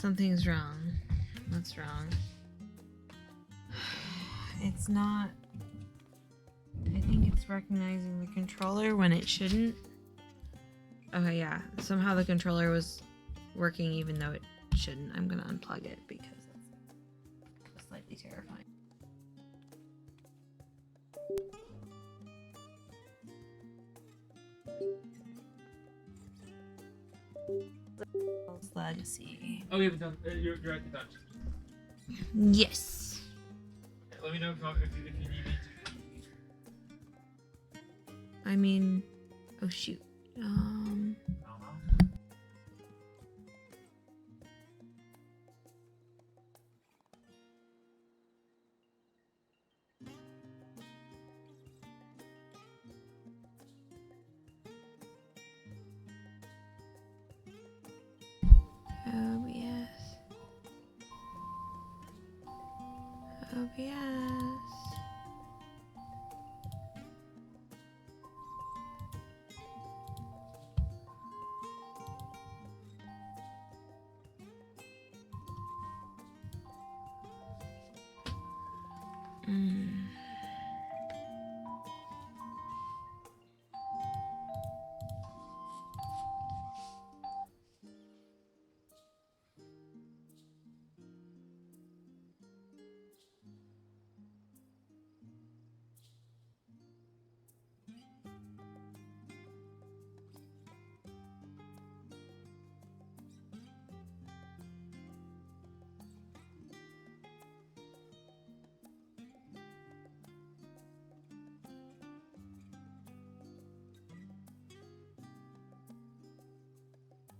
Something's wrong. What's wrong? It's not... I think it's recognizing the controller when it shouldn't. Okay, yeah. Somehow the controller was working even though it shouldn't. I'm gonna unplug it because it's slightly terrifying. Legacy. Oh, you haven't done. You're at the dungeon. Yes. Okay, let me know if you need me to. I mean, oh shoot. I don't know. OBS. OBS.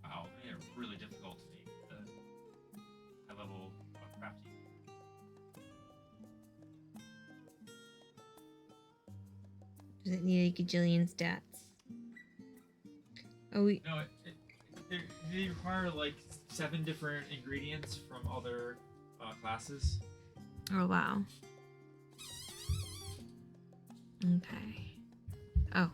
Wow, yeah, really difficult to make the high level crafting. Does it need a gajillion stats? Oh, we. No, they require like 7 different ingredients from other classes. Oh, wow. Okay. Oh.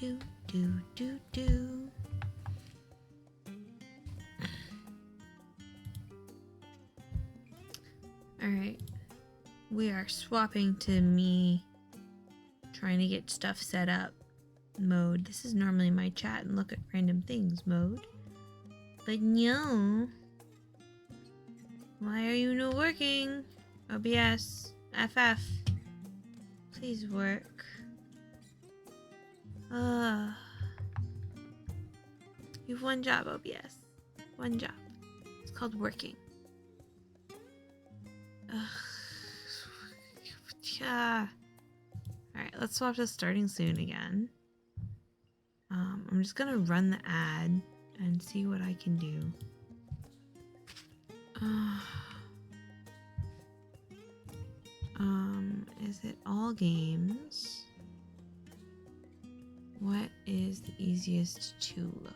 do, do, do, do. Alright. We are swapping to me trying to get stuff set up mode. This is normally my chat and look at random things mode. But no. Why are you not working? OBS. FF. Please work. You've one job, OBS. One job. It's called working. Yeah. Alright, let's swap to starting soon again. I'm just gonna run the ad and see what I can do. Is it all games? What is the easiest to load?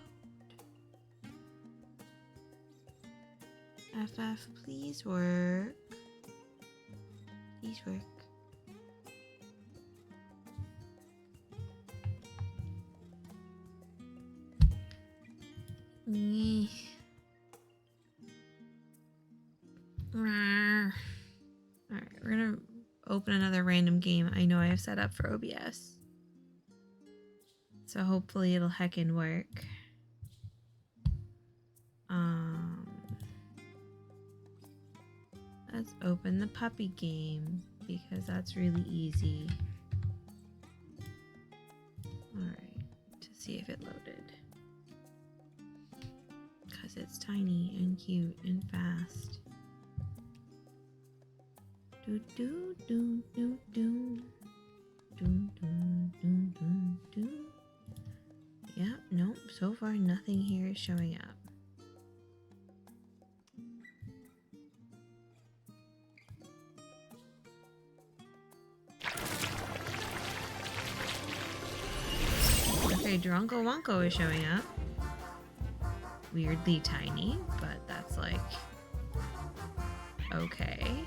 FF, please work. Please work. Alright, we're gonna open another random game I know I have set up for OBS. So hopefully it'll heckin' work. Let's open the puppy game because that's really easy. Alright, to see if it loaded. Because it's tiny and cute and fast. Do do do do do. Do do do do do. Yeah, nope, so far nothing here is showing up. Okay, Dronko Wonko is showing up. Weirdly tiny, but that's like okay.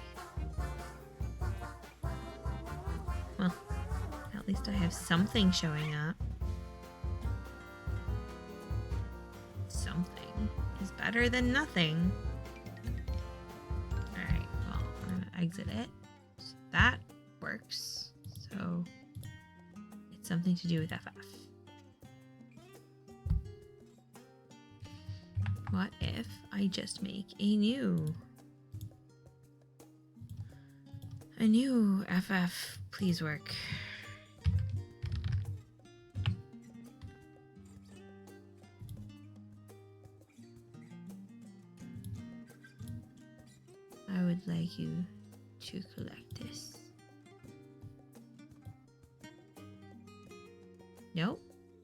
Well, at least I have something showing up. Something is better than nothing. Alright, well, I'm gonna exit it. So that works. So it's something to do with FF. What if I just make a new FF, please work. I would like you to collect this. Nope.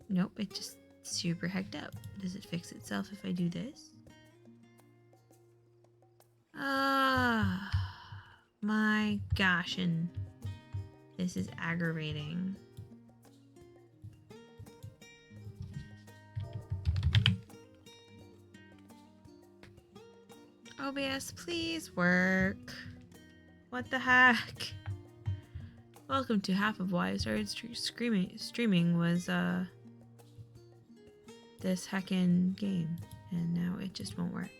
Nope, it just super hecked up. Does it fix itself if I do this? Ah, my gosh, and this is aggravating. OBS, please work. What the heck? Welcome to half of why I started streaming was this heckin' game, and now it just won't work.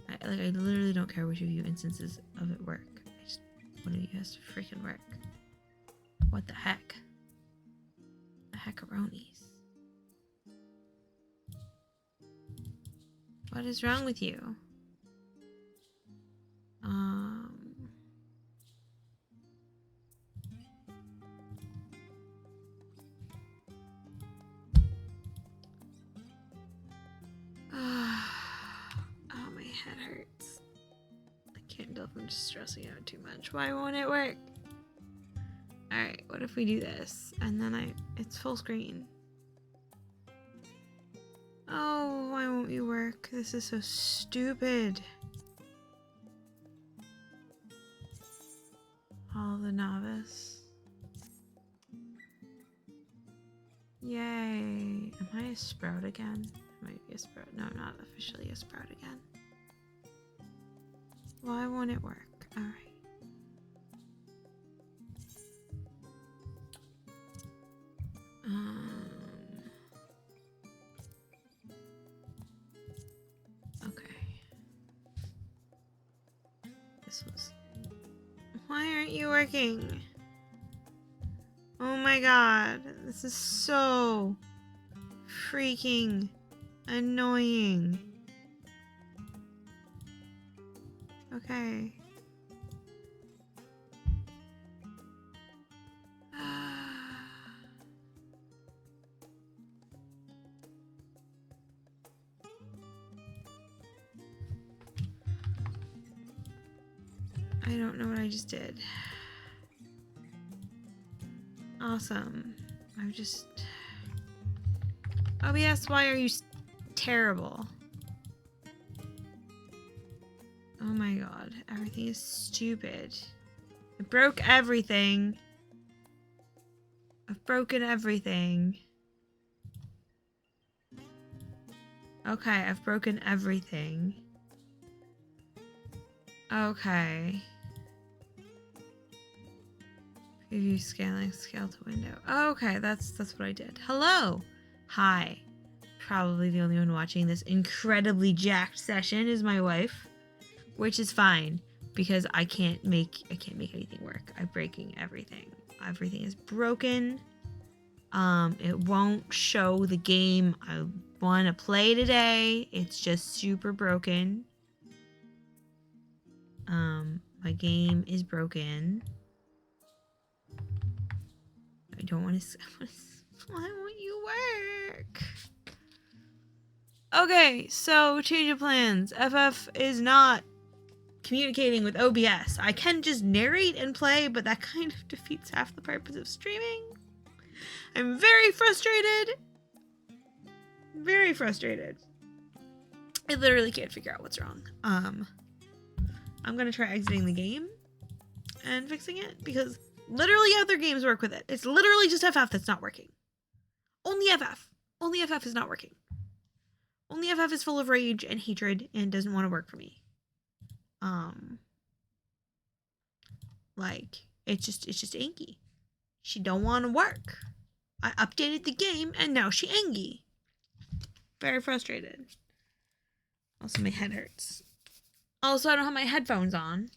I literally don't care which of you instances of it work. I just one of you has to freaking work. What the heck? The heckaroonies. What is wrong with you? Oh, my head hurts. I can't tell if I'm just stressing out too much. Why won't it work? Alright, what if we do this? And then it's full screen. Oh, why won't you work? This is so stupid. All the novice. Yay. Am I a sprout again? I might be a sprout. No, I'm not officially a sprout again. Why won't it work? Alright. Why aren't you working? Oh my god. This is so freaking annoying. Okay. I don't know what I just did. Awesome. OBS, why are you terrible? Oh my god, everything is stupid. I broke everything. I've broken everything. Okay, I've broken everything. Okay. Preview scaling, scale to window. Okay, that's what I did. Hello. Hi. Probably the only one watching this incredibly jacked session is my wife, which is fine because I can't make anything work. I'm breaking everything. Everything is broken. It won't show the game I want to play today. It's just super broken. My game is broken. I don't want to. Why won't you work? Okay, so change of plans. FF is not communicating with OBS. I can just narrate and play, but that kind of defeats half the purpose of streaming. I'm very frustrated. Very frustrated. I literally can't figure out what's wrong. I'm gonna try exiting the game and fixing it because literally other games work with it. It's literally just FF that's not working. Only FF. Only FF is not working. Only FF is full of rage and hatred and doesn't want to work for me. Like it's just Angie. She don't want to work. I updated the game and now she Angie. Very frustrated. Also, my head hurts. Also, I don't have my headphones on.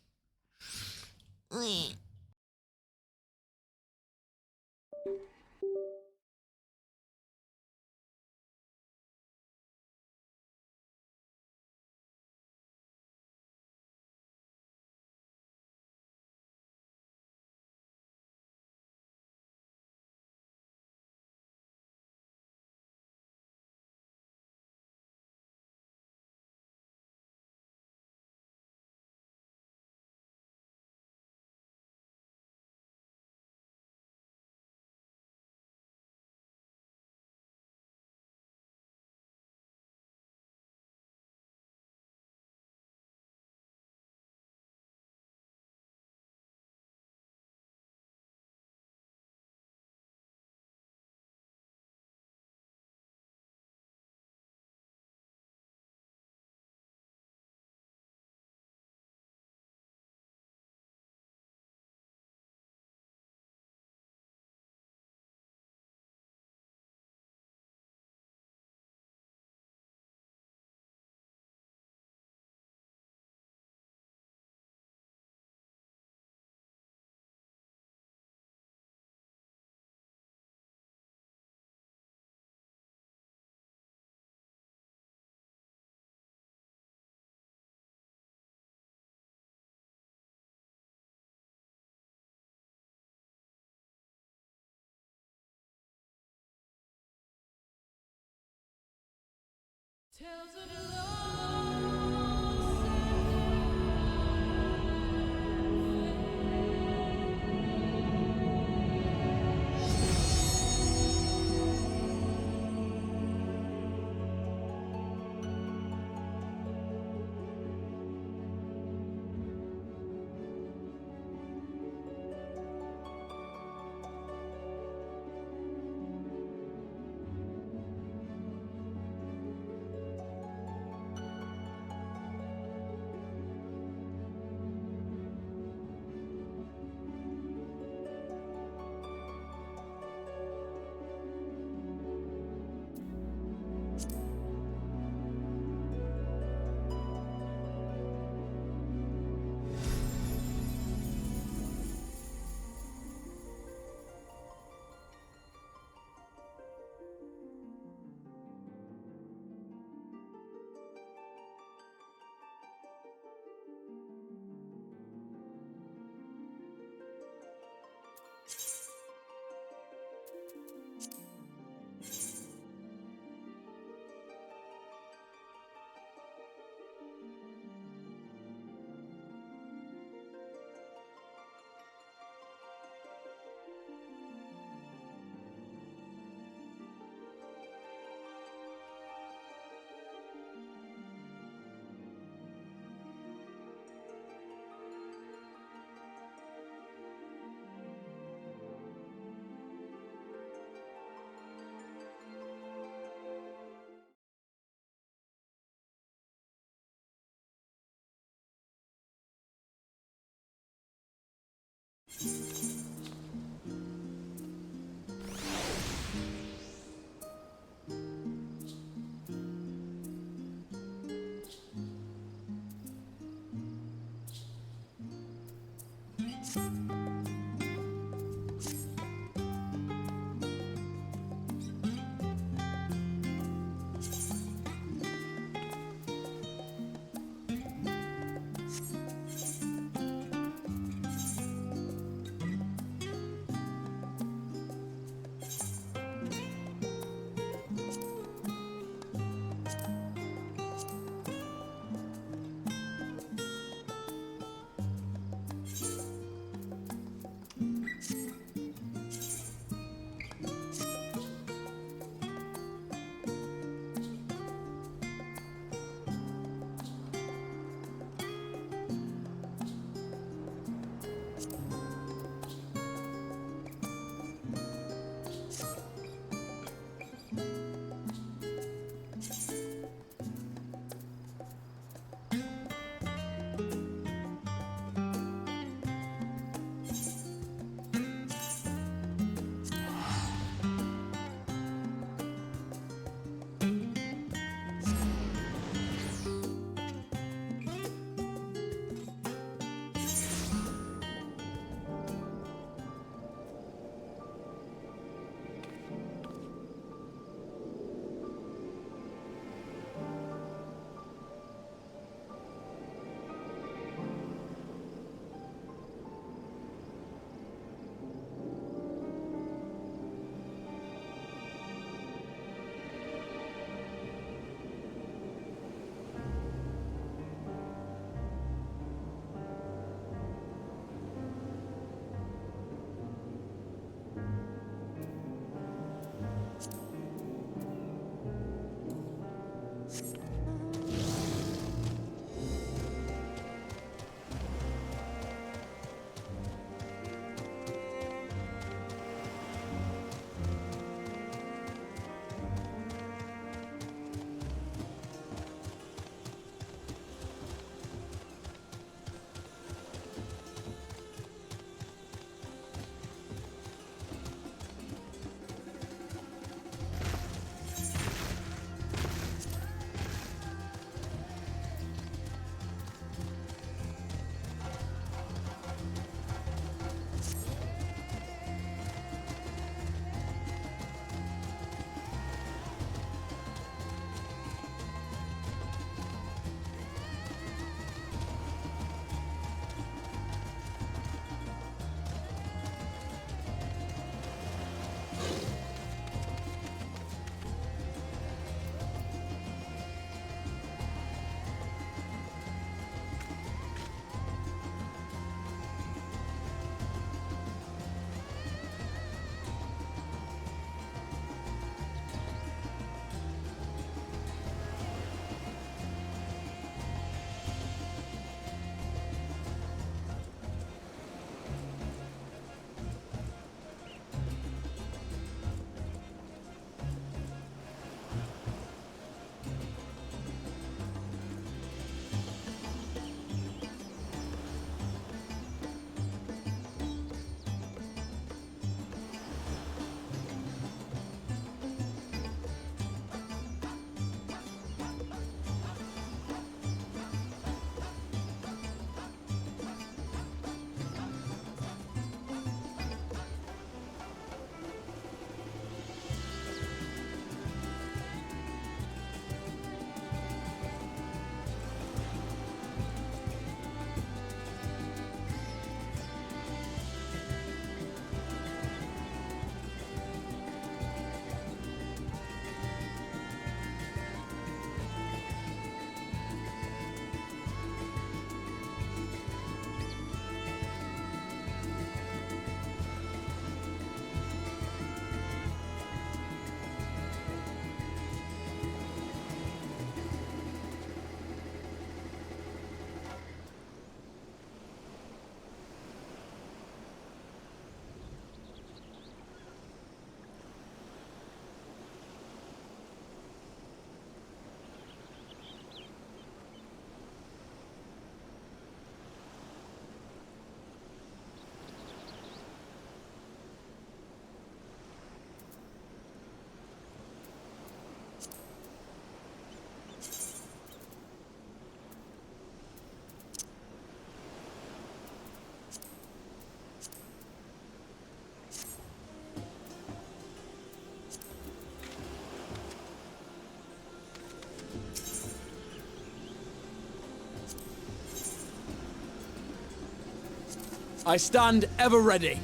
I stand ever ready.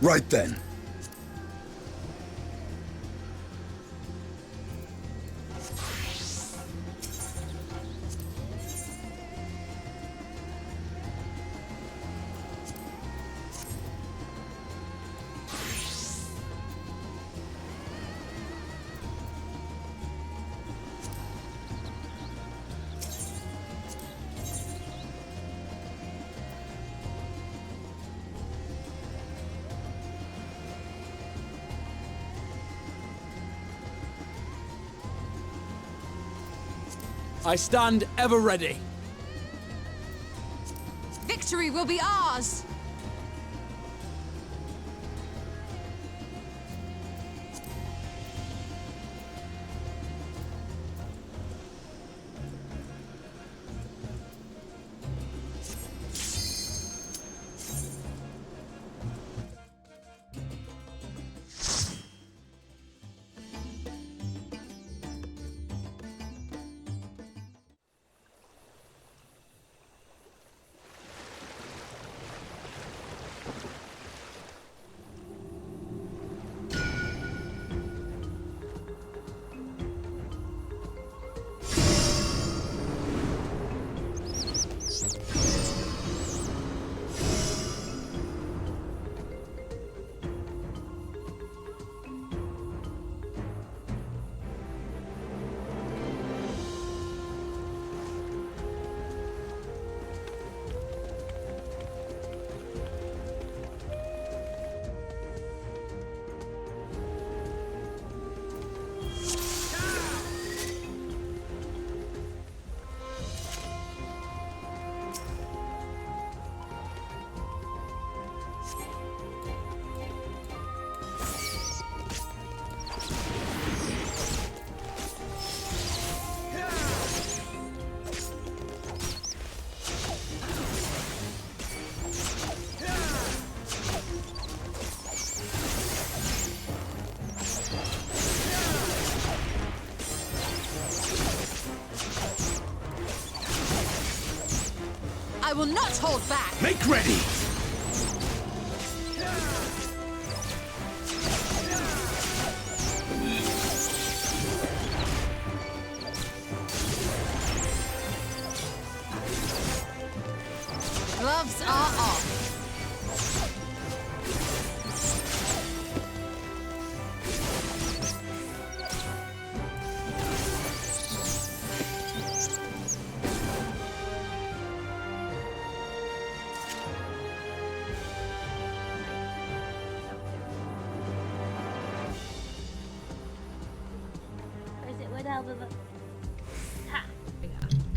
Right then. I stand ever ready. Victory will be ours! I will not hold back! Make ready! Gloves are off.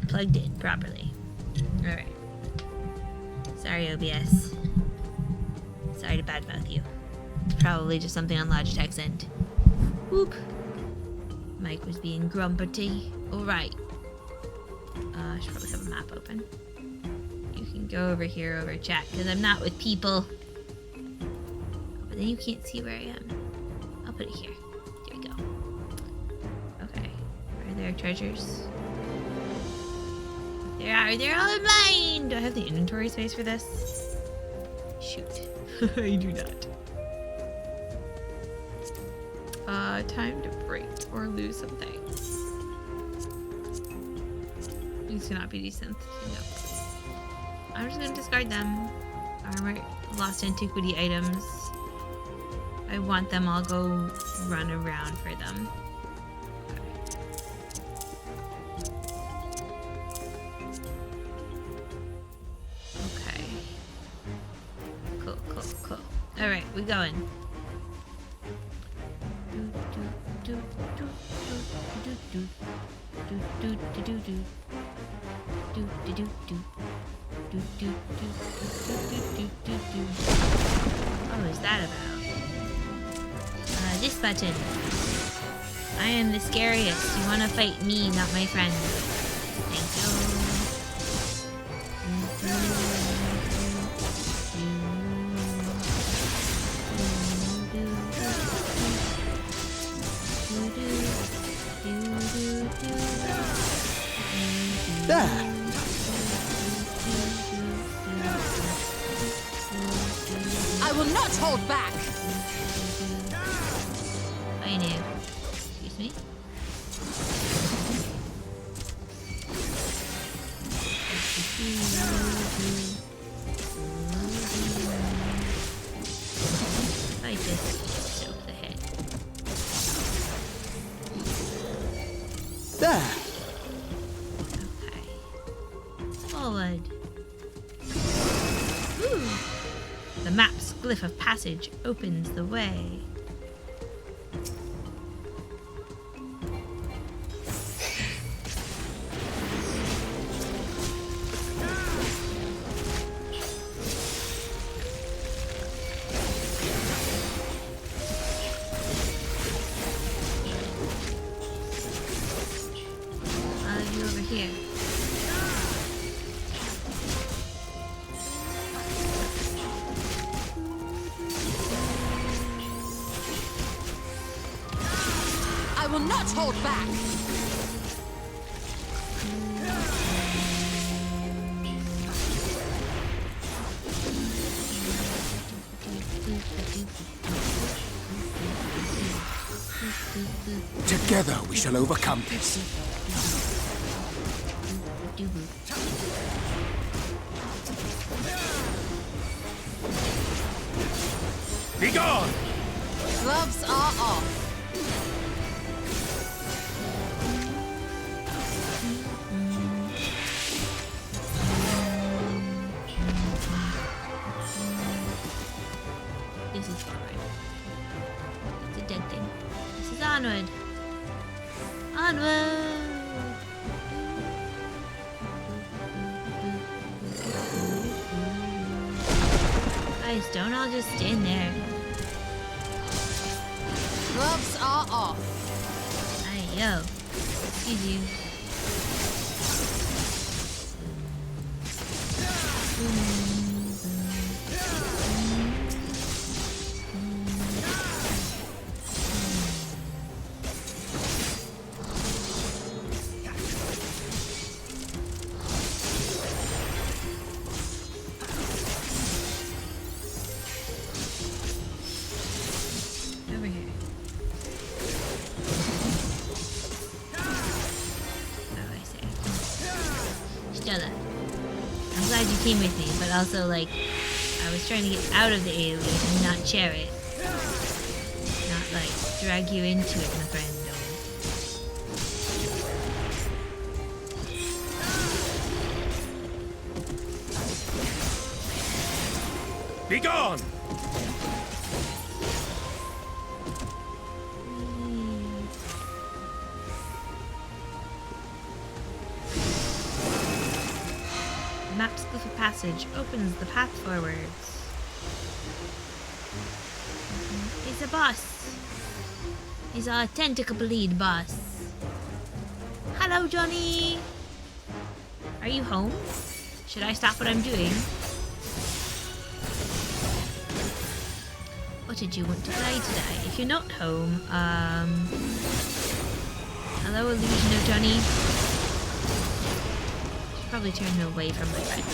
Plugged in properly. Alright. Sorry, OBS. Sorry to badmouth you. It's probably just something on Logitech's end. Whoop. Mike was being grumpy. Alright. I should probably have a map open. You can go over here over chat, because I'm not with people. But then you can't see where I am. I'll put it here. There we go. Okay. Are there treasures? There are. They're all mine! Do I have the inventory space for this? Shoot. I do not. Time to break or lose something. These cannot be decent. No. I'm just gonna discard them. Armor, lost antiquity items. I want them. I'll go run around for them. Okay. Cool, cool, cool. Alright, we going. What was that about? This button. I am the scariest. You wanna fight me, not my friends. Thank you. There. not hold back. I know. Excuse me. I just choke the head. There. Okay. Forward. Ooh. The map's glyph of passage opens the way. You over here. I will not hold back. Together we shall overcome this. Be gone! Gloves are off. This is forward. It's a dead thing. This is onward. Onward! Guys, don't all just stand there. Gloves are off. Hey, yo. Excuse you. Over here. Oh, I see. Stella. I'm glad you came with me, but also, like, I was trying to get out of the alien and not share it. Not, like, drag you into it, my friend. Be gone! The map's glyph of passage opens the path forwards. He's a boss. He's a tentacle bleed boss. Hello, Johnny. Are you home? Should I stop what I'm doing? What did you want to play today? If you're not home, hello, illusion of Johnny. Should probably turn him away from my friend.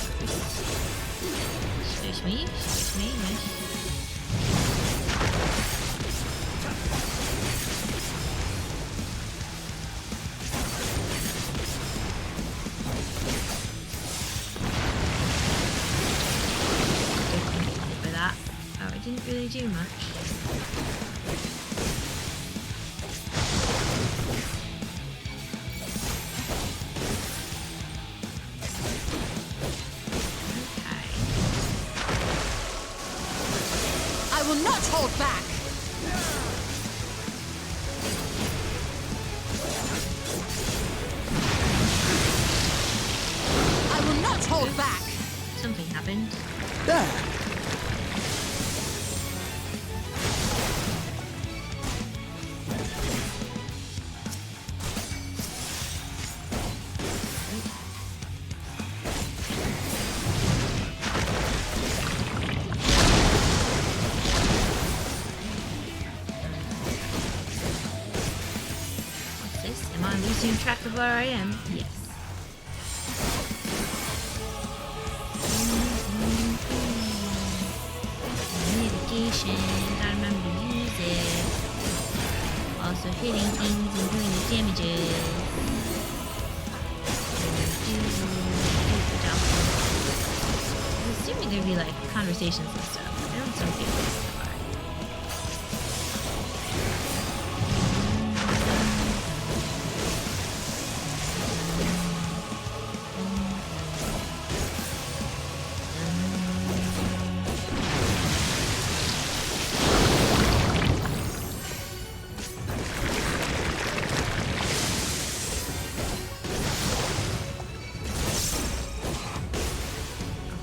Excuse me, miss. For that. Oh, I didn't really do much. I will not hold back. I will not hold back. Something happened. There. What's this? Am I losing track of where I am? Yes. concentration. Gotta remember to use it. Also hitting things and doing the damages. I'm assuming there'd be like conversations and stuff. I don't think there so far.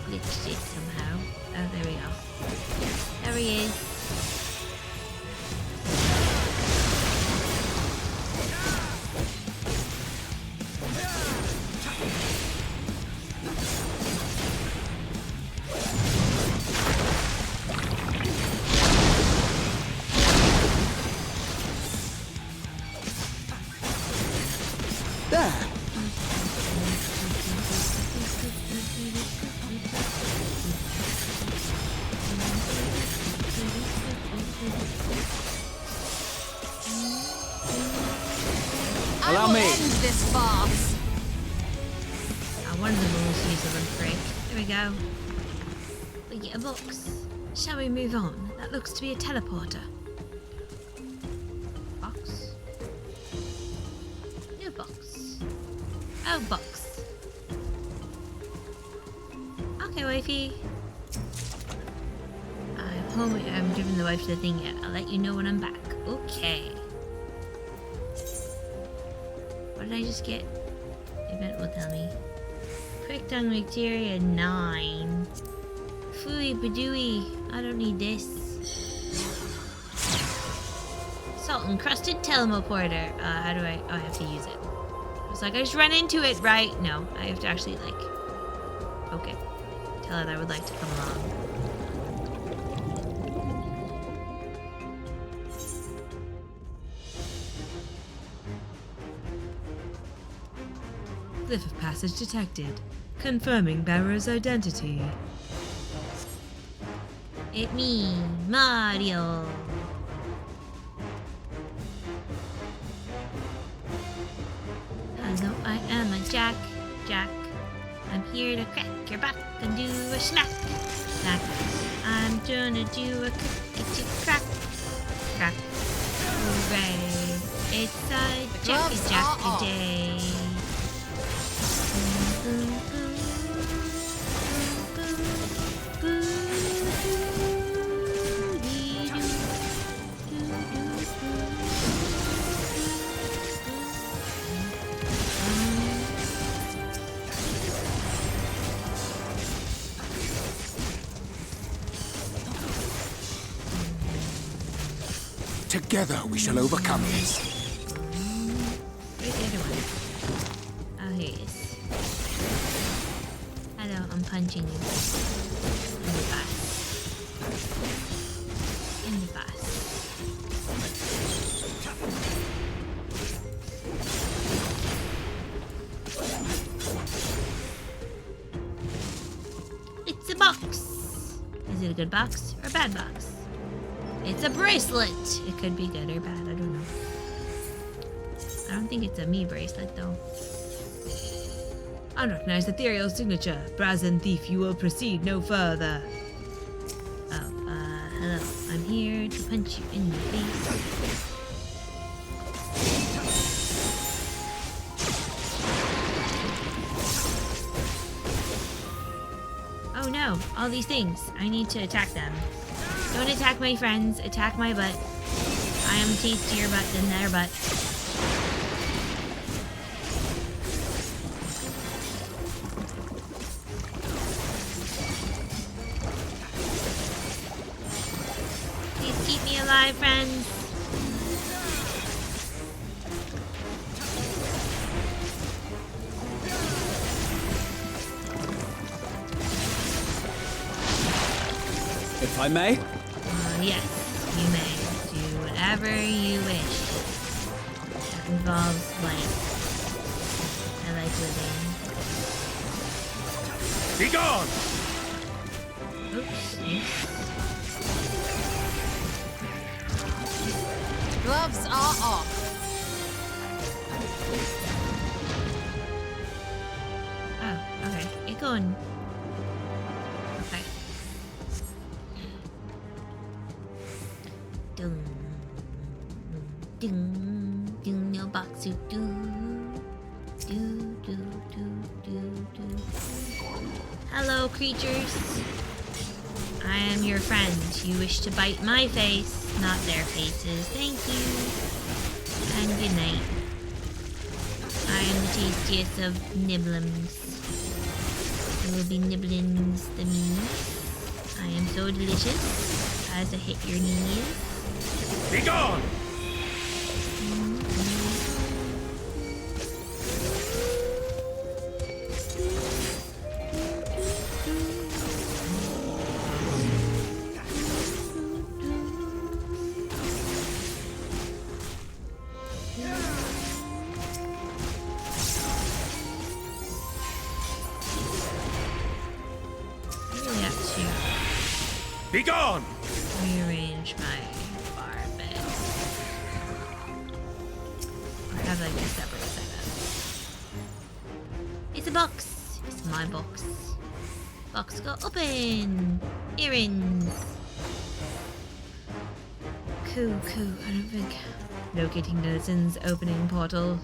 Glitched it somehow. Oh, there we go. There he is. There. I Allow will me. end this farce. One of them will use a run break. There we go. We get a box. Shall we move on? That looks to be a teleporter. Box? No box. Oh, box. Okay, wifey. I'm home. I haven't driven the wife to the thing yet. I'll let you know when I'm back. Okay. What did I just get? Event will tell me. Quick tongue bacteria 9. Fooey badooey. I don't need this. Salt encrusted teleporter. How do I? Oh, I have to use it. I was like, I just ran into it, right? No, I have to actually like. Okay. Tell her that I would like to come along. Glyph of passage detected. Confirming bearer's identity. It me, Mario. Hello, I am a Jack. I'm here to crack your back and do a snack. I'm gonna do a crack. Hooray! It's a gloves Jack are off. day. Together we shall overcome this. Where's the other one? Oh, here he is. Hello, I'm punching you. In the bus. In the bus. It's a box. Is it a good box or a bad box? It's a bracelet. It could be good or bad. I don't know. I don't think it's a me bracelet though. Unrecognized ethereal signature. Brazen thief, you will proceed no further. Oh, hello. I'm here to punch you in the face. Oh no, all these things. I need to attack them. Don't attack my friends, attack my butt. I am tastier butt than their butt. Please keep me alive, friends. If I may. Yes, you may. Do whatever you wish. That involves life. I like living. Be gone! Oops. Oops. Gloves are off. Oh, okay. You're going. Okay. Ding, ding, ding, no box, do, do, do, do, do, do. Hello, creatures. I am your friend. You wish to bite my face, not their faces. Thank you. And good night. I am the tastiest of nibblums. I will be nibblings the means. I am so delicious as I hit your knees. Be gone! Be gone! Rearrange my bar a bit. Or have like a separate setup. It's a box. It's my box. Box got open. Earrings. Cool. I don't think locating denizens, opening portal.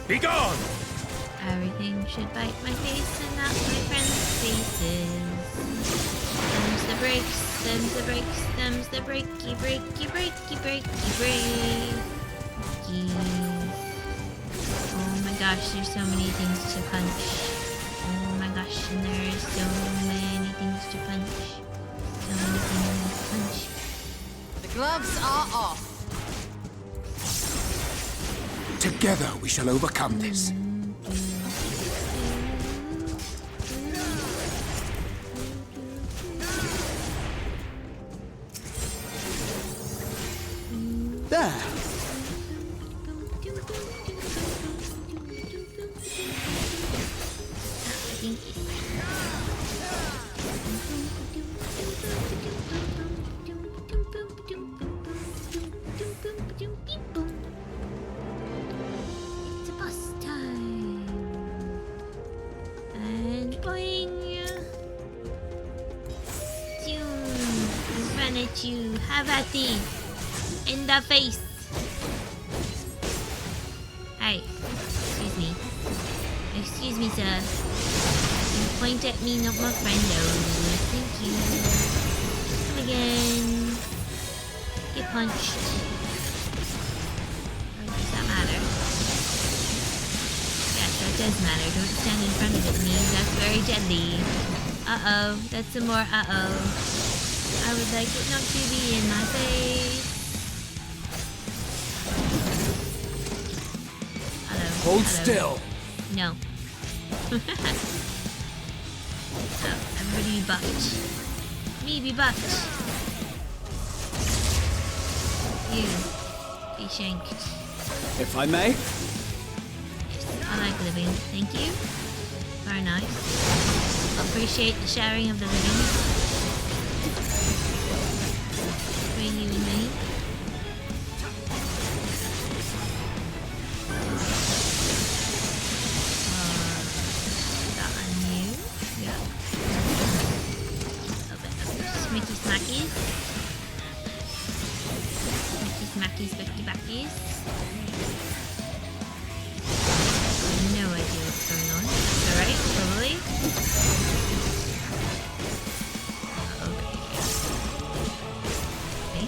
Be gone! Everything should bite my face and not my friends' faces. Them's the brakes, them's the brakes, them's the breaky. Oh my gosh, there's so many things to punch. Oh my gosh, and there's so many things to punch. So many things to punch. The gloves are off. Together we shall overcome this. There. It's a bus time. And boing. Zoom. Run at you. Have at thee. In the face. Hey. Excuse me. Excuse me, sir. You point at me, not my friend. Thank you. Come again. Get punched. Or does that matter? Yes, that does matter. Don't stand in front of it, means that's very deadly. Uh-oh. That's some more uh-oh. I would like it not to be in my face. Hello. Hold Hello. still. No. Oh, everybody be bucked. Me be bucked. You be shanked. If I may. Yes, I like living. Thank you. Very nice. Appreciate the sharing of the living. Between you and me. That on you. Yeah. A bit of smicky smackies. Smicky smackies, bicky backies. No idea what's going on. That's alright, probably. Okay. Okay.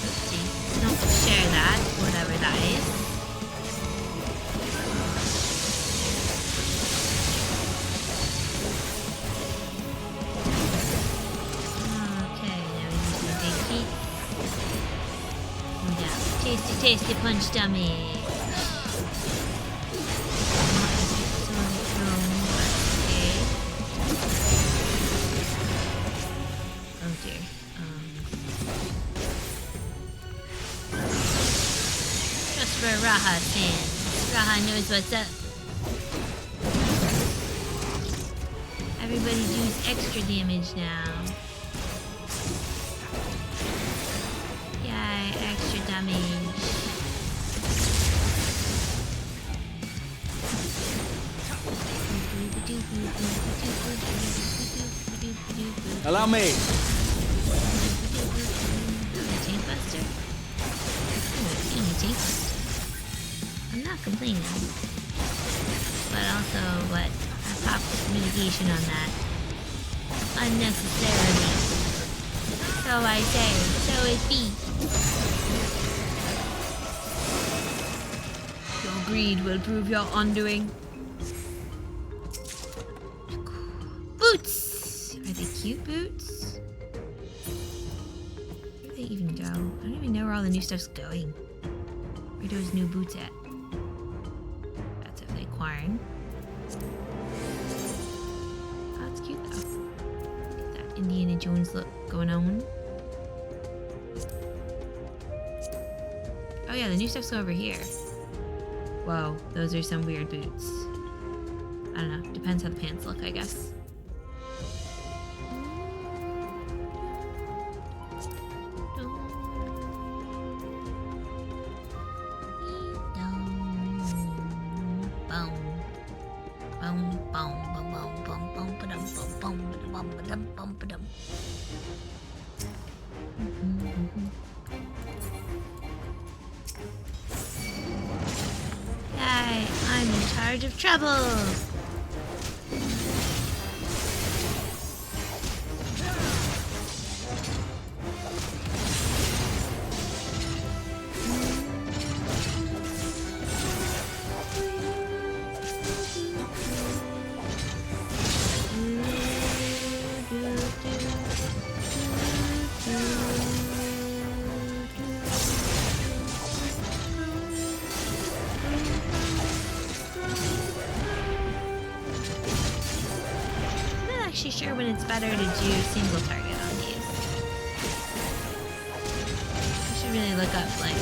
Oopsie. Don't share that, whatever that is. Okay, now we need some big feet. Yeah, tasty punch damage. Oh dear. where Raha stands. Raha knows what's up. Everybody does extra damage now. Yay, extra damage. Allow me. Tank buster? Tank buster. I'm not complaining. But also, what? I popped mitigation on that. Unnecessarily. So I say, so it be. Your greed will prove your undoing. Boots! Are they cute boots? Where do they even go? I don't even know where all the new stuff's going. Where are those new boots at? That's if they acquiring. Oh, it's cute though. Get that Indiana Jones look going on. Oh yeah, the new stuff's over here. Whoa, those are some weird boots. I don't know. Depends how the pants look, I guess. Yay, I'm in charge of trouble! Sure when it's better to do single target on these. I should really look up like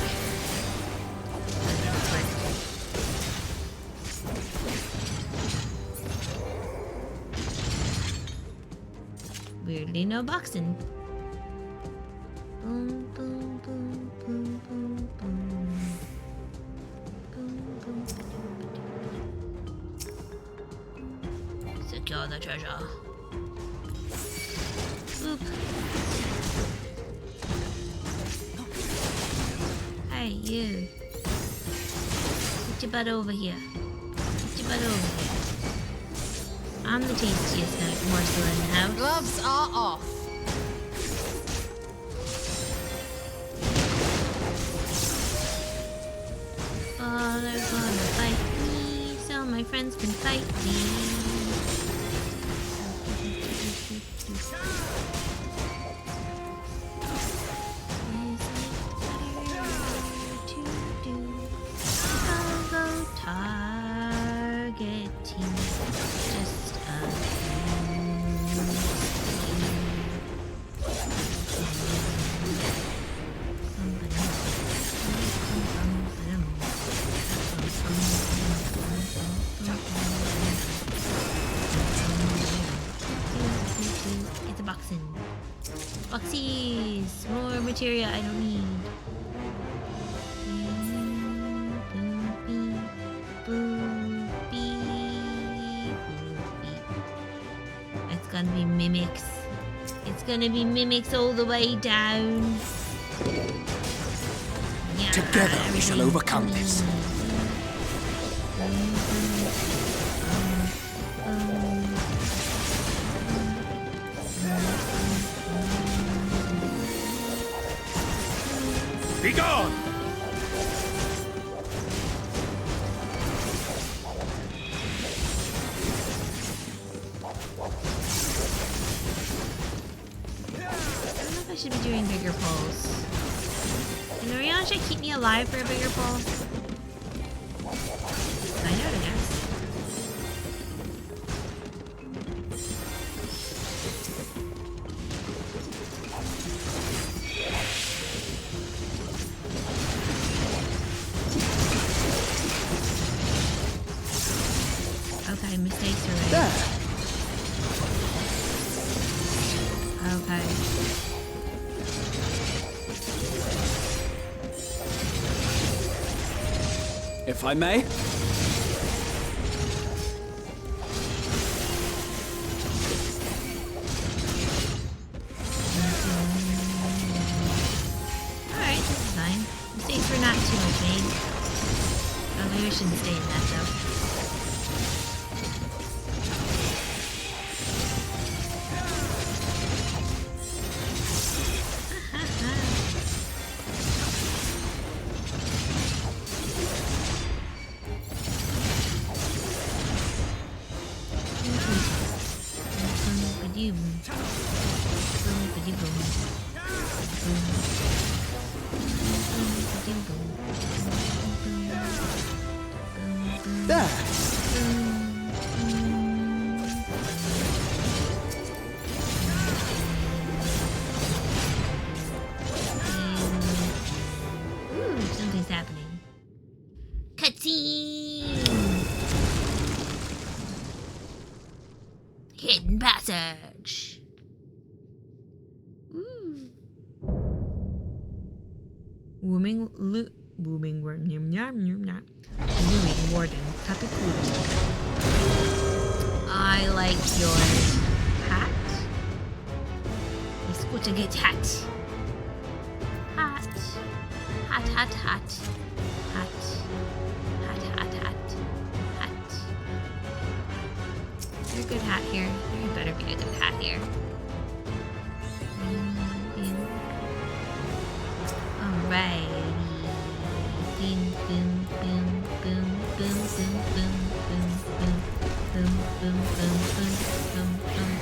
weirdly no boxing. Boom boom boom boom boom boom. Boom boom. Secure the treasure. Oop. Hey, you. Get your butt over here. Get your butt over here. I'm the tastiest morsel in the house. Gloves are off. Oh, they're gonna fight me, so my friends can fight me. Targeting just a It's a boxing. Boxies! More material I don't need. It's gonna be mimics. It's gonna be mimics all the way down. Yeah, Together we shall overcome this. Be gone! I should be doing bigger pulls. And Oriana should keep me alive for a bigger pull. I know, I guess. Okay. If I may. Alright, this is fine. It stays for not too much aid. Oh, maybe I shouldn't stay in that though. There. Ooh, something's happening. Cutscene! Hidden passage. Ooh. Booming warden. Kapikuri. I like your hat. Let's go to get hat. Hat. Hat, hat, hat. Hat. Hat, hat, hat. Hat. You're a good hat here. You better be a good hat here. Alrighty. Boom, boom, boom, boom, boom, boom, boom, boom, boom, boom, boom, boom, boom, boom, bum,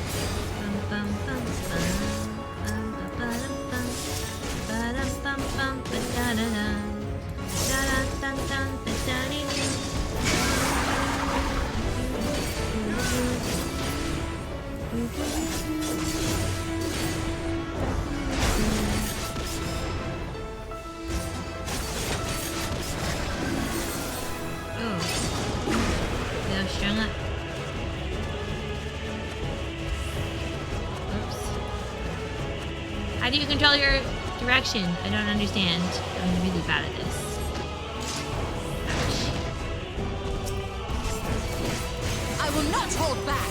bum, bum, bum, ba-dum, bum, ba-dum, bum, bum, ba-da-da-dum, da-dum, dum, dum, ba-da-dee-doo. Strung up. Oops. How do you control your direction? I don't understand. I'm really bad at this. Ouch. I will not hold back.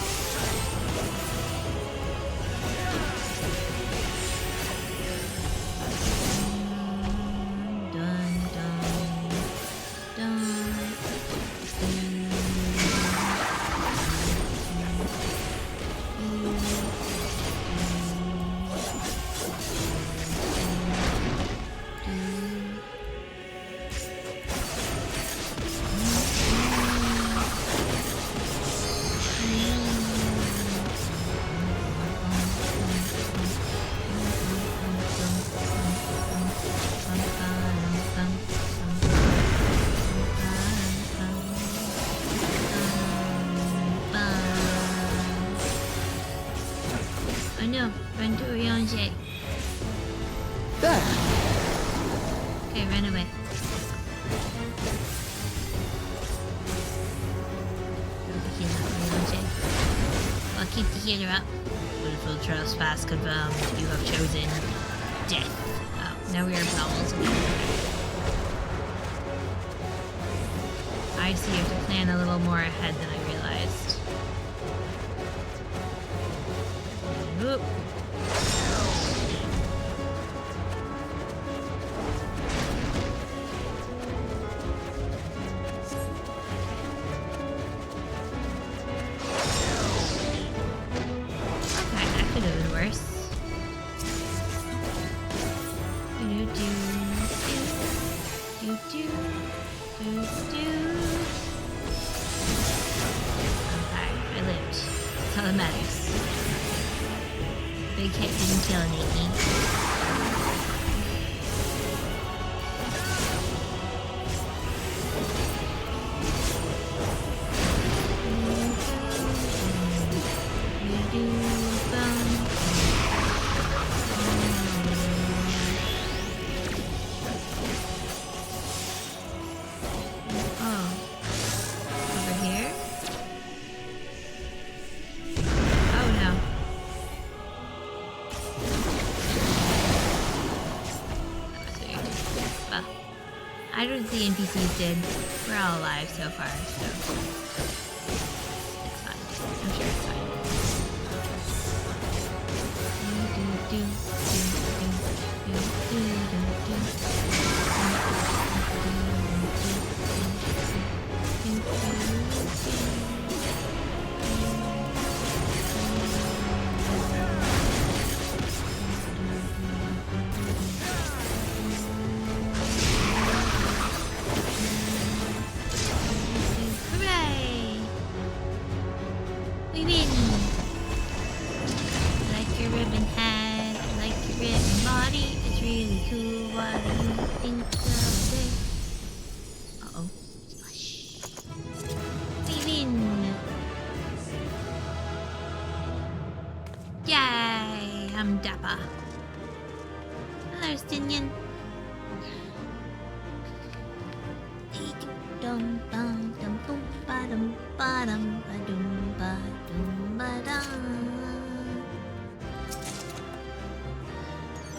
Dun, dun, dun. Oh no, run to Ryanje. There. Okay, run away. I'll keep the healer up. Willful trespass confirmed. You have chosen death. Oh, now we are bowels again. I see you have to plan a little more ahead than I realized. Oop. Okay, that could have been worse. I don't see NPCs dead. We're all alive so far, so it's fine. I'm sure it's fine. Hooray! We win! I like your ribbon hat, I like your ribbon body. It's really cool. What do you think of it? Uh-oh. Hush. We win! Yay! I'm Dapper. Hello, Stinian. Dum dum dum boom ba dum ba dum ba dum ba dum.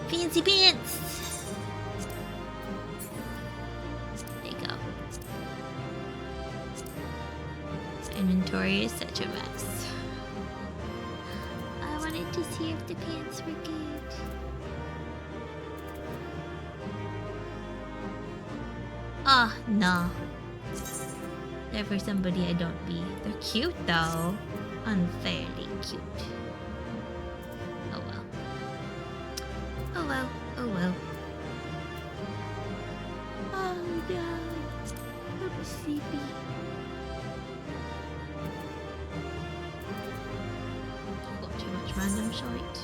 Fancy pants. There you go. Inventory is such a mess. I wanted to see if the pants were good. Oh, no. They're for somebody I don't be. They're cute, though. Unfairly cute. Oh, well. Oh, well. Oh, well. Oh, no. I'm sleepy. Got too much random shite.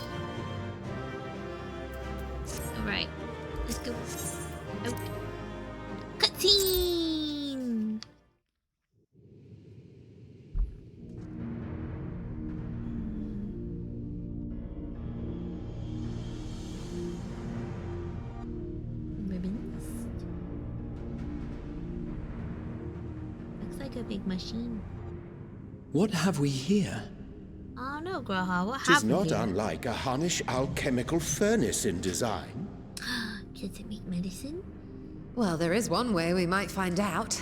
Alright. Let's go. Out. Cutscene! Ribbons. Looks like a big machine. What have we here? Oh no, Graha, what Tis happened not here? unlike a Harnish alchemical furnace in design. Does it make medicine? Well, there is one way we might find out.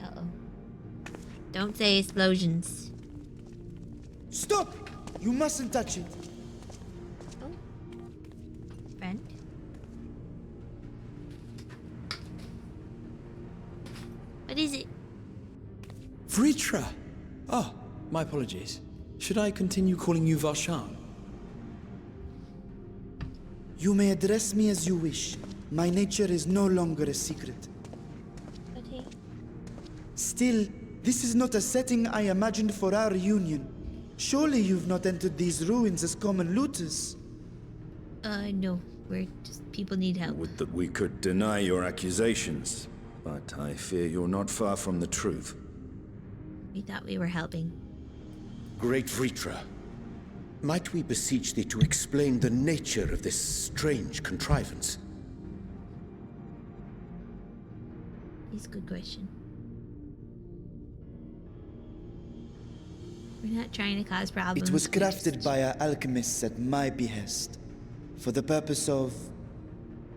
Uh-oh. Don't say explosions. Stop! You mustn't touch it. Oh. Friend? What is it? Vritra! Oh, my apologies. Should I continue calling you Varshan? You may address me as you wish. My nature is no longer a secret. Okay. Still, this is not a setting I imagined for our reunion. Surely you've not entered these ruins as common looters. No. We're just people need help. Would that we could deny your accusations, but I fear you're not far from the truth. We thought we were helping. Great Vritra, might we beseech thee to explain the nature of this strange contrivance? It's a good question. We're not trying to cause problems. It was we're just- crafted by our alchemists at my behest, for the purpose of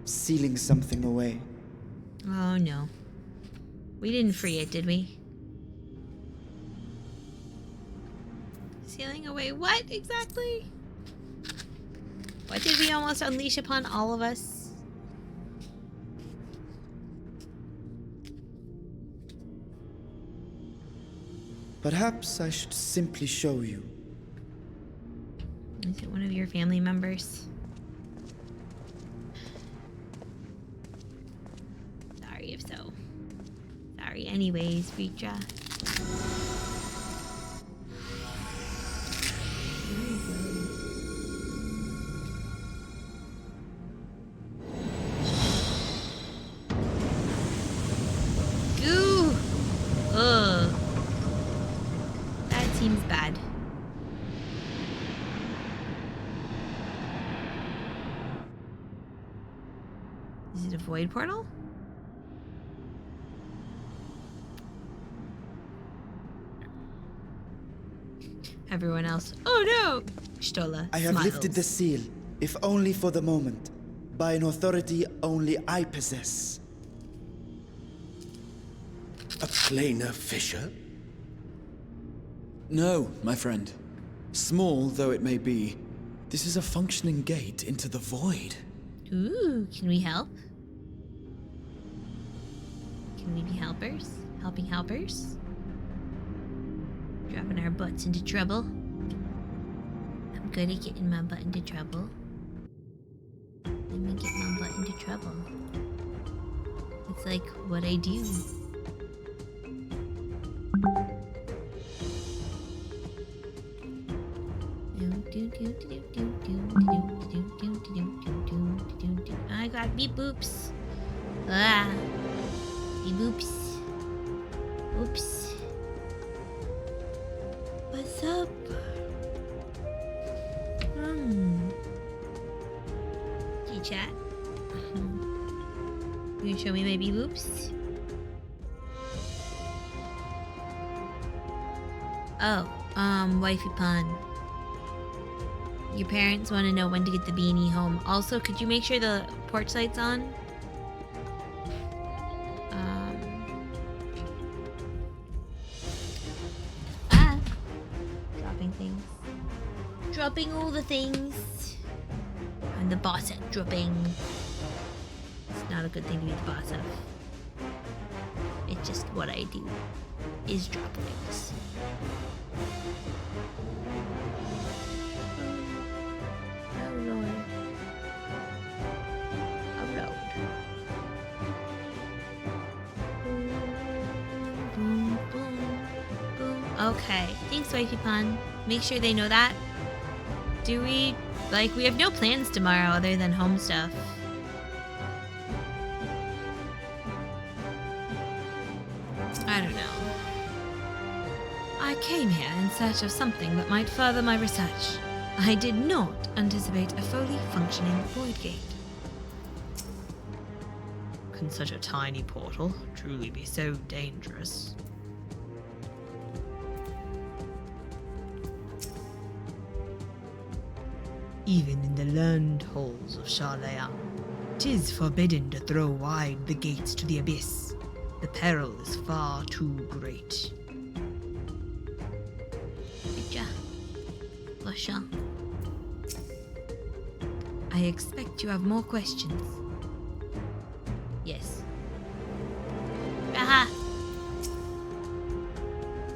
sealing something away. Oh no. We didn't free it, did we? Sealing away what exactly? What did we almost unleash upon all of us? Perhaps I should simply show you. Is it one of your family members? Sorry if so. Sorry anyways, Ritra. Goo! Ugh. That seems bad. Is it a void portal? Everyone else. Oh no! Stola I have smiles. lifted the seal, if only for the moment, by an authority only I possess. A planar fissure? No, my friend. Small though it may be, this is a functioning gate into the void. Ooh, can we help? Can we be helpers? Helping helpers? Dropping our butts into trouble. I'm good at getting my butt into trouble. Let me get my butt into trouble. It's like what I do. I got beep boops. Ah, beep boops. Oops. What's up? Hey, chat. You can show me my beep boops? Oh, wifey pun. Your parents want to know when to get the beanie home. Also, could you make sure the porch light's on? Dropping things. Dropping all the things. I'm the boss at dropping. It's not a good thing to be the boss of. It's just what I do. Is drop things. Oh Lord. Oh Lord. Boom, boom, boom. Okay. Thanks, Wifey Pun. Make sure they know that. Do we... Like, we have no plans tomorrow other than home stuff. I don't know. I came here in search of something that might further my research. I did not anticipate a fully functioning void gate. Can such a tiny portal truly be so dangerous? Even in the learned halls of Charlayan, 'tis forbidden to throw wide the gates to the abyss. The peril is far too great. I expect you have more questions. Yes. Aha!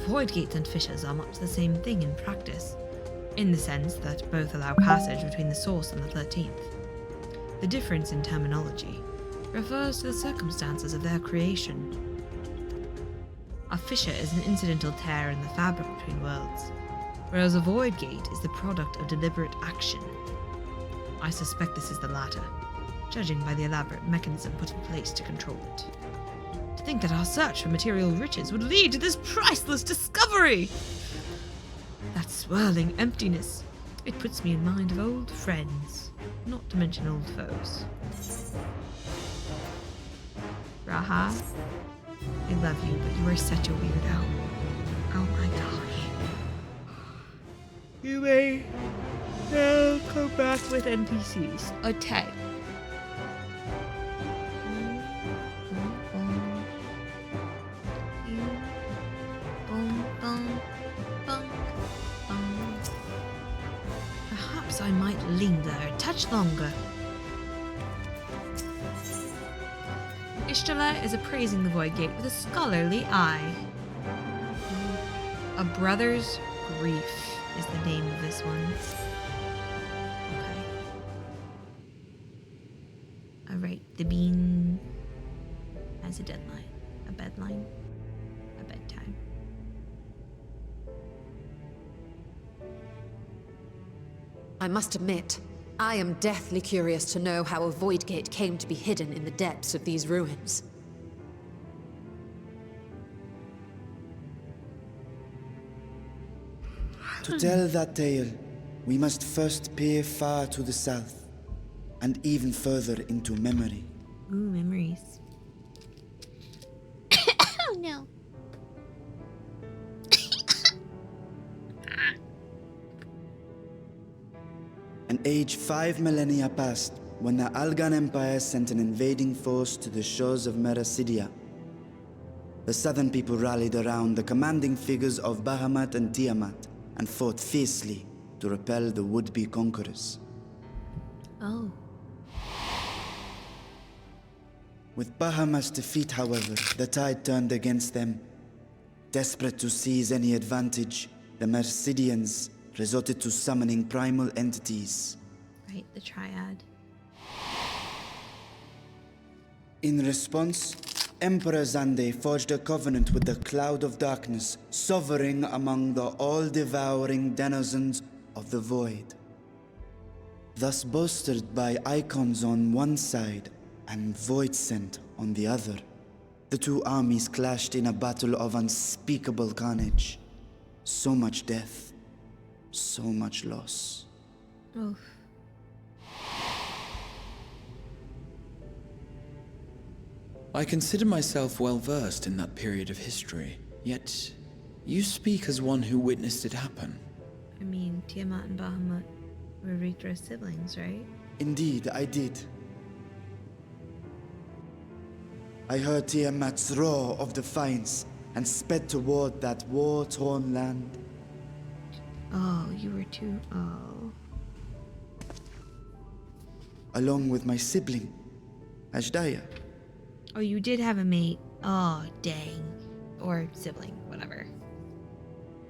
Void gates and fissures are much the same thing in practice, in the sense that both allow passage between the source and the 13th. The difference in terminology refers to the circumstances of their creation. A fissure is an incidental tear in the fabric between worlds, whereas a void gate is the product of deliberate action. I suspect this is the latter, judging by the elaborate mechanism put in place to control it. To think that our search for material riches would lead to this priceless discovery! That swirling emptiness, it puts me in mind of old friends, not to mention old foes. Raha, I love you, but you are such a weirdo. Oh my gosh. You may now come back with NPCs. Okay. Perhaps I might linger a touch longer. Ishtala is appraising the Void Gate with a scholarly eye. A Brother's Grief is the name of this one. Okay. Alright, the bean has a deadline. A bedline. A bedtime. I must admit, I am deathly curious to know how a void gate came to be hidden in the depths of these ruins. To tell that tale, we must first peer far to the south, and even further into memory. Ooh, memories. Oh no. An age 5 millennia passed when the Algan Empire sent an invading force to the shores of Merasidia. the southern people rallied around the commanding figures of Bahamut and Tiamat and fought fiercely to repel the would-be conquerors. Oh. With Bahamut's defeat, however, the tide turned against them. Desperate to seize any advantage, the Mercidians resorted to summoning primal entities. Right, the triad. In response, Emperor Zande forged a covenant with the Cloud of Darkness, sovereign among the all-devouring denizens of the Void. Thus bolstered by icons on one side and Void Scent on the other, the two armies clashed in a battle of unspeakable carnage. So much death, so much loss. Oof. I consider myself well versed in that period of history, yet you speak as one who witnessed it happen. I mean, Tiamat and Bahamut were Ritra's siblings, right? Indeed, I did. I heard Tiamat's roar of defiance and sped toward that war-torn land. Oh, you were too. Oh. Along with my sibling, Ajdaya. Oh, you did have a mate. Oh, dang. Or sibling, whatever.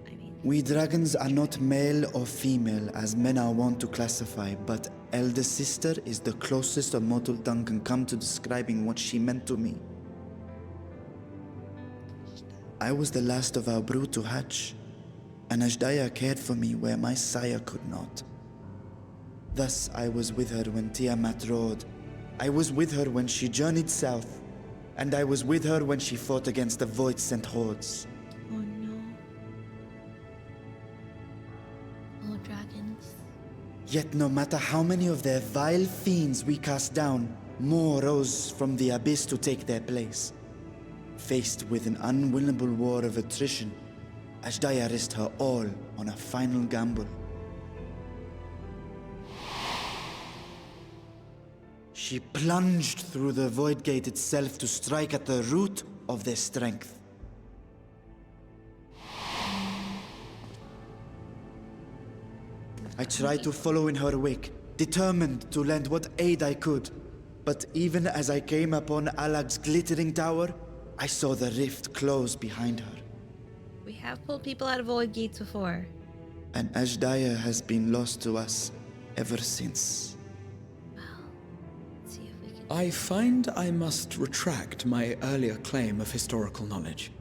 I mean. We dragons are not male or female as men are wont to classify, but elder sister is the closest a mortal tongue can come to describing what she meant to me. I was the last of our brood to hatch, and Ajdaya cared for me where my sire could not. Thus I was with her when Tiamat roared. I was with her when she journeyed south, and I was with her when she fought against the Void-sent hordes. Oh no. Oh, dragons. Yet no matter how many of their vile fiends we cast down, more rose from the abyss to take their place. Faced with an unwinnable war of attrition, Ajdaya risked her all on a final gamble. She plunged through the Void Gate itself to strike at the root of their strength. I tried to follow in her wake, determined to lend what aid I could. But even as I came upon Alag's glittering tower, I saw the rift close behind her. We have pulled people out of void gates before. And Ajdaya has been lost to us ever since. Let's see if we can. I find I must retract my earlier claim of historical knowledge.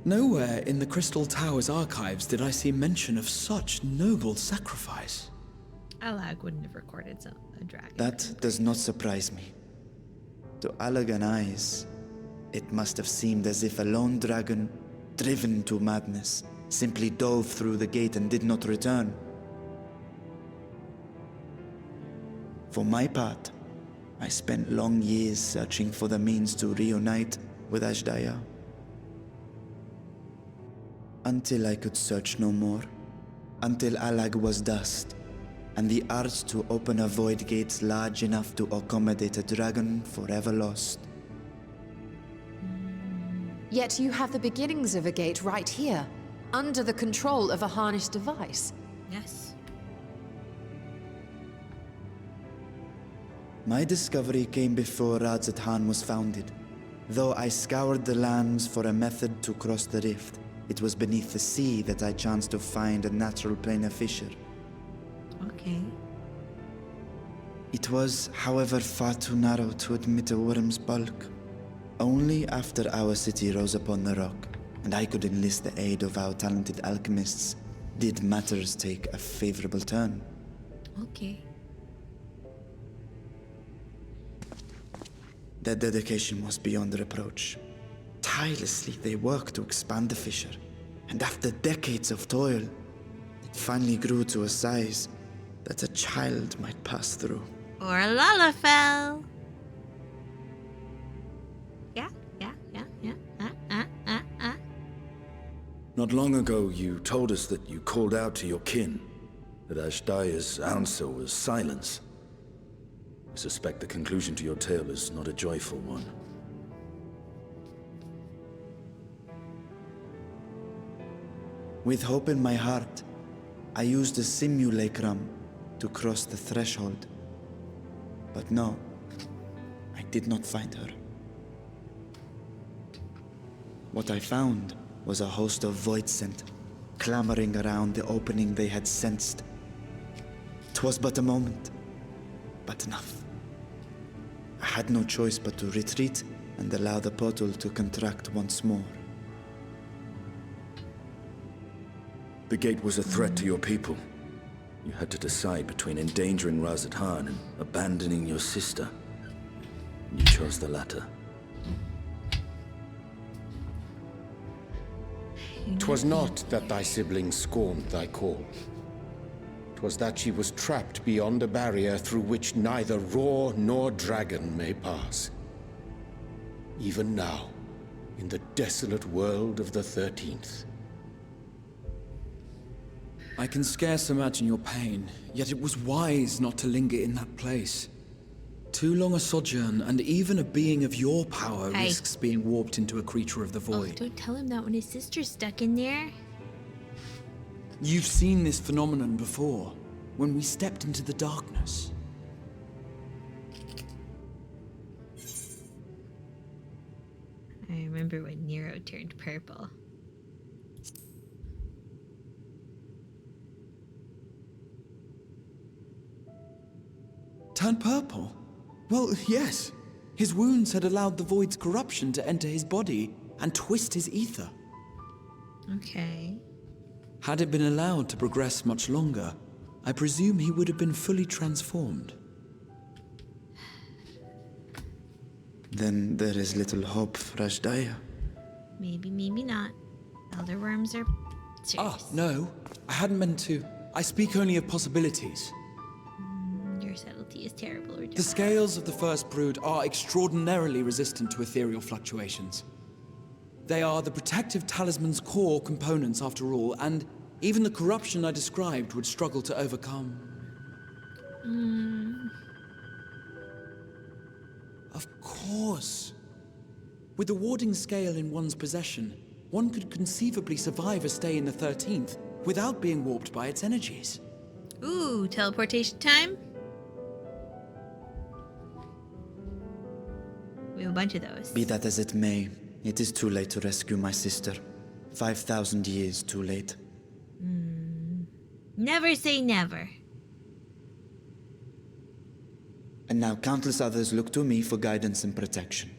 Nowhere in the Crystal Tower's archives did I see mention of such noble sacrifice. Alag wouldn't have recorded a dragon. That does not surprise me. To Allagan eyes, it must have seemed as if a lone dragon, driven to madness, simply dove through the gate and did not return. For my part, I spent long years searching for the means to reunite with Ajdaya. Until I could search no more. Until Allag was dust, and the art to open a void gate large enough to accommodate a dragon forever lost. Yet you have the beginnings of a gate right here, under the control of a harnessed device. Yes. My discovery came before Alzadaal was founded. Though I scoured the lands for a method to cross the rift, it was beneath the sea that I chanced to find a natural planar fissure. Okay. It was, however, far too narrow to admit a worm's bulk. Only after our city rose upon the rock, and I could enlist the aid of our talented alchemists, did matters take a favorable turn. Okay. Their dedication was beyond reproach. Tirelessly, they worked to expand the fissure, and after decades of toil, it finally grew to a size that a child might pass through. Or a Lalafell. Yeah. Not long ago, you told us that you called out to your kin, that Ajdaya's answer was silence. I suspect the conclusion to your tale is not a joyful one. With hope in my heart, I used a simulacrum to cross the threshold. But no, I did not find her. What I found was a host of void scent, clamoring around the opening they had sensed. 'Twas but a moment, but enough. I had no choice but to retreat and allow the portal to contract once more. The gate was a threat to your people. You had to decide between endangering Alzadaal and abandoning your sister. You chose the latter. 'Twas not that thy siblings scorned thy call. 'Twas that she was trapped beyond a barrier through which neither roar nor dragon may pass. Even now, in the desolate world of the 13th. I can scarce imagine your pain, yet it was wise not to linger in that place. Too long a sojourn, and even a being of your power Hey. risks being warped into a creature of the Oh, void. don't tell him that when his sister's stuck in there. You've seen this phenomenon before, when we stepped into the darkness. I remember when Nero turned purple. Turned purple? Well, yes. His wounds had allowed the void's corruption to enter his body and twist his ether. Okay. Had it been allowed to progress much longer, I presume he would have been fully transformed. Then there is little hope for Ashdaya. Maybe, maybe not. Elder worms are serious. No. I hadn't meant to. I speak only of possibilities. Your subtlety is terrible. The scales of the first brood are extraordinarily resistant to ethereal fluctuations. They are the protective talisman's core components after all, and even the corruption I described would struggle to overcome. Of course. With the warding scale in one's possession, one could conceivably survive a stay in the 13th without being warped by its energies. Ooh, teleportation time? We have a bunch of those. Be that as it may, it is too late to rescue my sister. 5,000 years too late. Never say never. And now countless others look to me for guidance and protection.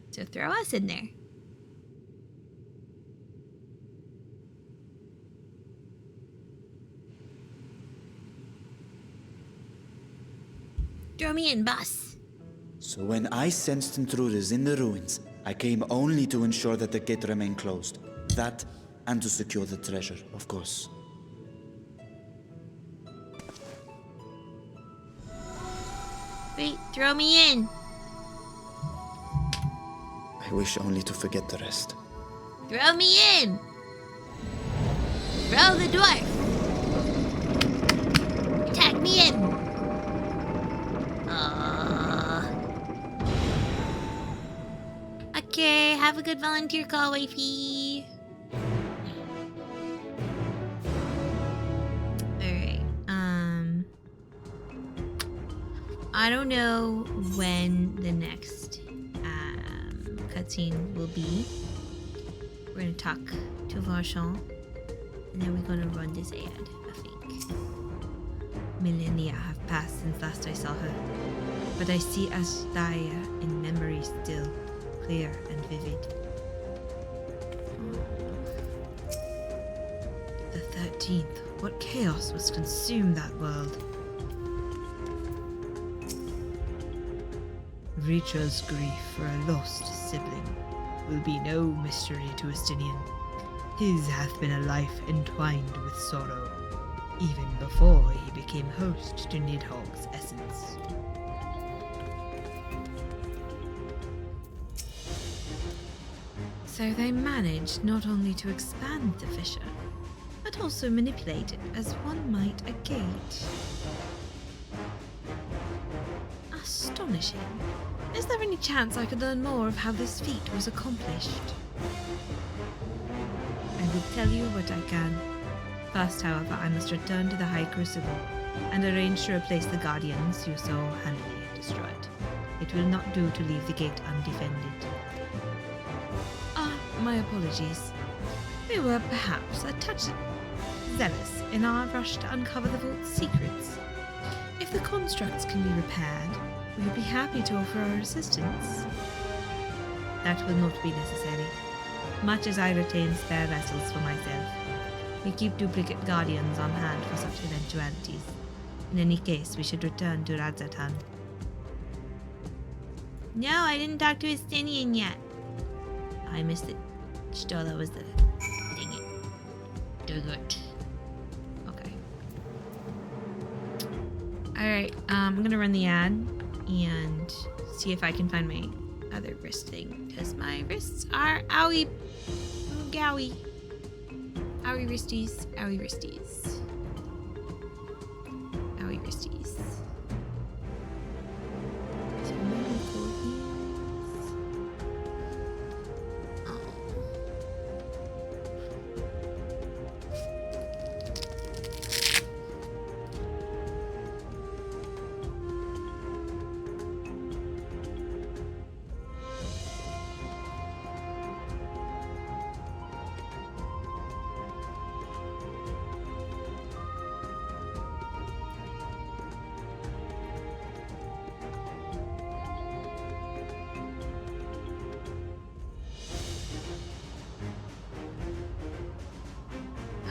So throw us in there. Throw me in, boss. So when I sensed intruders in the ruins, I came only to ensure that the gate remained closed. That, and to secure the treasure, of course. Wait, throw me in. I wish only to forget the rest. Throw me in. Throw the dwarf. Tag me in. Okay, have a good volunteer call, wifey. Alright, I don't know when the next cutscene will be. We're gonna talk to Varchon, and then we're gonna run this ad, I think. Millennia have passed since last I saw her, but I see Ashdaya in memory still, clear and vivid. The 13th, what chaos was consumed that world? Richa's grief for a lost sibling will be no mystery to Estinian. His hath been a life entwined with sorrow, even before he became host to Nidhogg's essence. So they managed not only to expand the fissure, but also manipulate it as one might a gate. Astonishing. Is there any chance I could learn more of how this feat was accomplished? I will tell you what I can First, however, I must return to the High Crucible and arrange to replace the guardians you so handily have destroyed. It will not do to leave the gate undefended. My apologies. We were perhaps a touch zealous in our rush to uncover the vault's secrets. If the constructs can be repaired, we would be happy to offer our assistance. That will not be necessary, much as I retain spare vessels for myself. We keep duplicate guardians on hand for such eventualities. In any case, we should return to Alzadaal. No, I didn't talk to Estinian yet. I missed it. Stola was the... Dang it. Dang it. Okay. Alright, I'm gonna run the ad and see if I can find my other wrist thing. Because my wrists are owie... gowie. Owie wristies. Owie wristies. Owie wristies. So maybe for these. Oh.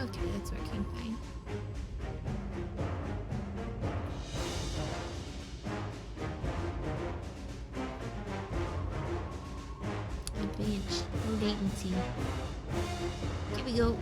Okay, that's working fine. Advantage, no latency. Here we go. Okay.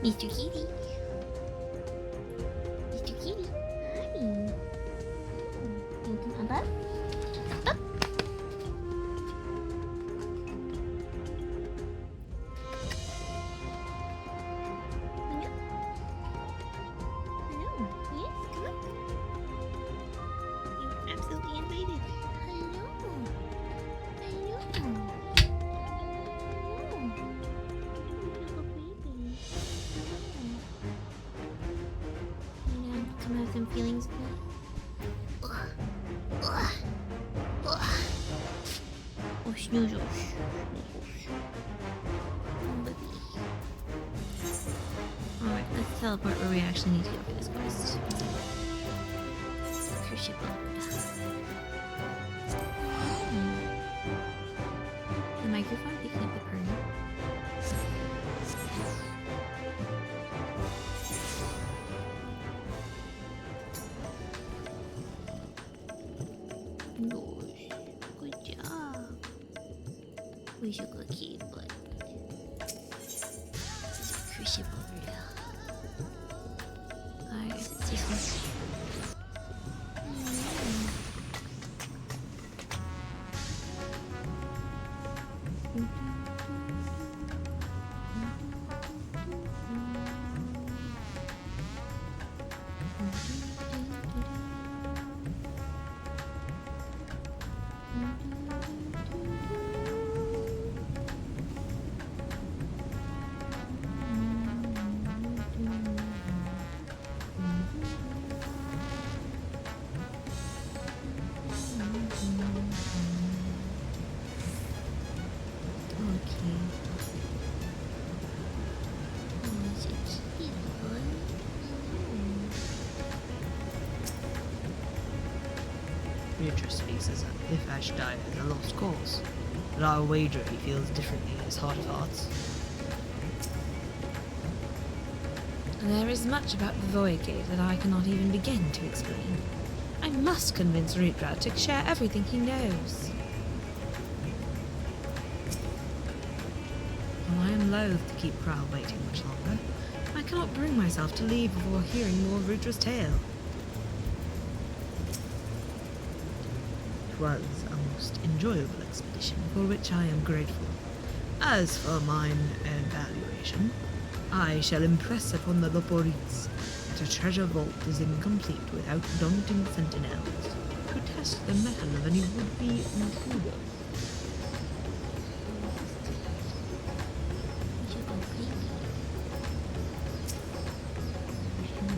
Mr. Kitty. Mr. Kitty. Hi. You can come up? Up. Hello. Hello. Yes, come up. You're absolutely invited. Hello. Hello. Hello. Beautiful baby. Hello. Come have some feelings for me. Oh, snoozles. Alright, let's teleport where we actually need to go for this quest. Cruise ship load. The microphone picking up the purring. Good job. We should go keep, but there's a cruise ship over here. I guess it's this one. Beatrice faces if Ash died as a lost cause, but I'll wager he feels differently in his heart of hearts. There is much about the Void Gate that I cannot even begin to explain. I must convince Rootrat to share everything he knows. While I am loath to keep Kral waiting much longer, I cannot bring myself to leave before hearing more of Rootra's tale. It was a most enjoyable expedition, for which I am grateful. As for mine evaluation, I shall impress upon the Loporits that a treasure vault is incomplete without daunting sentinels to test the mettle of any would-be intruder.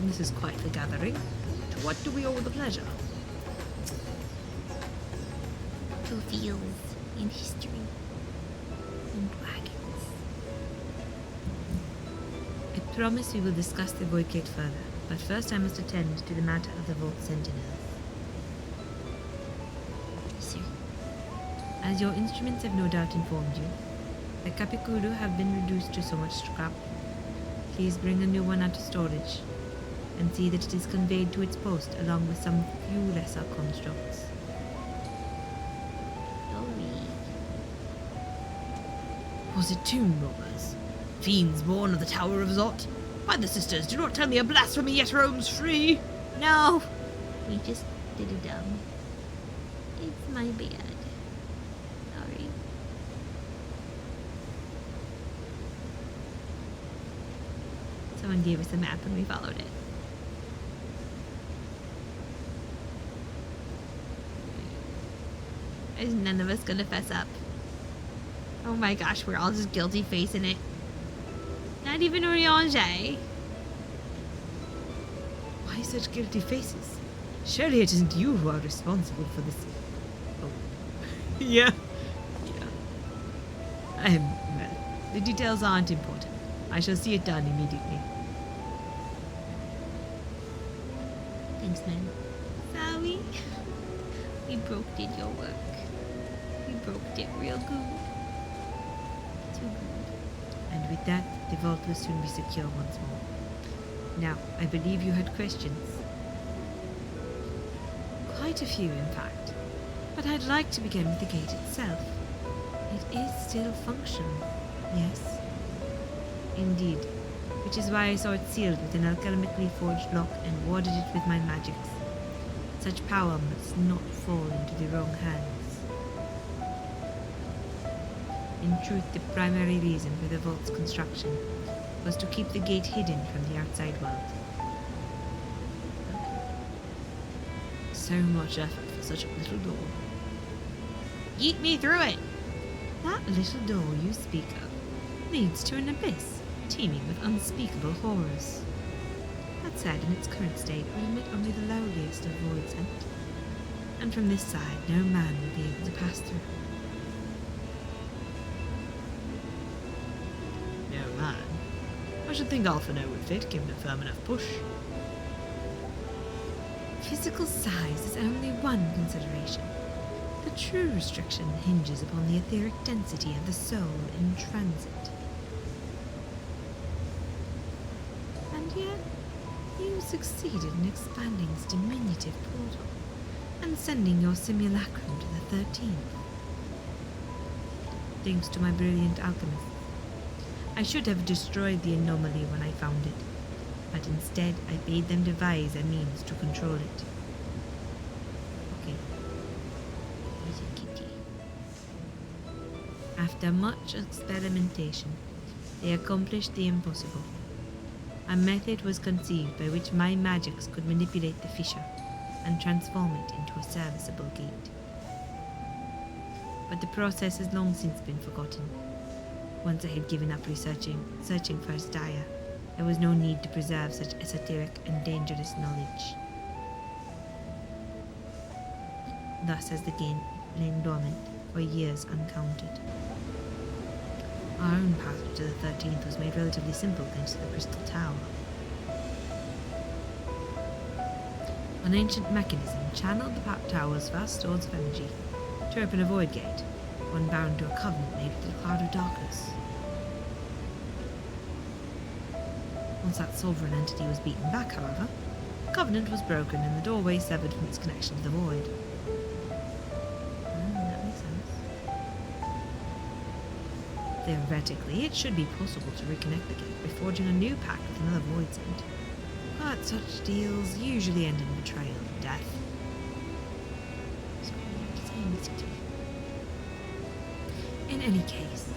This is quite the gathering. To what do we owe the pleasure? To fields in history and dragons. I promise we will discuss the Void Gate further, but first I must attend to the matter of the Vault Sentinels. Sir. As your instruments have no doubt informed you, the Kapikuru have been reduced to so much scrap. Please bring a new one out of storage, and see that it is conveyed to its post along with some few lesser constructs. Was it tomb robbers? Fiends born of the Tower of Zot? By the sisters, do not tell me a blasphemy yet roams free! No! We just did a dumb. It's my bad. Sorry. Someone gave us a map and we followed it. Is none of us gonna fess up? Oh my gosh, we're all just guilty facing it. Not even Oriange. Why such guilty faces? Surely it isn't you who are responsible for this. Oh. Yeah. Well, the details aren't important. I shall see it done immediately. Thanks, man. Sorry. We broke did your work. We broke it real good. Too good. And with that, the vault will soon be secure once more. Now, I believe you had questions. Quite a few, in fact. But I'd like to begin with the gate itself. It is still functional, yes? Indeed. which is why I saw it sealed with an alchemically forged lock and warded it with my magics. Such power must not fall into the wrong hands. In truth, the primary reason for the vault's construction was to keep the gate hidden from the outside world. So much effort for such a little door. Yeet me through it! That little door you speak of leads to an abyss teeming with unspeakable horrors. That said, in its current state, would admit only the lowliest of void scent, and from this side no man will be able to pass through. No man? I should think Alphino would fit, given a firm enough push. Physical size is only one consideration. The true restriction hinges upon the etheric density of the soul in transit. And yet, you succeeded in expanding this diminutive portal and sending your simulacrum to the 13th. Thanks to my brilliant alchemist. I should have destroyed the anomaly when I found it, but instead I bade them devise a means to control it. Okay. Here's a kitty. After much experimentation, they accomplished the impossible. A method was conceived by which my magics could manipulate the fissure and transform it into a serviceable gate. But the process has long since been forgotten. Once I had given up searching for Asdaya, there was no need to preserve such esoteric and dangerous knowledge. Thus has the game lain dormant for years uncounted. Our own passage to the 13th was made relatively simple thanks to the Crystal Tower. An ancient mechanism channeled the tower's vast stores of energy to open a void gate, one bound to a covenant made with the cloud of darkness. Once that sovereign entity was beaten back, however, the covenant was broken and the doorway severed from its connection to the void. That makes sense. Theoretically, it should be possible to reconnect the gate by forging a new pact with another void saint. But such deals usually end in betrayal and death. In any case,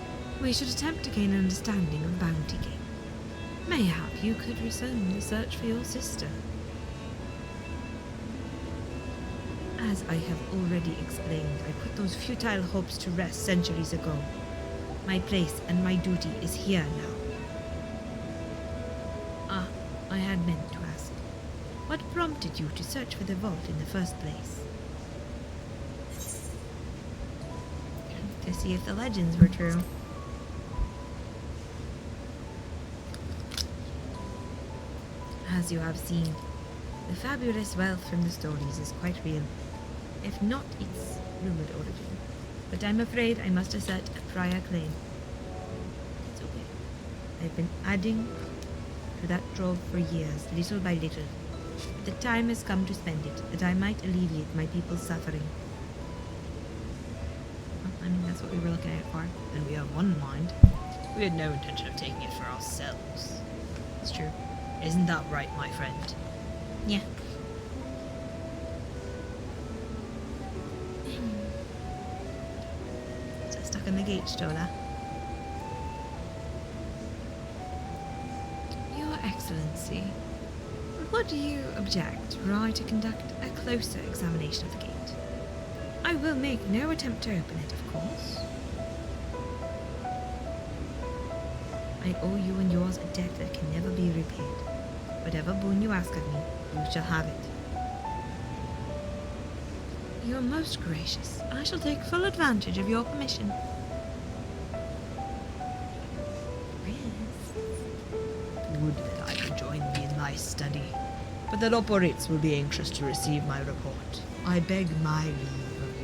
we should attempt to gain an understanding of the bounty game. Mayhap you could resume the search for your sister. As I have already explained, I put those futile hopes to rest centuries ago. My place and my duty is here now. I had meant to ask, what prompted you to search for the vault in the first place? To see if the legends were true. As you have seen, the fabulous wealth from the stories is quite real, if not its rumored origin. But I'm afraid I must assert a prior claim. It's okay. I've been adding to that trove for years, little by little. But the time has come to spend it, that I might alleviate my people's suffering. Well, I mean, that's what we were looking at for, and we have one in mind. We had no intention of taking it for ourselves. It's true. Isn't that right, my friend? Yeah. So stuck in the gate, Stola. Your Excellency, would you object were I to conduct a closer examination of the gate? I will make no attempt to open it, of course. I owe you and yours a debt that can never be repaid. Whatever boon you ask of me, you shall have it. You are most gracious. I shall take full advantage of your permission. Yes. Would that I could join thee in thy study, but the Loporates will be anxious to receive my report. I beg my leave of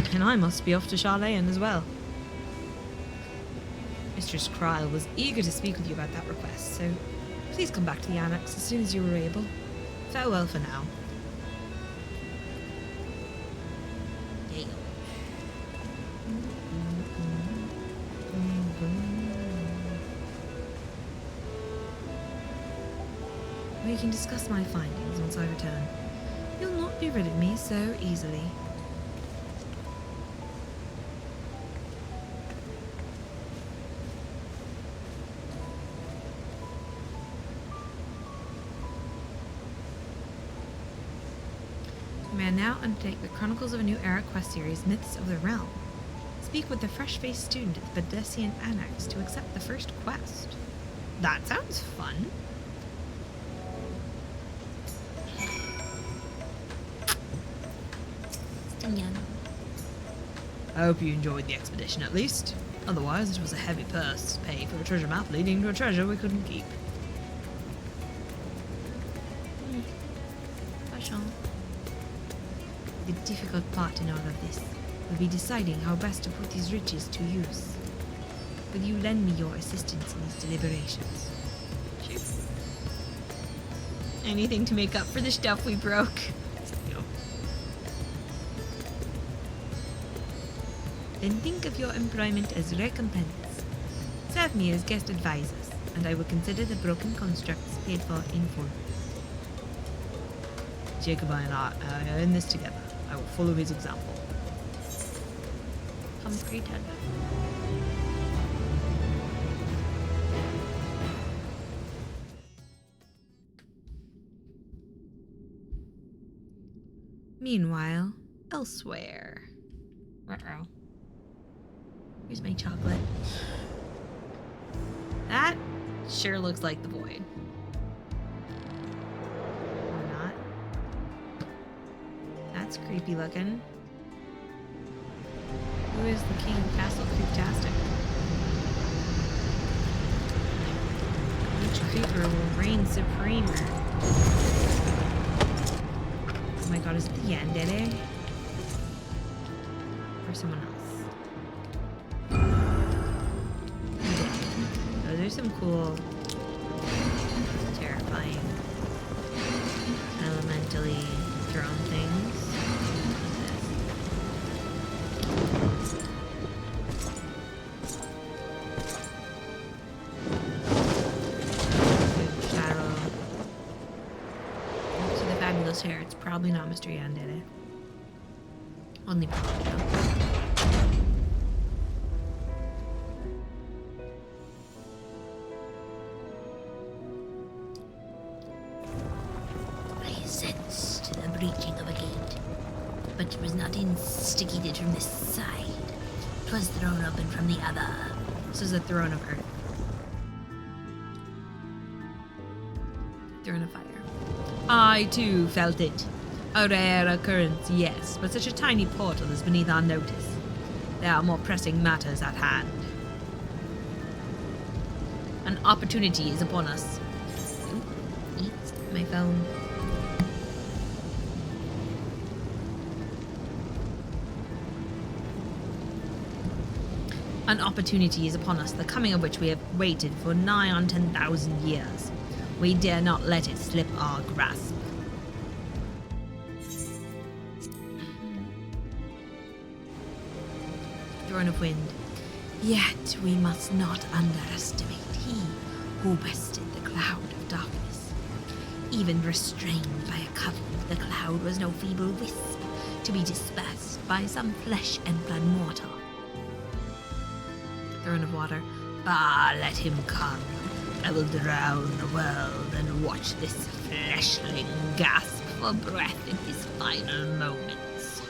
you. And I must be off to Charlayan as well. Mistress Kryle was eager to speak with you about that request, so please come back to the annex as soon as you are able. Farewell for now. There you go. We can discuss my findings once I return. You'll not be rid of me so easily. You may now undertake the Chronicles of a New Era quest series, Myths of the Realm. Speak with the fresh-faced student at the Badesian Annex to accept the first quest. That sounds fun. Still young. I hope you enjoyed the expedition at least. Otherwise, it was a heavy purse to pay for a treasure map leading to a treasure we couldn't keep. The difficult part in all of this will be deciding how best to put these riches to use. Will you lend me your assistance in these deliberations? Sure. Anything to make up for the stuff we broke. Then think of your employment as recompense. Serve me as guest advisors, and I will consider the broken constructs paid for in full. Jacob and I are in this together. I will follow his example. Completed. Meanwhile, elsewhere. Uh-oh. Here's my chocolate. That sure looks like the void. Or not. That's creepy looking. Who is the king of Castle Creeptastic? Which creeper will reign supreme? Oh my god, is it the Yandere? Or someone else? Oh, there's some cool, terrifying, elementally thrown things. Hair. It's probably not Mr. Yandere. Only probably though. I sensed the breaching of a gate, but it was not instigated from this side. 'Twas thrown open from the other. This is a throne of earth. Throne of fire. I too felt it. A rare occurrence, yes, but such a tiny portal is beneath our notice. There are more pressing matters at hand. An opportunity is upon us. Ooh, eat my phone. An opportunity is upon us, the coming of which we have waited for nigh on 10,000 years. We dare not let it slip our grasp. Throne of Wind. Yet we must not underestimate he who bested the cloud of darkness. Even restrained by a covenant, the cloud was no feeble wisp to be dispersed by some flesh and blood mortal. Throne of Water. Bah, let him come. I will drown the world and watch this fleshling gasp for breath in his final moments.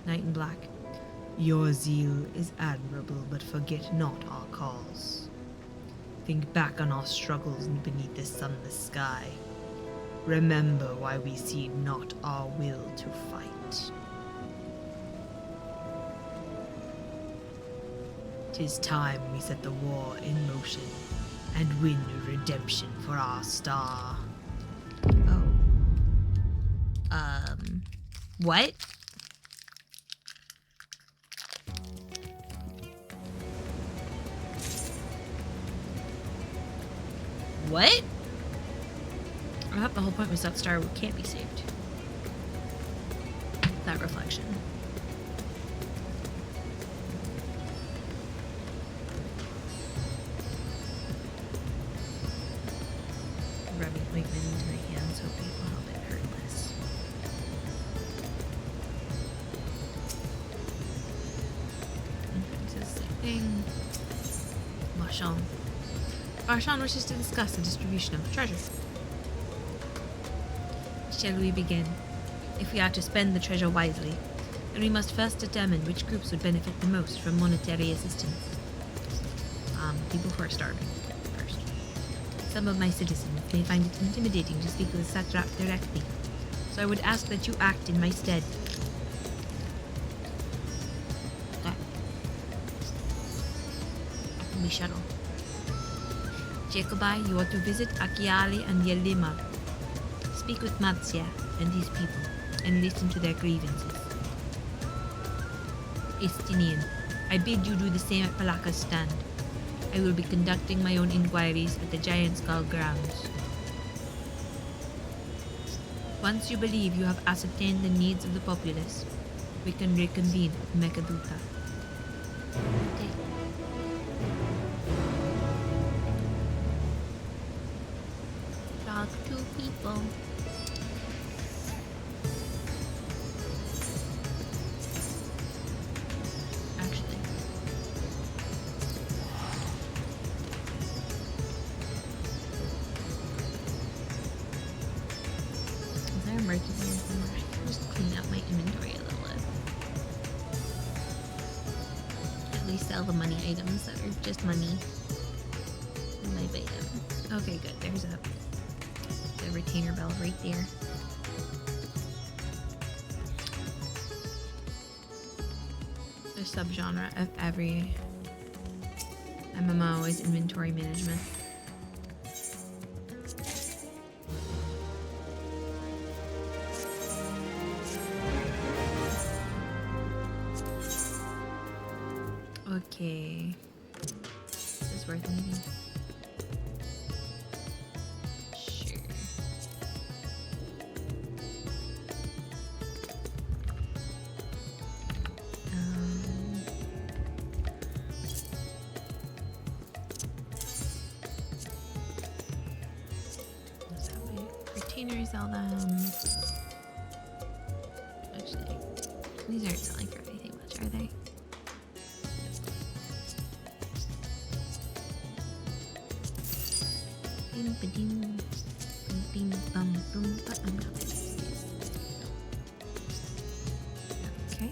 Knight in Black. Your zeal is admirable, but forget not our cause. Think back on our struggles beneath the sunless sky. Remember why we cede not our will to fight. 'Tis time we set the war in motion and win redemption for our star. Oh. What? What? I thought the whole point was that star can't be saved. That reflection. Archon. Archon wishes to discuss the distribution of the treasure. Shall we begin? If we are to spend the treasure wisely, then we must first determine which groups would benefit the most from monetary assistance. People who are starving first. Some of my citizens may find it intimidating to speak with the satrap directly, so I would ask that you act in my stead. Okay. We shuttle. Jacobi, you are to visit Akiali and Yelima. Speak with Matsya and these people, and listen to their grievances. Istinian, I bid you do the same at Palaka's stand. I will be conducting my own inquiries at the Giant Skull grounds. Once you believe you have ascertained the needs of the populace, we can reconvene at Mekaduta. Okay. Talk to people. Actually. Is there a merchandise here somewhere? I can just clean up my inventory a little bit. At least sell the money items that are just money. And I buy them. Okay, good. There's a retainer bell right there. The subgenre of every MMO is inventory management. Okay. Is this worth anything? Sure. What's that way? Retainers sell them. Actually, these aren't selling for anything much, are they? I'm not gonna use these. Okay.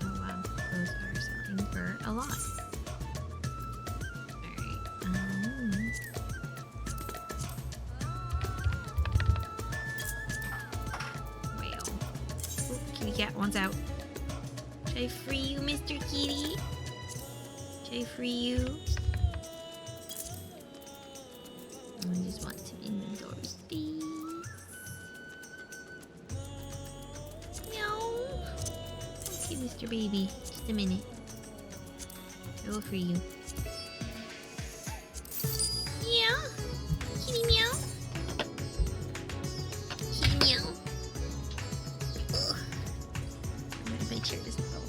Oh wow, those are selling for a lot. Alright, well. Oh, kitty cat wants out. Should I free you, Mr. Kitty? Should I free you? I just want some inventory space. Meow. Okay, Mr. Baby. Just a minute. I will free you. Meow. Kitty meow. Kitty meow. Ugh. I'm gonna make sure this is all.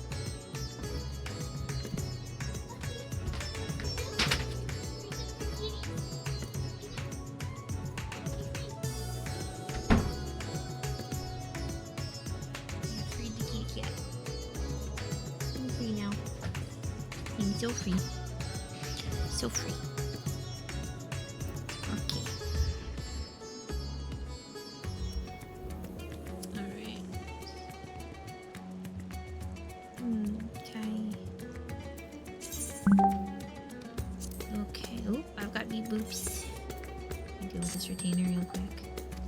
So free. So free. Okay. Alright. Okay. Okay. Oh, I've got beep boops. Let me deal with this retainer real quick.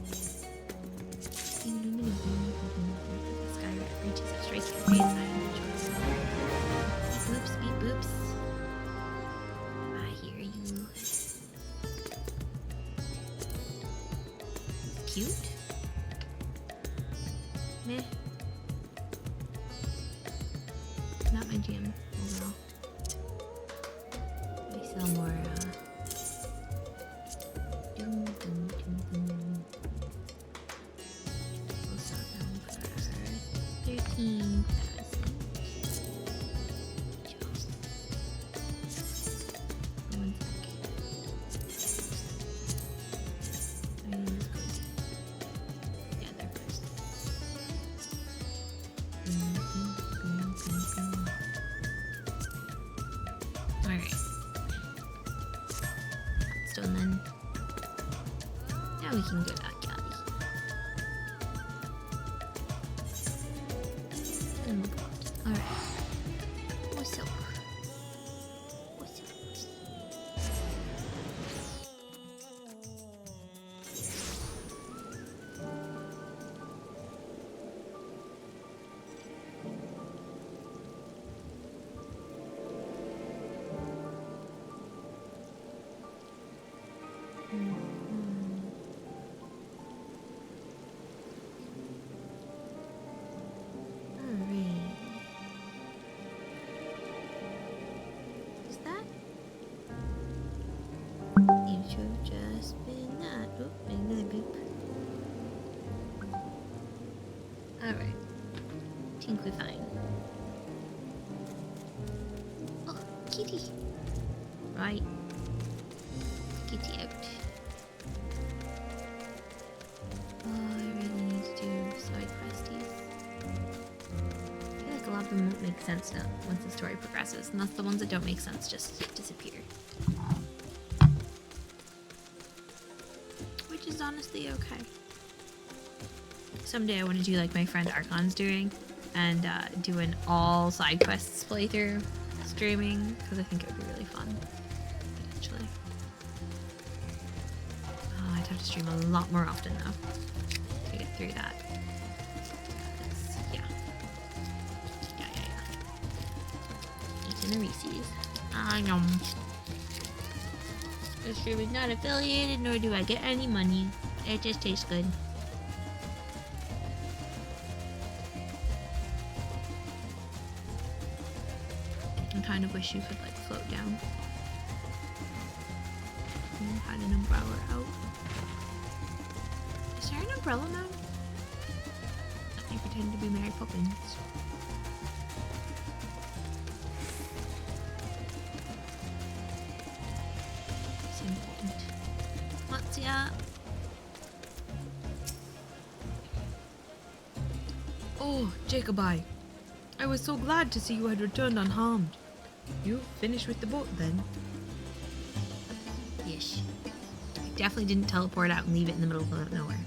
This guy reaches up straight to the inside. Beep boops, beep boops. Cute? Meh. Not my jam overall. I sell more, we'll sell them for 13,000. One sec. Now we can go back out. Alright. What's up? What's up? You should have just been that. Oop, another boop. Alright. Think we're fine. Oh, kitty. Right. Kitty out. Oh, I really need to do side questies. I feel like a lot of them won't make sense now once the story progresses, and that's the ones that don't make sense just disappear. Which is honestly okay. Someday I want to do like my friend Archon's doing, and do an all side quests playthrough streaming, because I think it would be really fun. Potentially. Oh, I'd have to stream a lot more often though to get through that. Yeah. Eating the Reese's. I know. The stream is not affiliated, nor do I get any money. It just tastes good. I kind of wish you could like float down. You had an umbrella out. Is there an umbrella now? Let me pretend to be Mary Poppins. It's important. What's up? Oh, Jacobi. I was so glad to see you had returned unharmed. You finished with the boat then? Yes. I definitely didn't teleport out and leave it in the middle of nowhere.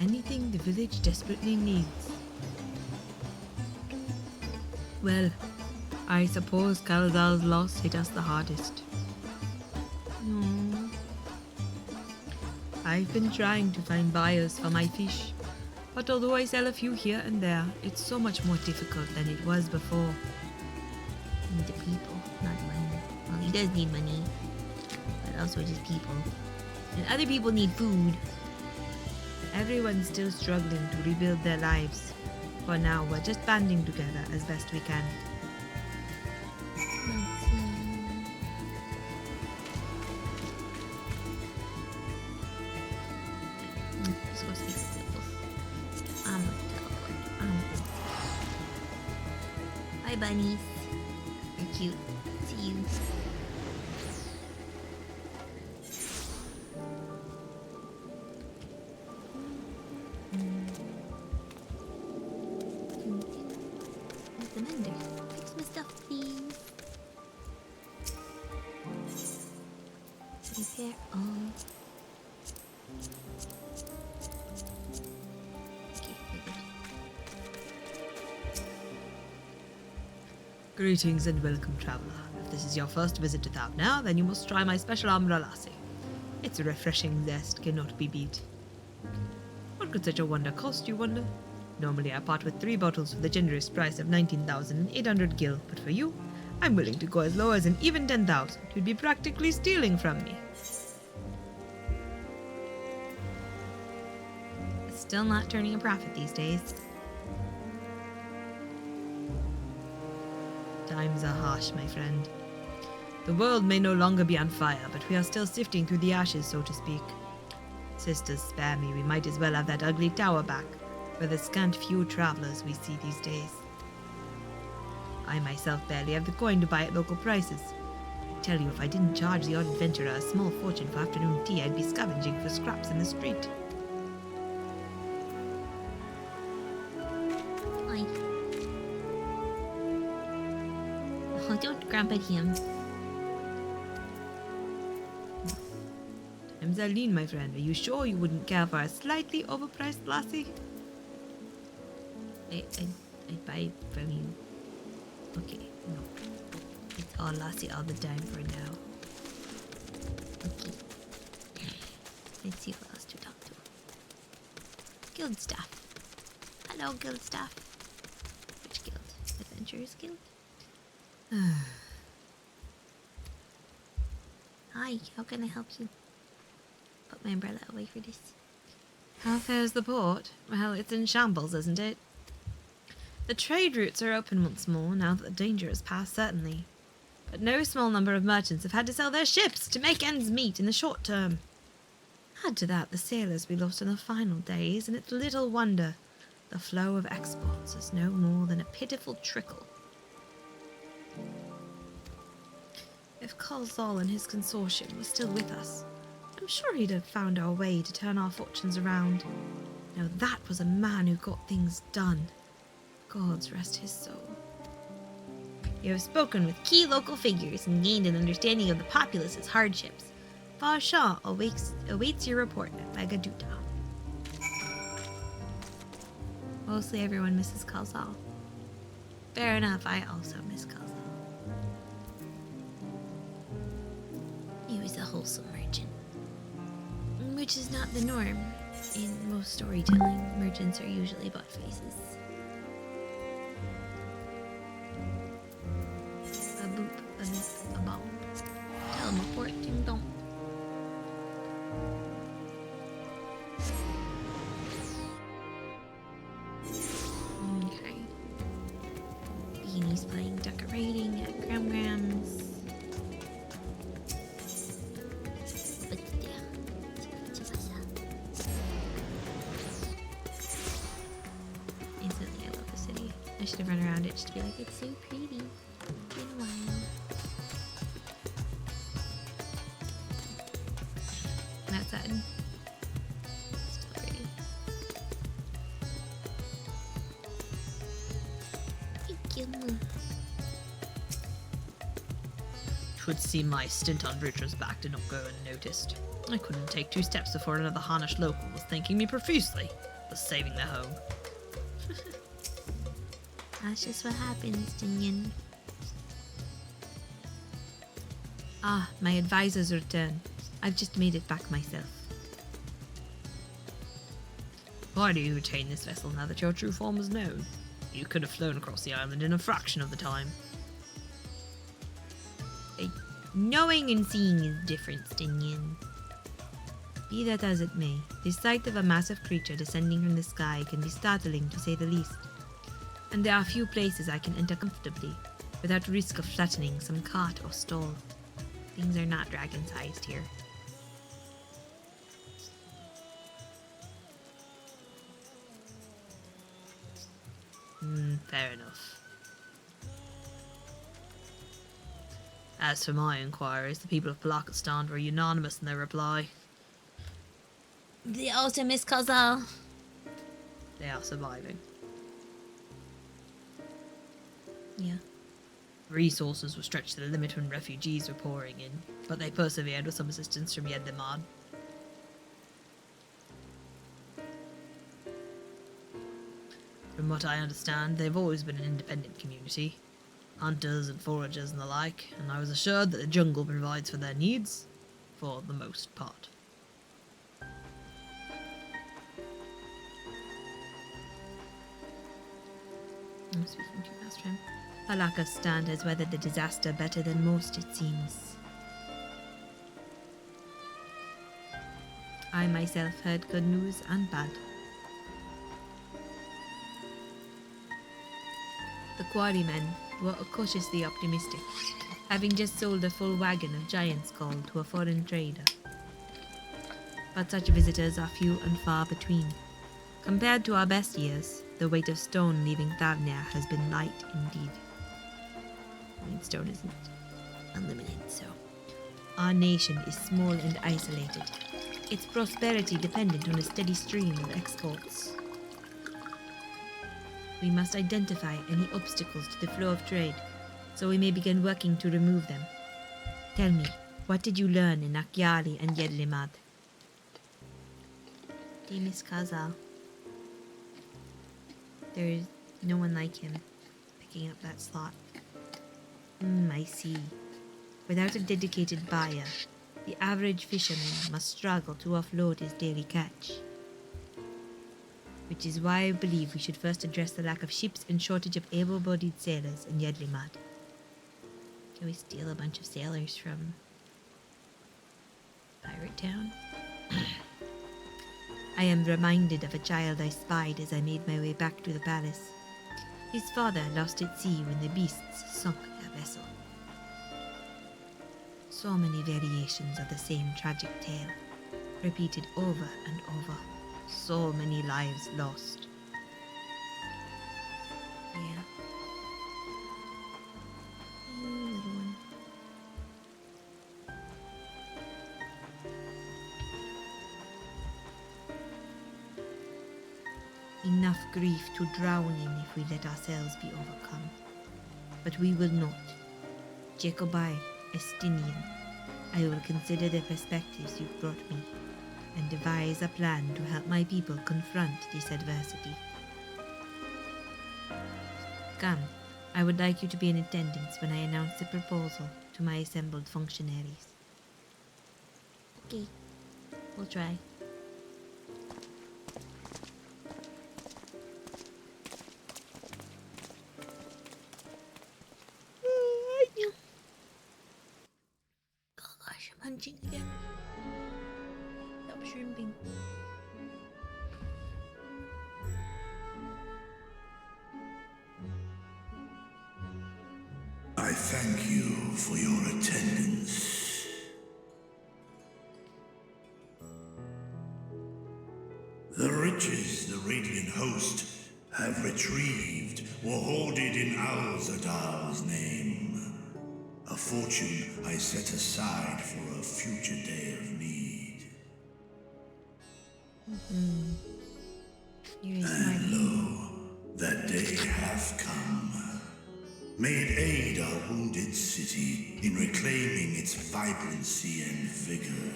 Anything the village desperately needs. Well, I suppose Alzadaal's loss hit us the hardest. No. I've been trying to find buyers for my fish, but although I sell a few here and there, it's so much more difficult than it was before. Need the people, not money. Well, he does need money, but also just people. And other people need food. Everyone's still struggling to rebuild their lives. For now, we're just banding together as best we can. Let's go speak with people. I'm gonna teleport. Bye, bunnies. You're cute. See you. Where's the mender? Fix my stuff, please. Repair all. Okay, good. Greetings and welcome, traveler. If this is your first visit to Thavna, then you must try my special amra lassi. Its refreshing zest cannot be beat. What could such a wonder cost, you wonder? Normally I part with 3 bottles for the generous price of 19,800 gil, but for you, I'm willing to go as low as an even 10,000. You'd be practically stealing from me. Still not turning a profit these days. Times are harsh, my friend. The world may no longer be on fire, but we are still sifting through the ashes, so to speak. Sisters, spare me, we might as well have that ugly tower back, for the scant few travelers we see these days. I myself barely have the coin to buy at local prices. I tell you, if I didn't charge the odd adventurer a small fortune for afternoon tea, I'd be scavenging for scraps in the street. Hi. Oh, don't grab at him. I'm Zerline, my friend. Are you sure you wouldn't care for a slightly overpriced lassie? I'd buy it from you. Okay, no. It's all lassie all the time for now. Okay. Let's see who else to talk to. Guild staff. Hello, guild staff. Which guild? Adventurers Guild? Hi, how can I help you? Put my umbrella away for this. How fares the port? Well, it's in shambles, isn't it? The trade routes are open once more, now that the danger has passed, certainly. But no small number of merchants have had to sell their ships to make ends meet in the short term. Add to that the sailors we lost in the final days, and it's little wonder the flow of exports is no more than a pitiful trickle. If Alzadaal and his consortium were still with us, I'm sure he'd have found our way to turn our fortunes around. Now that was a man who got things done. Gods rest his soul. You have spoken with key local figures and gained an understanding of the populace's hardships. Fasha awaits your report at Magaduta. Mostly everyone misses Alzadaal. Fair enough, I also miss Alzadaal. He was a wholesome merchant. Which is not the norm. In most storytelling, merchants are usually butt faces. A boop, a beep, a bomb. Teleport, ding dong. Okay. Beanie's playing decorating at Gram Gram's. Instantly, I love the city. I should have run around it just to be like, it's so pretty. It's been a while. And outside. Still pretty. Thank you. Twould seem my stint on Bridger's back did not go unnoticed. I couldn't take 2 steps before another Harnish local was thanking me profusely for saving their home. That's just what happens, Dinian. Ah, my advisor's return. I've just made it back myself. Why do you retain this vessel now that your true form is known? You could have flown across the island in a fraction of the time. Knowing and seeing is different, Dinian. Be that as it may, the sight of a massive creature descending from the sky can be startling to say the least. And there are few places I can enter comfortably, without risk of flattening some cart or stall. Things are not dragon-sized here. Fair enough. As for my inquiries, the people of Pakistan were unanimous in their reply. They also miss Alzadaal. They are surviving. Yeah. Resources were stretched to the limit when refugees were pouring in, but they persevered with some assistance from Yendamad. From what I understand, they've always been an independent community. Hunters and foragers and the like, and I was assured that the jungle provides for their needs, for the most part. I'm speaking too fast for him. Palakistan has weathered the disaster better than most, it seems. I myself heard good news and bad. The quarrymen were cautiously optimistic, having just sold a full wagon of giant's coal to a foreign trader. But such visitors are few and far between. Compared to our best years, the weight of stone leaving Thavnir has been light indeed. I mean, stone isn't unlimited, so. Our nation is small and isolated, its prosperity dependent on a steady stream of exports. We must identify any obstacles to the flow of trade, so we may begin working to remove them. Tell me, what did you learn in Akyali and Yedlimad? Do you miss Kazal? There's no one like him picking up that slot. I see. Without a dedicated buyer, the average fisherman must struggle to offload his daily catch. Which is why I believe we should first address the lack of ships and shortage of able-bodied sailors in Yedlimad. Can we steal a bunch of sailors from Pirate Town? I am reminded of a child I spied as I made my way back to the palace. His father lost at sea when the beasts sunk their vessel. So many variations of the same tragic tale, repeated over and over. So many lives lost. Yeah. Little one. Enough grief to drown in if we let ourselves be overcome. But we will not. Jacobi, Estinian, I will consider the perspectives you've brought me, and devise a plan to help my people confront this adversity. Come, I would like you to be in attendance when I announce the proposal to my assembled functionaries. Okay, we'll try. Gosh, I'm hunching again. Stop shrimping. I thank you for your attendance. The riches the Radiant Host have retrieved were hoarded in Alzadaal's name. A fortune I set aside for a future day of need. You're And lo, that day hath come. May it aid our wounded city in reclaiming its vibrancy and vigor.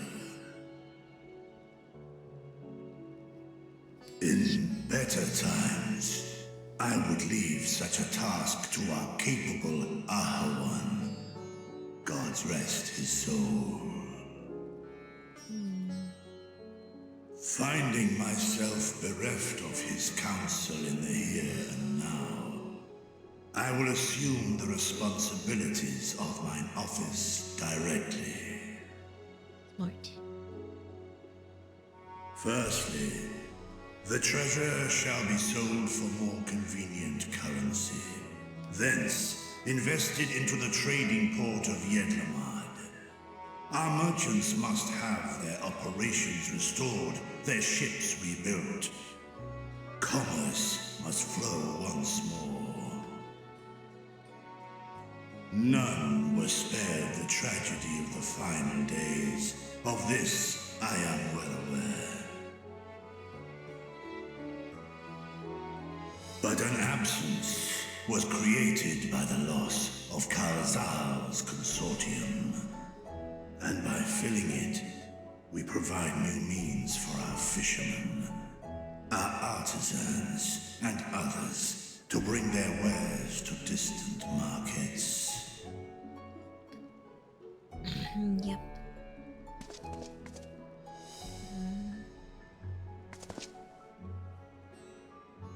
In better times, I would leave such a task to our capable Ahawan. God's rest his soul. Finding myself bereft of his counsel in the here and now, I will assume the responsibilities of mine office directly. Smart. Firstly, the treasure shall be sold for more convenient currency. Thence, invested into the trading port of Yedlamad. Our merchants must have their operations restored, their ships rebuilt. Commerce must flow once more. None were spared the tragedy of the final days. Of this, I am well aware. But an absence was created by the loss of Alzadaal's consortium. And by filling it, we provide new means for our fishermen, our artisans, and others to bring their wares to distant markets. Yep.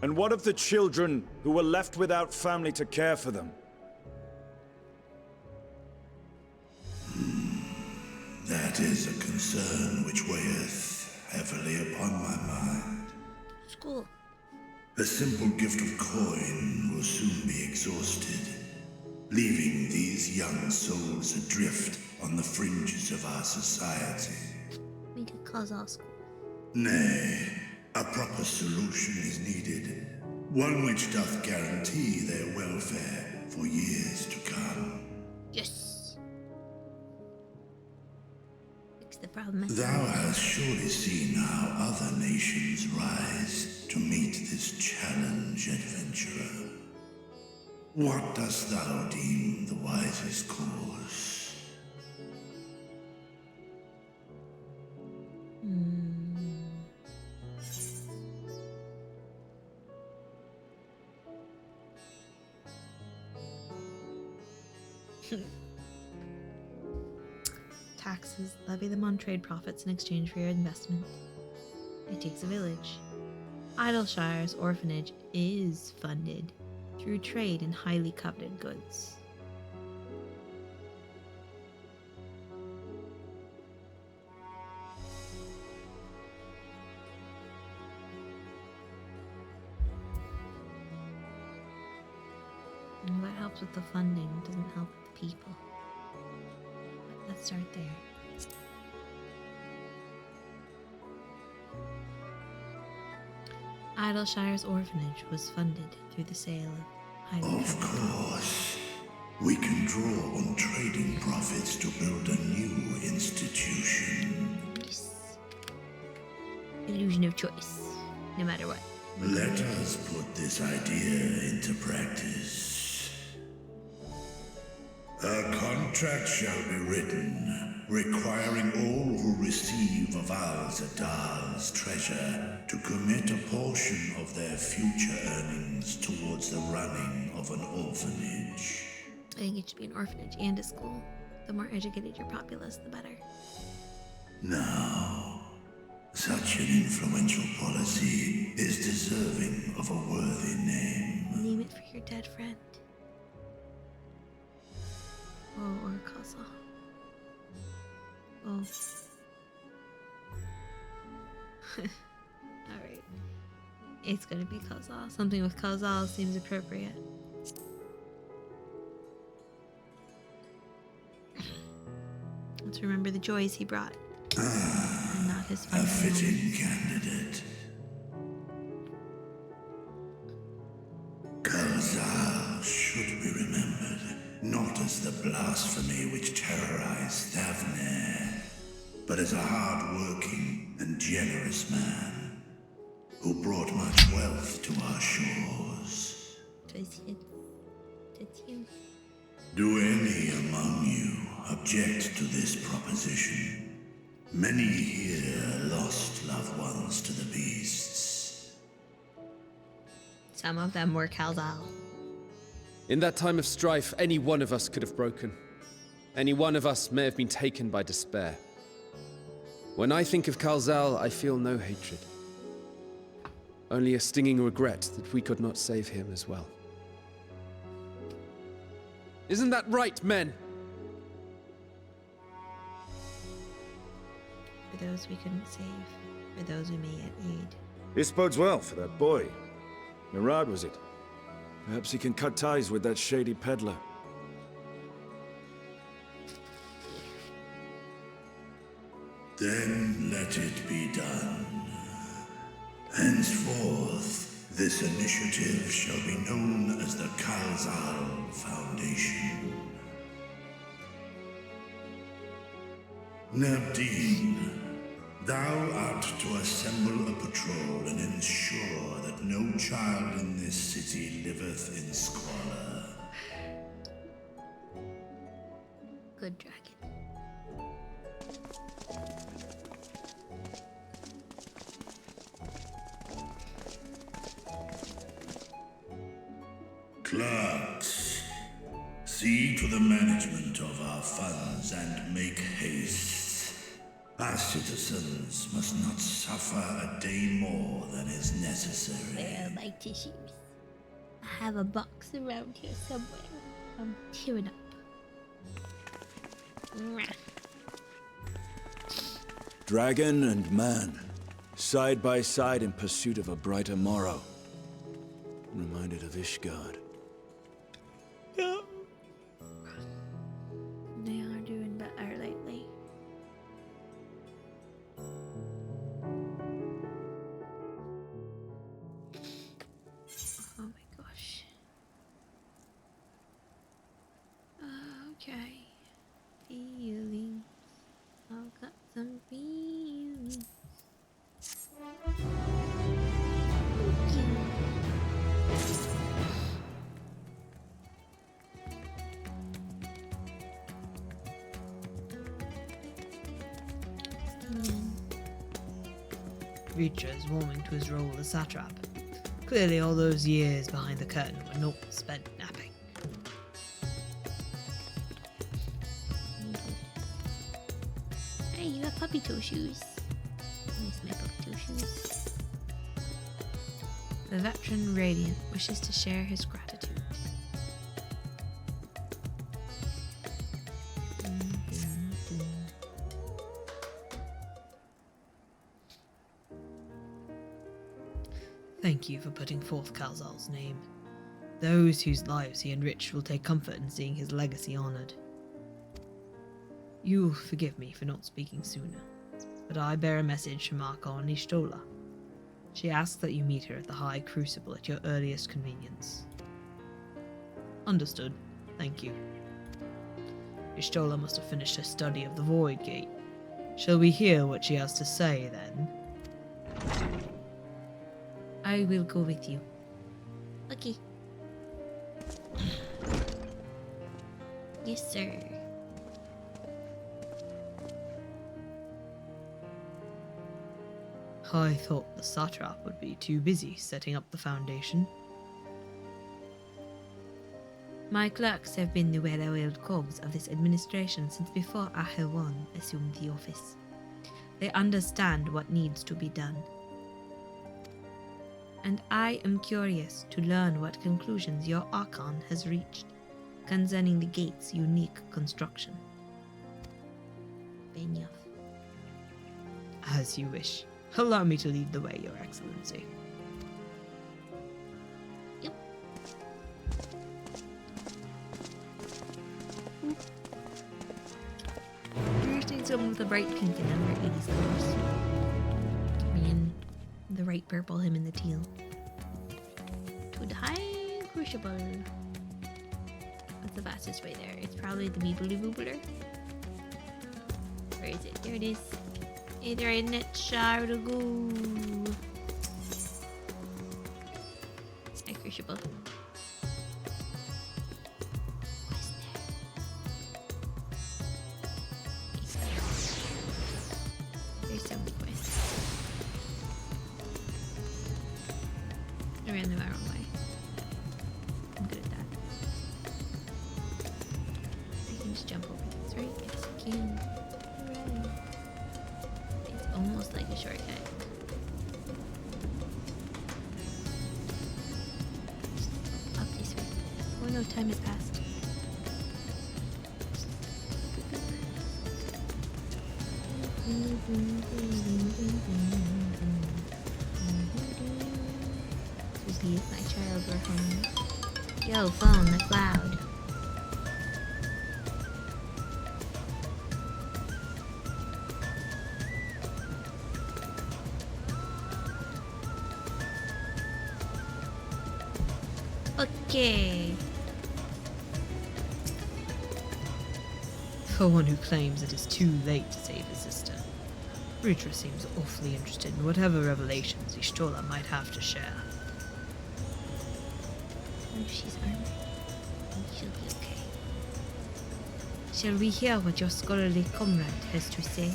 And what of the children who were left without family to care for them? That is a concern which weigheth heavily upon my mind. School. A simple gift of coin will soon be exhausted, leaving these young souls adrift on the fringes of our society. We could cause our school. Nay, a proper solution is needed, one which doth guarantee their welfare for years to come. Yes. Fix the problem. Thou hast surely seen how other nations rise to meet this challenge, adventurer. What dost thou deem the wisest course? Taxes, levy them on trade profits in exchange for your investment. It takes a village. Idleshire's orphanage is funded through trade in highly coveted goods. Well, that helps with the funding, it doesn't help with the people. But let's start there. Idleshire's orphanage was funded through the sale of highly Of coveted course. We can draw on trading profits to build a new institution. goods. Illusion of choice, no matter what. Let us put this idea into practice. A contract shall be written, requiring all who receive of Alzadaal's treasure to commit a portion of their future earnings towards the running of an orphanage. I think it should be an orphanage and a school. The more educated your populace, the better. Now, such an influential policy is deserving of a worthy name. Name it for your dead friend. Oh, or Kaza. Oh. Alright. It's gonna be Kaza. Something with Kaza seems appropriate. Let's remember the joys he brought. And not his A fun. fitting candidate. Alzadaal should be remembered, not as the blasphemy which terrorized Thavne, but as a hard-working and generous man who brought much wealth to our shores. Do any among you object to this proposition? Many here lost loved ones to the beasts. Some of them were Kaldal. In that time of strife, any one of us could have broken. Any one of us may have been taken by despair. When I think of Alzadaal, I feel no hatred. Only a stinging regret that we could not save him as well. Isn't that right, men? For those we couldn't save, for those we may yet aid. This bodes well for that boy. Mirad, was it? Perhaps he can cut ties with that shady peddler. Then let it be done. Henceforth, this initiative shall be known as the Alzadaal Foundation. Nabdeen, thou art to assemble a patrol and ensure that no child in this city liveth in squalor. Good dragon. Clerks, see to the management of our funds and make haste. Our citizens must not suffer a day more than is necessary. Where are my tissues? I have a box around here somewhere. I'm tearing up. Mwah. Dragon and man, side by side in pursuit of a brighter morrow. Reminded of Ishgard. They are doing better lately. Oh my gosh. Okay. Feelings. I've got some feelings. Reacher is warming to his role as satrap. Clearly all those years behind the curtain were not spent napping. Hey, you have puppy toe shoes. Nice, my puppy toe shoes. The veteran Radiant wishes to share his gratitude. Thank you for putting forth Alzadaal's name. Those whose lives he enriched will take comfort in seeing his legacy honored. You forgive me for not speaking sooner, but I bear a message from Archon Ishtola. She asks that you meet her at the High Crucible at your earliest convenience. Understood. Thank you. Ishtola must have finished her study of the Void Gate. Shall we hear what she has to say, then? I will go with you. Okay. Yes, sir. I thought the satrap would be too busy setting up the foundation. My clerks have been the well-oiled cogs of this administration since before Ahelwan assumed the office. They understand what needs to be done. And I am curious to learn what conclusions your Archon has reached concerning the gate's unique construction. Benioff. As you wish. Allow me to lead the way, Your Excellency. Yep. We're using some of the bright pink and then we're 80s colors. Me and the right purple, him in the teal. To the High Crucible. What's the fastest way there? It's probably the Beebley Boobler. Where is it? There it is. Either in it, shall to go. High Crucible. There's so many quests. I ran them my wrong way. I'm good at that. I can just jump over these, right? Yes, I can. Hooray. It's almost like a shortcut. Up this way. Oh no, time has passed. Would be if my child were home. Yo, phone, that's loud. Okay. For one who claims it is too late to save his sister, Ritra seems awfully interested in whatever revelations Ishtola might have to share. What if she's armored? She'll be okay. Shall we hear what your scholarly comrade has to say?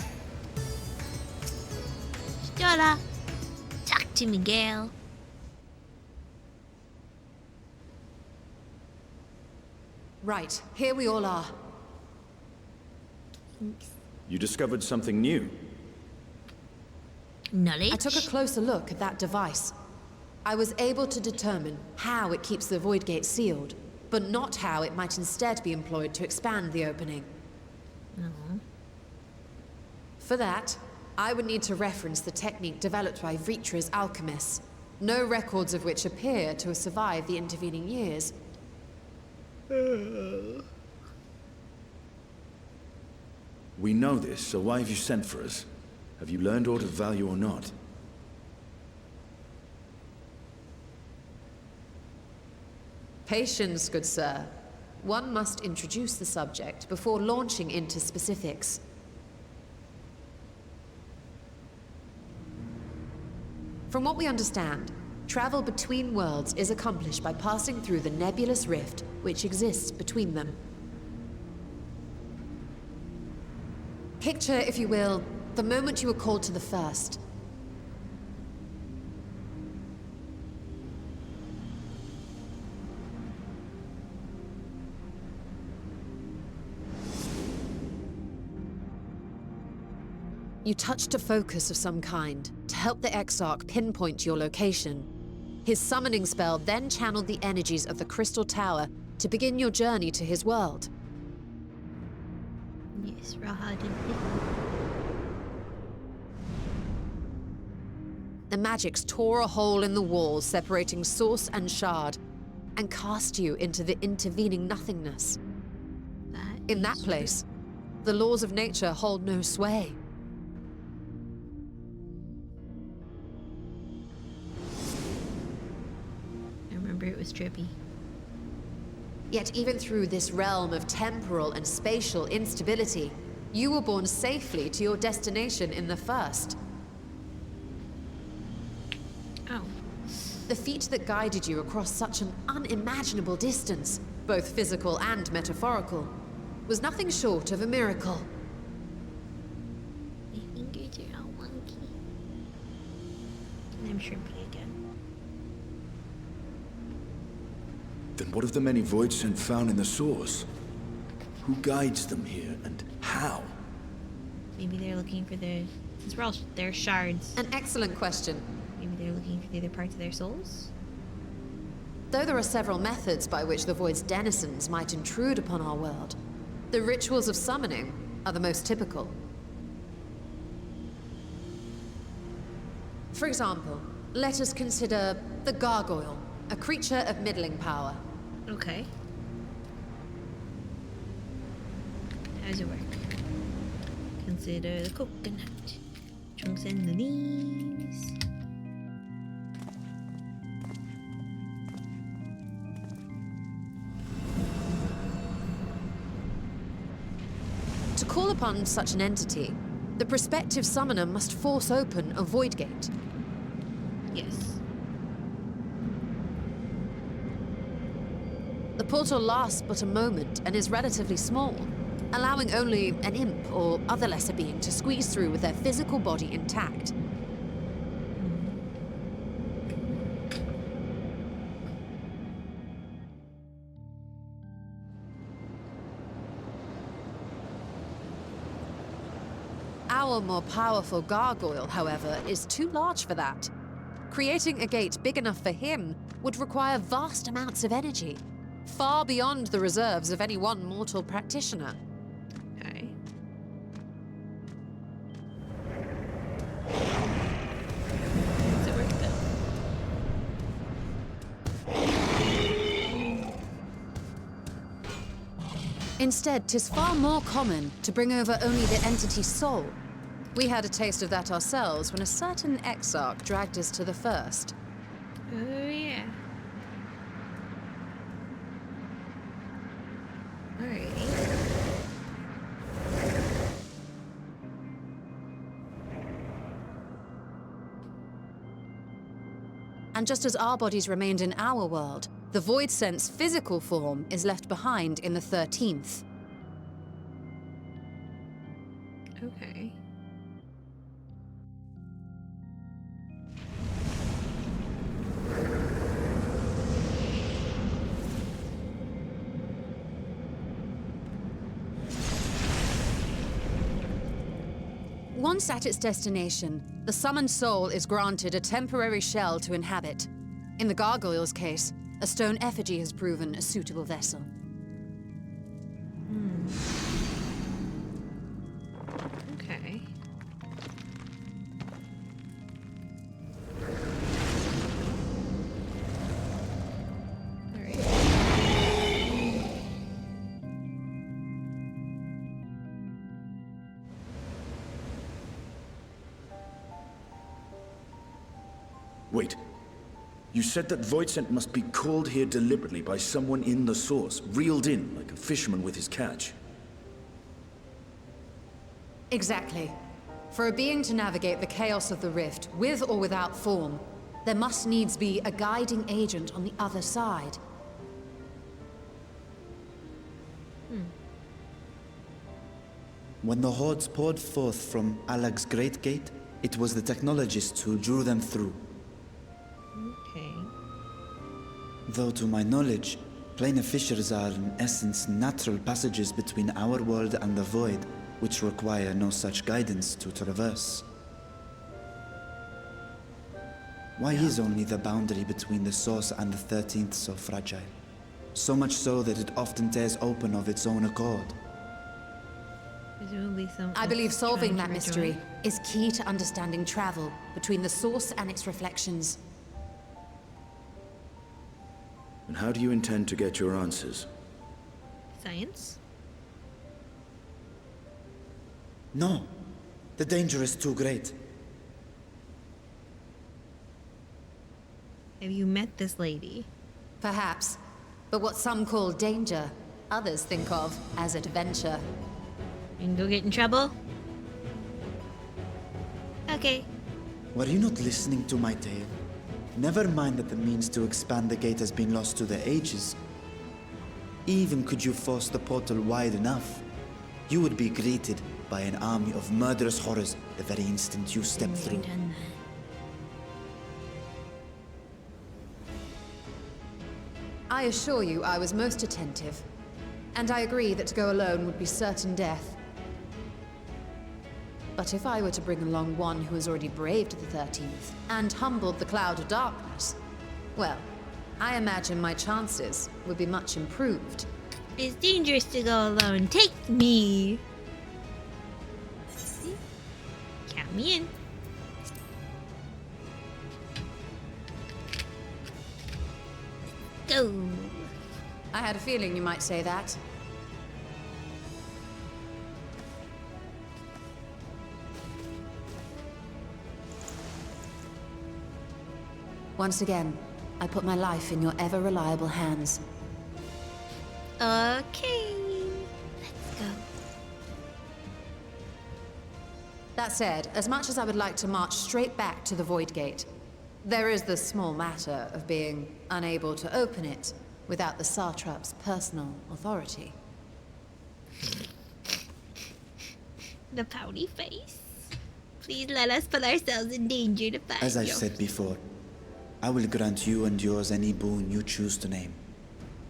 Stola! Talk to me, gal. Right, here we all are. Thanks. You discovered something new. Knowledge? I took a closer look at that device. I was able to determine how it keeps the Void Gate sealed, but not how it might instead be employed to expand the opening. No. For that, I would need to reference the technique developed by Vritra's alchemists, no records of which appear to have survived the intervening years. We know this, so why have you sent for us? Have you learned aught of value or not? Patience, good sir. One must introduce the subject before launching into specifics. From what we understand, travel between worlds is accomplished by passing through the nebulous rift which exists between them. Picture, if you will, the moment you were called to the first. You touched a focus of some kind to help the Exarch pinpoint your location. His summoning spell then channeled the energies of the Crystal Tower to begin your journey to his world. Yes, Raha did it. The magics tore a hole in the wall separating source and shard, and cast you into the intervening nothingness. In that place, the laws of nature hold no sway. I remember it was trippy. Yet even through this realm of temporal and spatial instability, you were borne safely to your destination in the first. Oh. The feat that guided you across such an unimaginable distance, both physical and metaphorical, was nothing short of a miracle. My fingers are all wonky. And I'm shrimpy again. Then what of the many void scent found in the source? Who guides them here, and how? Maybe they're looking for since we're all they're shards. An excellent question. Maybe they're looking for the other parts of their souls? Though there are several methods by which the Void's denizens might intrude upon our world, the rituals of summoning are the most typical. For example, let us consider the Gargoyle, a creature of middling power. Okay. How does it work? Consider the coconut, trunks and the leaves. To call upon such an entity, the prospective summoner must force open a void gate. Yes. The portal lasts but a moment and is relatively small, allowing only an imp or other lesser being to squeeze through with their physical body intact. Our more powerful gargoyle, however, is too large for that. Creating a gate big enough for him would require vast amounts of energy, far beyond the reserves of any one mortal practitioner. Okay. Does it work then? Instead, 'tis far more common to bring over only the entity's soul. We had a taste of that ourselves when a certain Exarch dragged us to the first. Oh, yeah. Alrighty. And just as our bodies remained in our world, the Void Sense physical form is left behind in the 13th. Okay. Once at its destination, the summoned soul is granted a temporary shell to inhabit. In the gargoyle's case, a stone effigy has proven a suitable vessel. Okay. Alright. Wait. You said that Voidsent must be called here deliberately by someone in the source, reeled in like a fisherman with his catch. Exactly. For a being to navigate the chaos of the rift, with or without form, there must needs be a guiding agent on the other side. When the hordes poured forth from Alag's Great Gate, it was the technologists who drew them through. Okay. Though to my knowledge, planar fissures are in essence natural passages between our world and the void, which require no such guidance to traverse. Why is only the boundary between the source and the 13th so fragile? So much so that it often tears open of its own accord. Presumably some. I believe solving trying that to mystery rejoin. is key to understanding travel between the source and its reflections. And how do you intend to get your answers? Science? No, the danger is too great. Have you met this lady? Perhaps. But what some call danger, others think of as adventure. You can go get in trouble? Okay. Were you not listening to my tale? Never mind that the means to expand the gate has been lost to the ages. Even could you force the portal wide enough, you would be greeted by an army of murderous horrors the very instant you step through. Done that. I assure you I was most attentive. And I agree that to go alone would be certain death. But if I were to bring along one who has already braved the 13th and humbled the cloud of darkness, well, I imagine my chances would be much improved. It's dangerous to go alone. Take me. Count me in. Go. I had a feeling you might say that. Once again, I put my life in your ever-reliable hands. Okay. Let's go. That said, as much as I would like to march straight back to the Void Gate, there is the small matter of being unable to open it without the Satrap's personal authority. The pouty face. Please let us put ourselves in danger to find As I've you. said before, I will grant you and yours any boon you choose to name,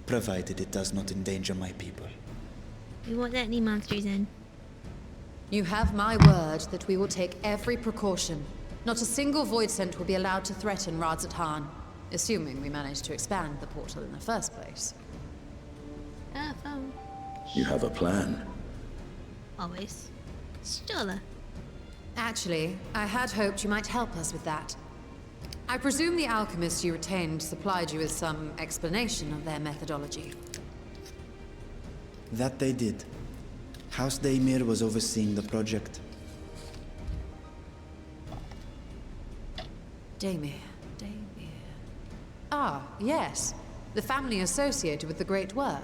provided it does not endanger my people. We won't let any monsters in. You have my word that we will take every precaution. Not a single void scent will be allowed to threaten Alzadaal, assuming we manage to expand the portal in the first place. Phone. You have a plan. Always. Stola. Actually, I had hoped you might help us with that. I presume the alchemists you retained supplied you with some explanation of their methodology. That they did. House Daemir was overseeing the project. Daemir. Ah, yes. The family associated with the great work.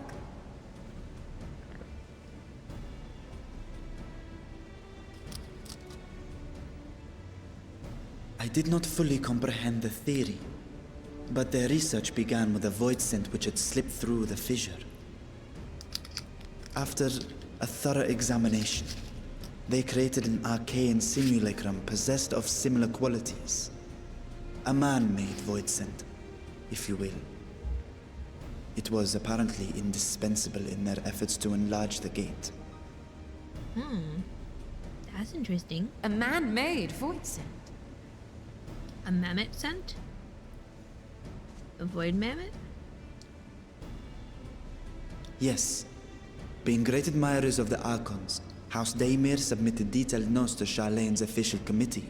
I did not fully comprehend the theory, but their research began with a void scent which had slipped through the fissure. After a thorough examination, they created an arcane simulacrum possessed of similar qualities. A man-made void scent, if you will. It was apparently indispensable in their efforts to enlarge the gate. That's interesting. A man-made void scent. A mammoth scent? A void mammoth? Yes. Being great admirers of the Archons, House Daemir submitted detailed notes to Charlene's official committee.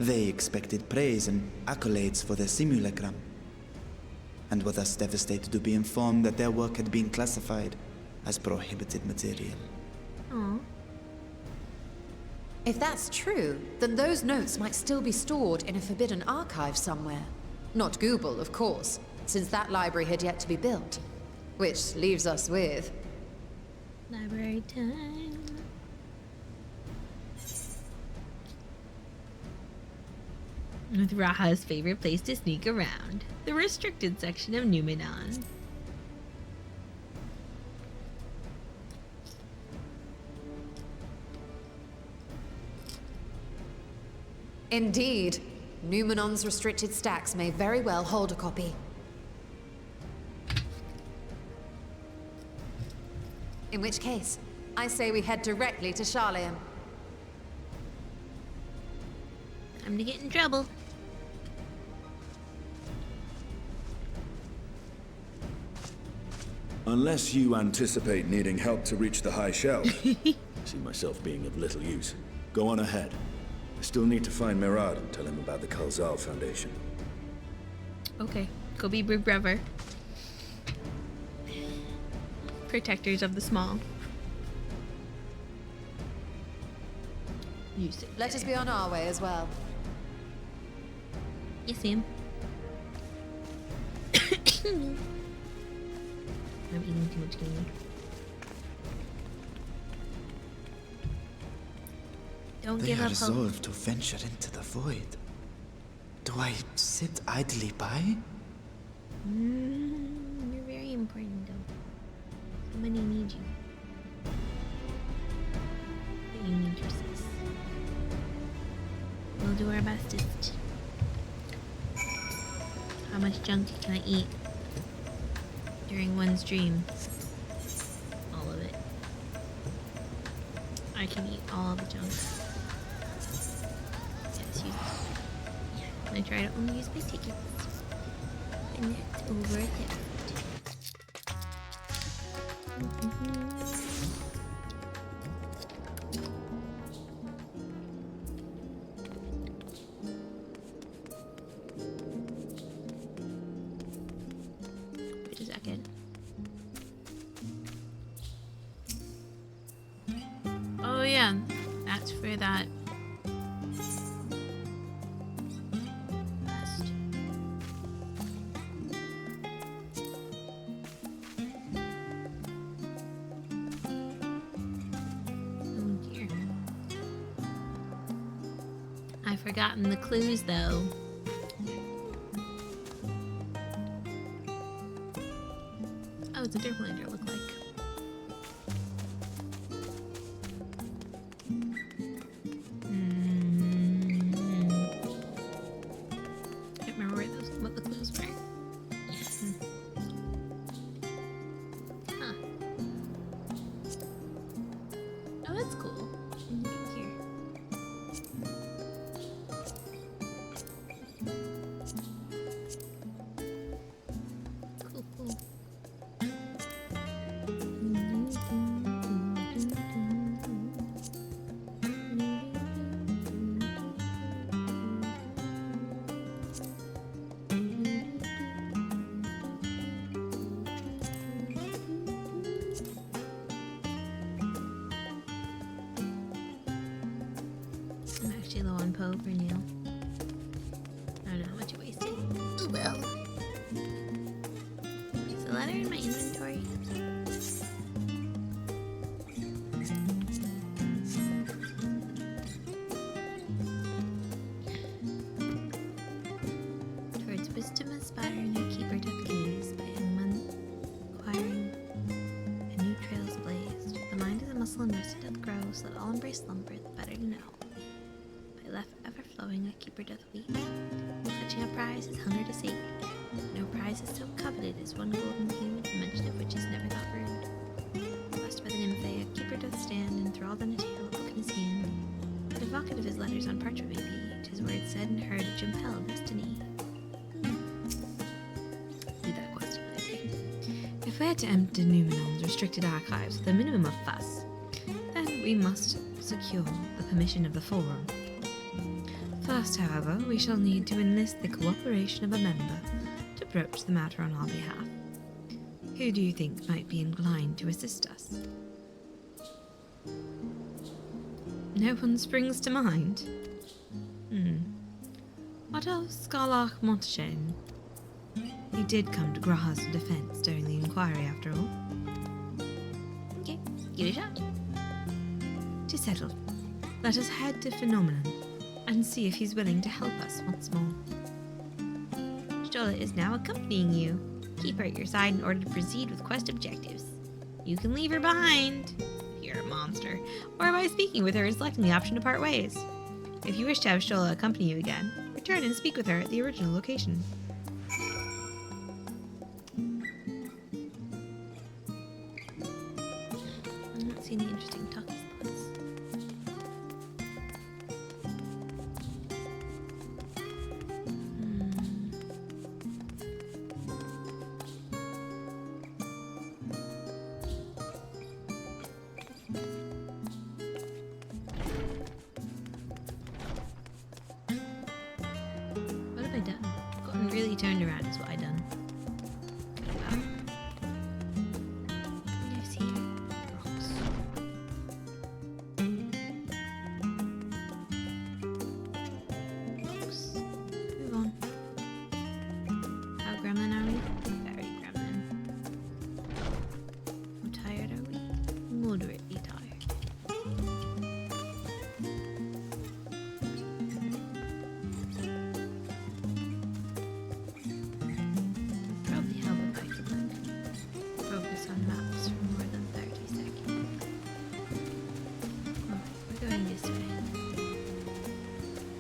They expected praise and accolades for their simulacrum, and were thus devastated to be informed that their work had been classified as prohibited material. Aw. If that's true, then those notes might still be stored in a forbidden archive somewhere. Not Google, of course, since that library had yet to be built. Which leaves us with... Library time. With Raha's favorite place to sneak around, the restricted section of Numenor. Indeed. Numenon's restricted stacks may very well hold a copy. In which case, I say we head directly to Charlian. Time to get in trouble. Unless you anticipate needing help to reach the high shelf, I see myself being of little use. Go on ahead. I still need to find Mirad and tell him about the Alzadaal Foundation. Okay, go be brave brother. Protectors of the small. You sit Let us be on our way as well. You see him. I'm eating too much candy. Don't They give are up hope. resolved to venture into the void. Do I sit idly by? You're very important, though. Somebody needs you. But you need your sis. We'll do our bestest. How much junk can I eat during one stream? All of it. I can eat all the junk. Yes, use it. I try to only use my tickets. And that's over there. Wait a second. Oh yeah, that's for that. Last. Oh dear. I've forgotten the clues though. Oh, it's a Derplander, look like. Can't remember what the clues were. Huh. Oh, that's cool. Here. Cool, cool. I'm actually low on Poe for Neil. I don't know how much I wasted. Oh well. Is the letter in my inventory? Towards wisdom aspiring, your keeper doth gaze by a month acquiring a new trail's blazed. The mind is a muscle and rest doth grow, so that all embrace slumber, the better you know. By left ever flowing, a keeper doth weep. Touching a prize, his hunger to sate. No prize is so coveted as one golden hue, the mention of which is never thought rude. Blessed by the nymphae, a keeper doth stand, enthralled on a tale, a book in his hand. But evocative his letters on parchment may be, 'tis words said and heard which impel destiny. Leave that quest another day. If we had to empty Numenon's restricted archives with a minimum of fuss, then we must secure the permission of the Forum. First, however, we shall need to enlist the cooperation of a member to broach the matter on our behalf. Who do you think might be inclined to assist us? No one springs to mind. What of Scarlach Montchain? He did come to Graha's defense during the inquiry, after all. Okay, give it a shot. To settle, let us head to Phenomenon and see if he's willing to help us once more. Stola is now accompanying you. Keep her at your side in order to proceed with quest objectives. You can leave her behind, if you're a monster, or by speaking with her and selecting the option to part ways. If you wish to have Stola accompany you again, return and speak with her at the original location. I don't see any interesting turned around is what I done. Lives here. Rocks. Rocks. Move on. How gremlin are we? Very gremlin. How tired are we? Moderately tired. Probably help if I could like focus on maps for more than 30 seconds. Alright, we're going this way.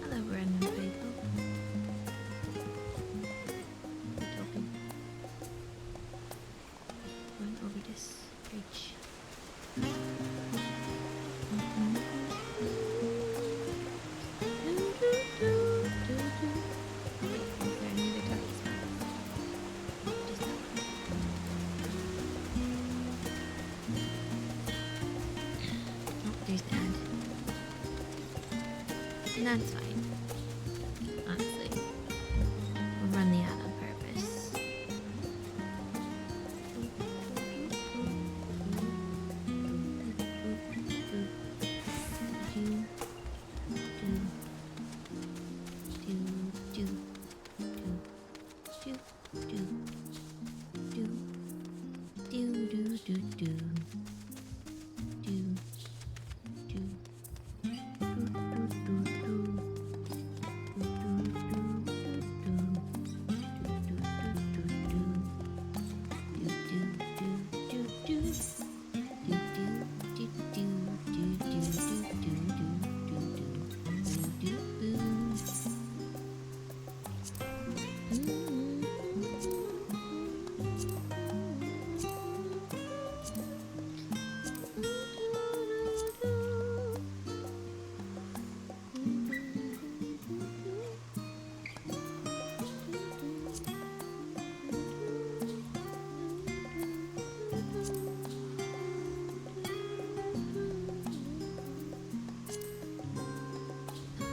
Hello, random people. We're talking. Going over this bridge. Wait, is there any other duckies back? Just that one. Oh, there's the end. And that's fine. Honestly. We'll run the ad on purpose.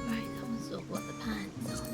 Right, that was all what the pants on.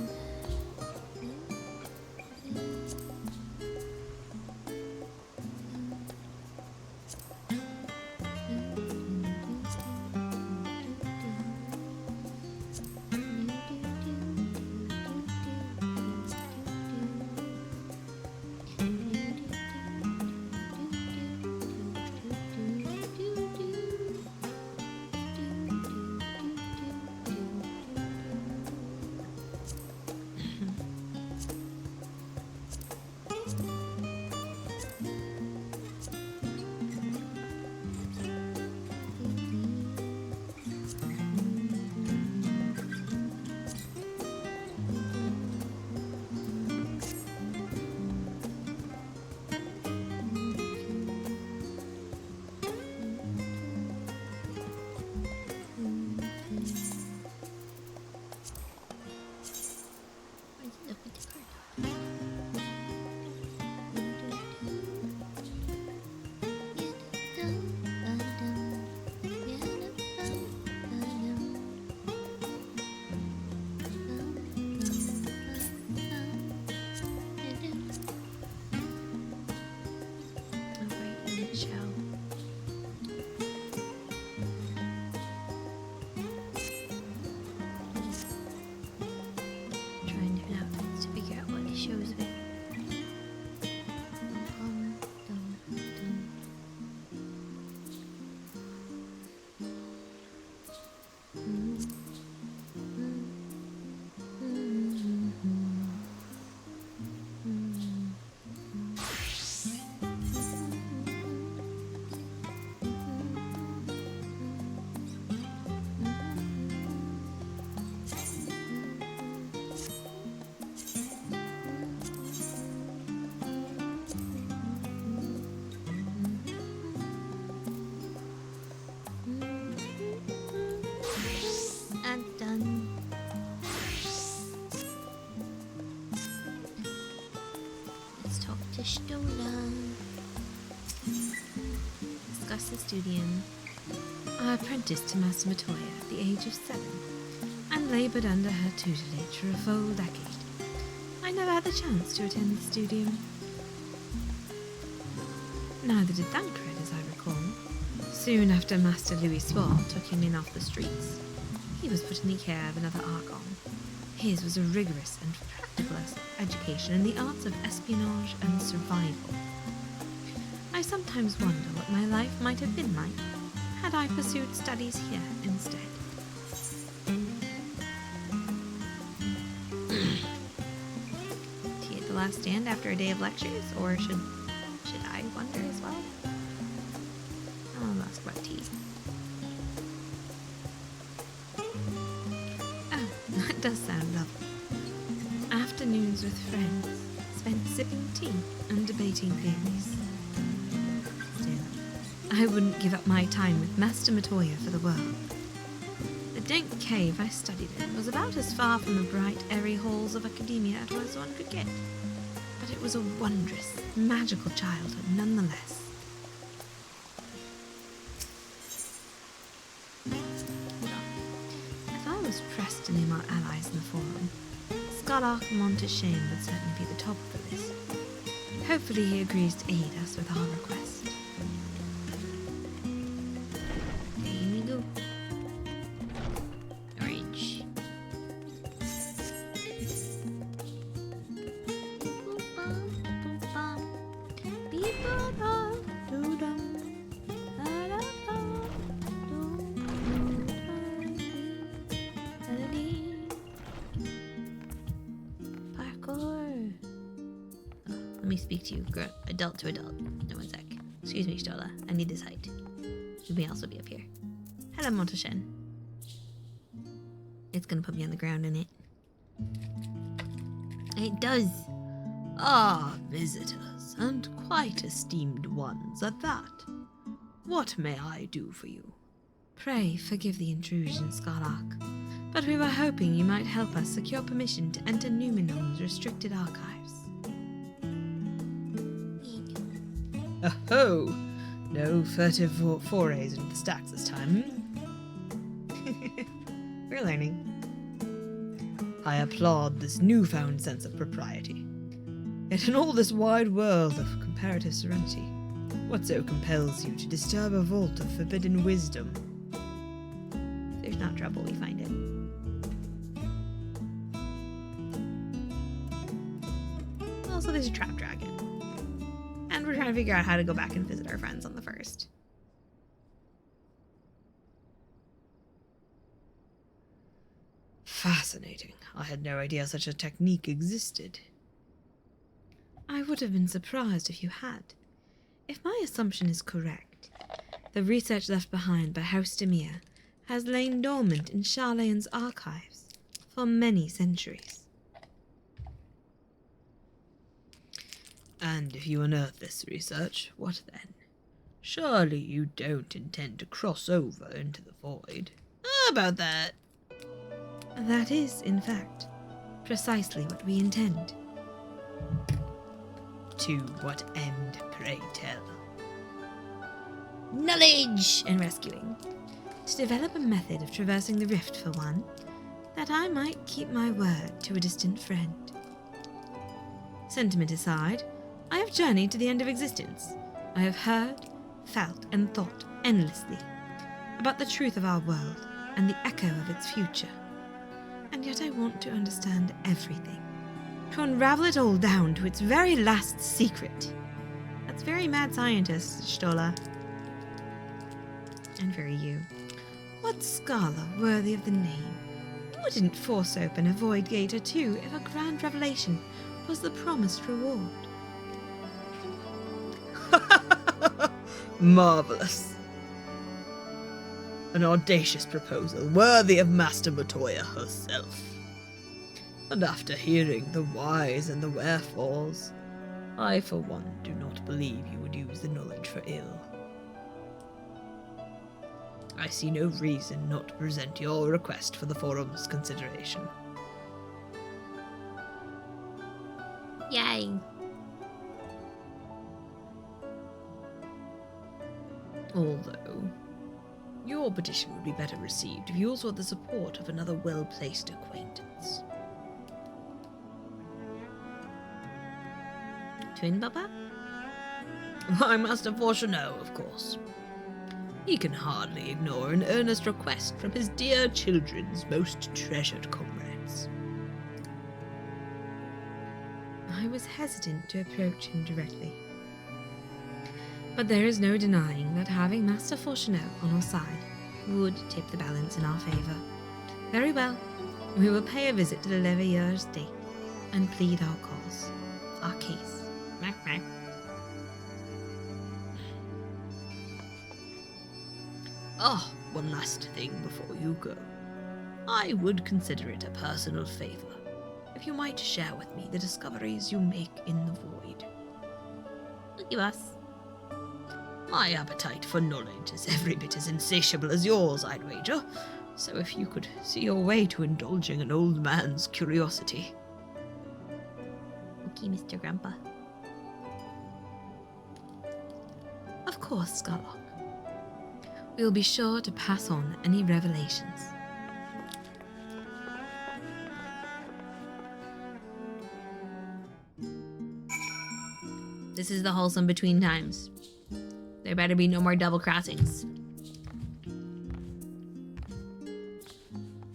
Why did you look at the card? Alright, in the shell. Trying different outfits to figure out what he shows of it. And done. Let's talk to Stola. Discuss the studium. I apprenticed to Master Matoya at the age of 7 and laboured under her tutelage for a full decade. I never had the chance to attend the studium. Neither did Thancred, as I recall. Soon after Master Louis Swart took him in off the streets, he was put in the care of another Archon. His was a rigorous and practical education in the arts of espionage and survival. I sometimes wonder what my life might have been like had I pursued studies here instead. Tea at the last stand after a day of lectures, or should I wonder as well? I'll ask about tea. Oh, that does sound lovely. Afternoons with friends, spent sipping tea and debating theories. Still, I wouldn't give up my time with Master Matoya for the world. The dank cave I studied in was about as far from the bright, airy halls of academia as one could get. But it was a wondrous, magical childhood nonetheless. If I was pressed to name our allies in the forum, Skarlark Monteshain would certainly be the top of the list. Hopefully he agrees to aid us with our request. Here we go. Orange. Parkour. Let me speak to you, girl. Adult to adult. No, one sec. Excuse me, Stola. I need this height. You may also be up here. Hello, Monteshen. It's gonna put me on the ground, innit? It does. Ah, visitors, and quite esteemed ones at that. What may I do for you? Pray forgive the intrusion, Skarlark, but we were hoping you might help us secure permission to enter Numenor's restricted archives. Oh, no furtive forays into the stacks this time. We're learning. I applaud this newfound sense of propriety. Yet in all this wide world of comparative serenity, what so compels you to disturb a vault of forbidden wisdom? If there's not trouble, we find it. Also, there's a trap dragon. And we're trying to figure out how to go back and visit our friends on the first. Fascinating. I had no idea such a technique existed. I would have been surprised if you had. If my assumption is correct, the research left behind by House Demir has lain dormant in Charlayan's archives for many centuries. And if you unearth this research, what then? Surely you don't intend to cross over into the void. How about that? That is, in fact, precisely what we intend. To what end, pray tell? Knowledge and rescuing. To develop a method of traversing the rift, for one, that I might keep my word to a distant friend. Sentiment aside, I have journeyed to the end of existence. I have heard, felt, and thought endlessly about the truth of our world and the echo of its future. And yet I want to understand everything. To unravel it all down to its very last secret. That's very mad scientist, Stola. And very you. What scholar worthy of the name wouldn't force open a void gate or two if a grand revelation was the promised reward? Marvelous. An audacious proposal, worthy of Master Matoya herself. And after hearing the whys and the wherefores, I for one do not believe you would use the knowledge for ill. I see no reason not to present your request for the forum's consideration. Yay. Although, your petition would be better received if you also had the support of another well-placed acquaintance. twin brother? Why, Master Fourcheneau, of course. He can hardly ignore an earnest request from his dear children's most treasured comrades. I was hesitant to approach him directly. But there is no denying that having Master Fourcheneau on our side would tip the balance in our favour. Very well, we will pay a visit to the Leveilleur's Day and plead our cause, our case. Oh, one last thing before you go. I would consider it a personal favour if you might share with me the discoveries you make in the void. Look at us. My appetite for knowledge is every bit as insatiable as yours, I'd wager. So if you could see your way to indulging an old man's curiosity. Okay, Mr. Grandpa. Of course, Scarlock. We will be sure to pass on any revelations. This is the wholesome between times. There better be no more double crossings.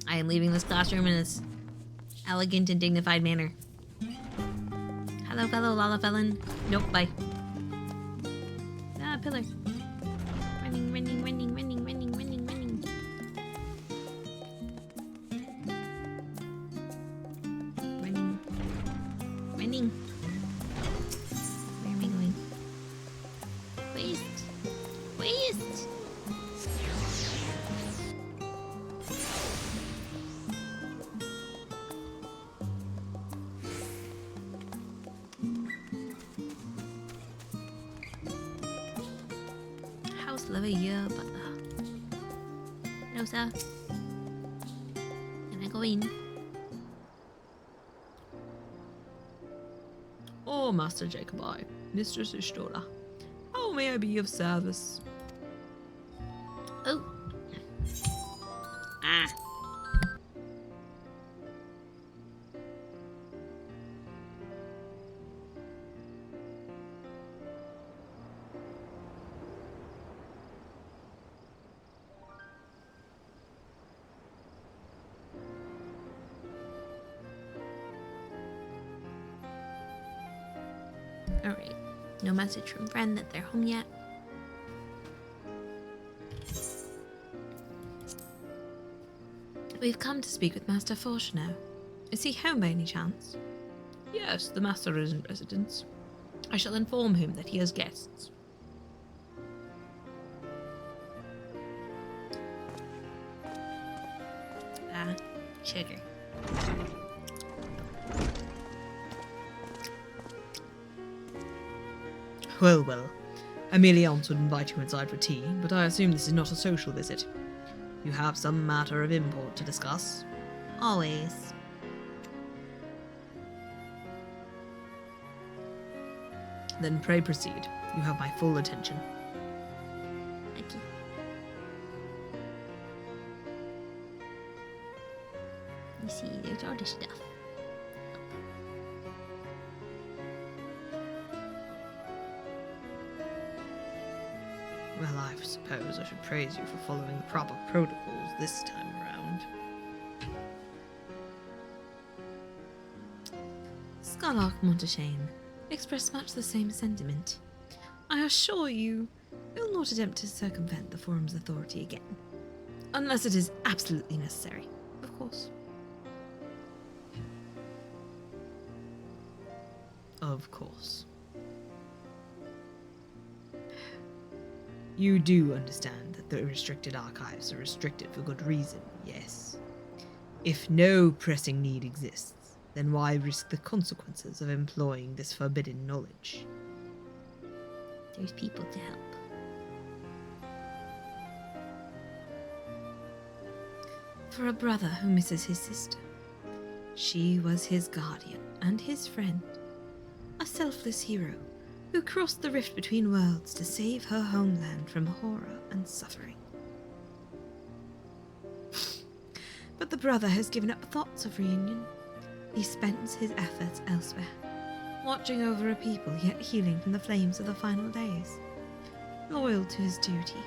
I am leaving this classroom in this elegant and dignified manner. Hello, fellow Lalafellan. Nope, bye. Ah, pillar. Running, running, running, running, running, running, running. Running. Running. Where am I going? Waste. Waste. House Leveilleur, but no, sir. Can I go in? Oh, Master Jacobi, Mistress Ishtora, how may I be of service? Oh. Ah. Alright. No message from friend that they're home yet. We've come to speak with Master Fourcheneau. Is he home by any chance? Yes, the master is in residence. I shall inform him that he has guests. Ah, sugar. Well, well. Améliance would invite you inside for tea, but I assume this is not a social visit. You have some matter of import to discuss. Always. Then pray proceed. You have my full attention. Thank you. You see, there's all this stuff. Well, I suppose I should praise you for following the proper protocols this time around. Scarlock Montaigne expressed much the same sentiment. I assure you, will not attempt to circumvent the Forum's authority again. Unless it is absolutely necessary, of course. Of course. You do understand that the restricted archives are restricted for good reason, yes? If no pressing need exists, then why risk the consequences of employing this forbidden knowledge? There's people to help. For a brother who misses his sister, she was his guardian and his friend, a selfless hero who crossed the rift between worlds to save her homeland from horror and suffering. But the brother has given up thoughts of reunion. He spends his efforts elsewhere. watching over a people yet healing from the flames of the final days, loyal to his duty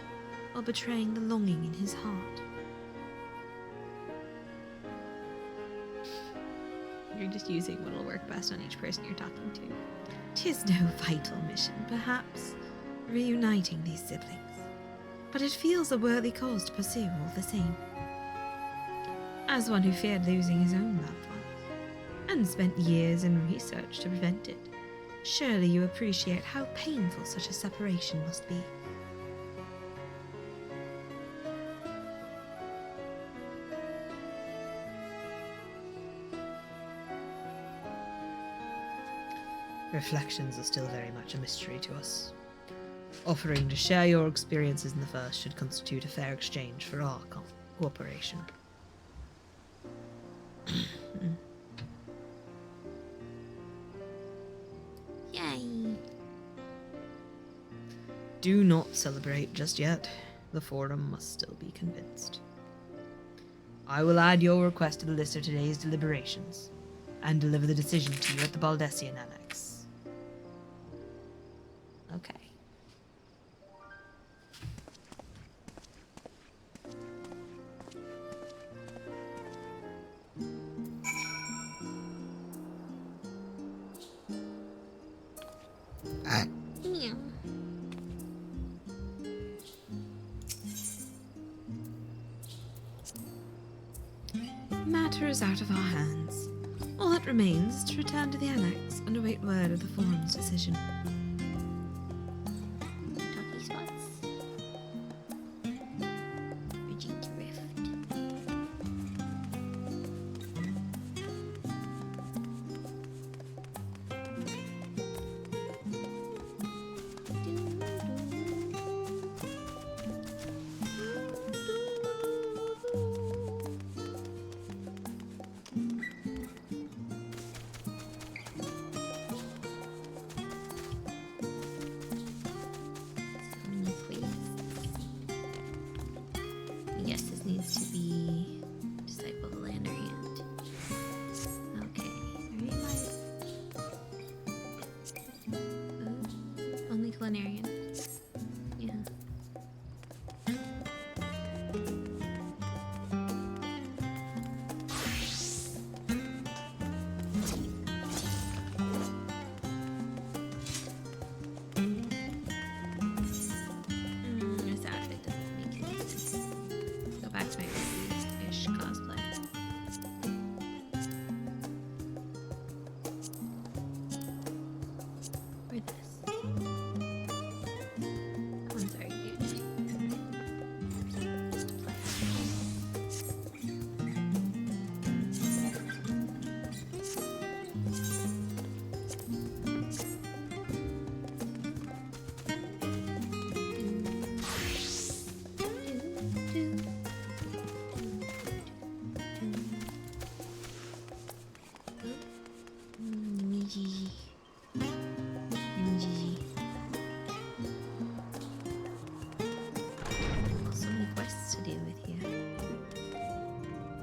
while betraying the longing in his heart. You're just using what'll work best on each person you're talking to. 'Tis no vital mission, perhaps, reuniting these siblings, but it feels a worthy cause to pursue all the same. As one who feared losing his own loved ones, and spent years in research to prevent it, surely you appreciate how painful such a separation must be. Reflections are still very much a mystery to us. Offering to share your experiences in the first should constitute a fair exchange for our cooperation. Yay! Do not celebrate just yet. The Forum must still be convinced. I will add your request to the list of today's deliberations, and deliver the decision to you at the Baldessian Annex. Okay. Meow. Matter is out of our hands. All that remains is to return to the Annex and await word of the Forum's decision. Talkie spots. Bridging to Rift. Yes, this needs to be Disciple of the Lander Hand. Okay, only Culinarian. Yeah. This outfit doesn't make any sense. Go back to my ish cosplay. Or this. That one's very cute. So many quests to deal with here.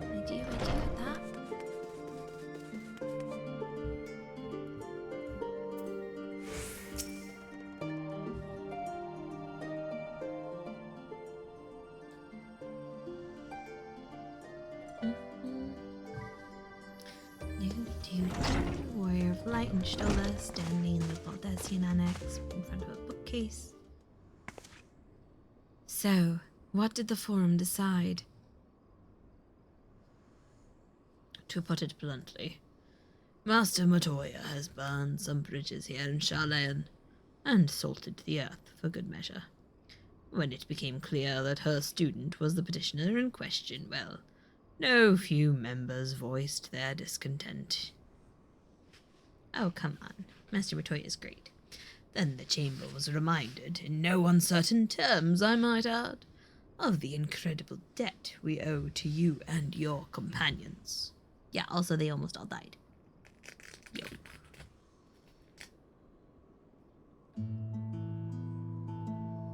I do with that. Warrior of Light and Stola standing in the Baldessian Annex in front of a bookcase. So, what did the Forum decide? To put it bluntly, Master Matoya has burned some bridges here in Sharlayan and salted the earth for good measure. When it became clear that her student was the petitioner in question, well, no few members voiced their discontent. Oh, come on. Master Matoya is great. Then the chamber was reminded, in no uncertain terms, I might add, of the incredible debt we owe to you and your companions. Yeah, also they almost all died. Yo.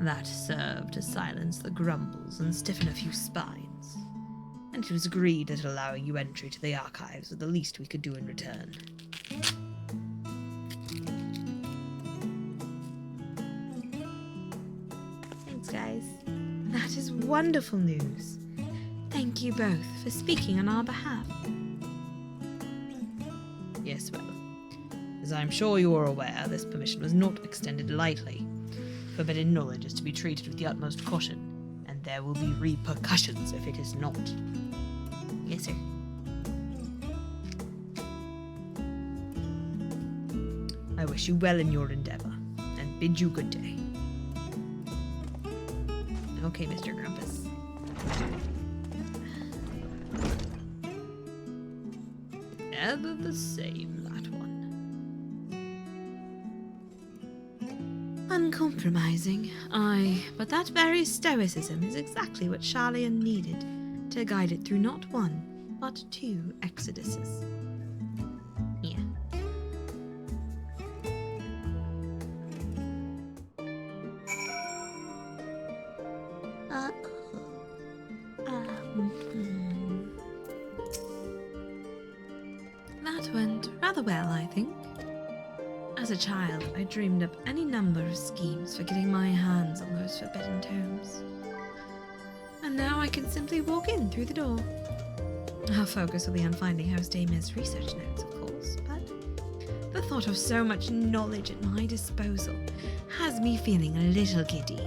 That served to silence the grumbles and stiffen a few spines, and it was agreed that allowing you entry to the archives was the least we could do in return. wonderful news. Thank you both for speaking on our behalf. Yes, well, as I'm sure you are aware, this permission was not extended lightly. Forbidden knowledge is to be treated with the utmost caution, and there will be repercussions if it is not. Yes, sir. I wish you well in your endeavor, and bid you good day. Okay, Mr. Grumpus. Ever the same, that one. Uncompromising, aye, but that very stoicism is exactly what Charlian needed to guide it through not one, but 2 exoduses. Yeah. That went rather well, I think. As a child, I dreamed up any number of schemes for getting my hands on those forbidden tomes. And now I can simply walk in through the door. Our focus will be on finding House Damir's research notes, of course, but the thought of so much knowledge at my disposal has me feeling a little giddy.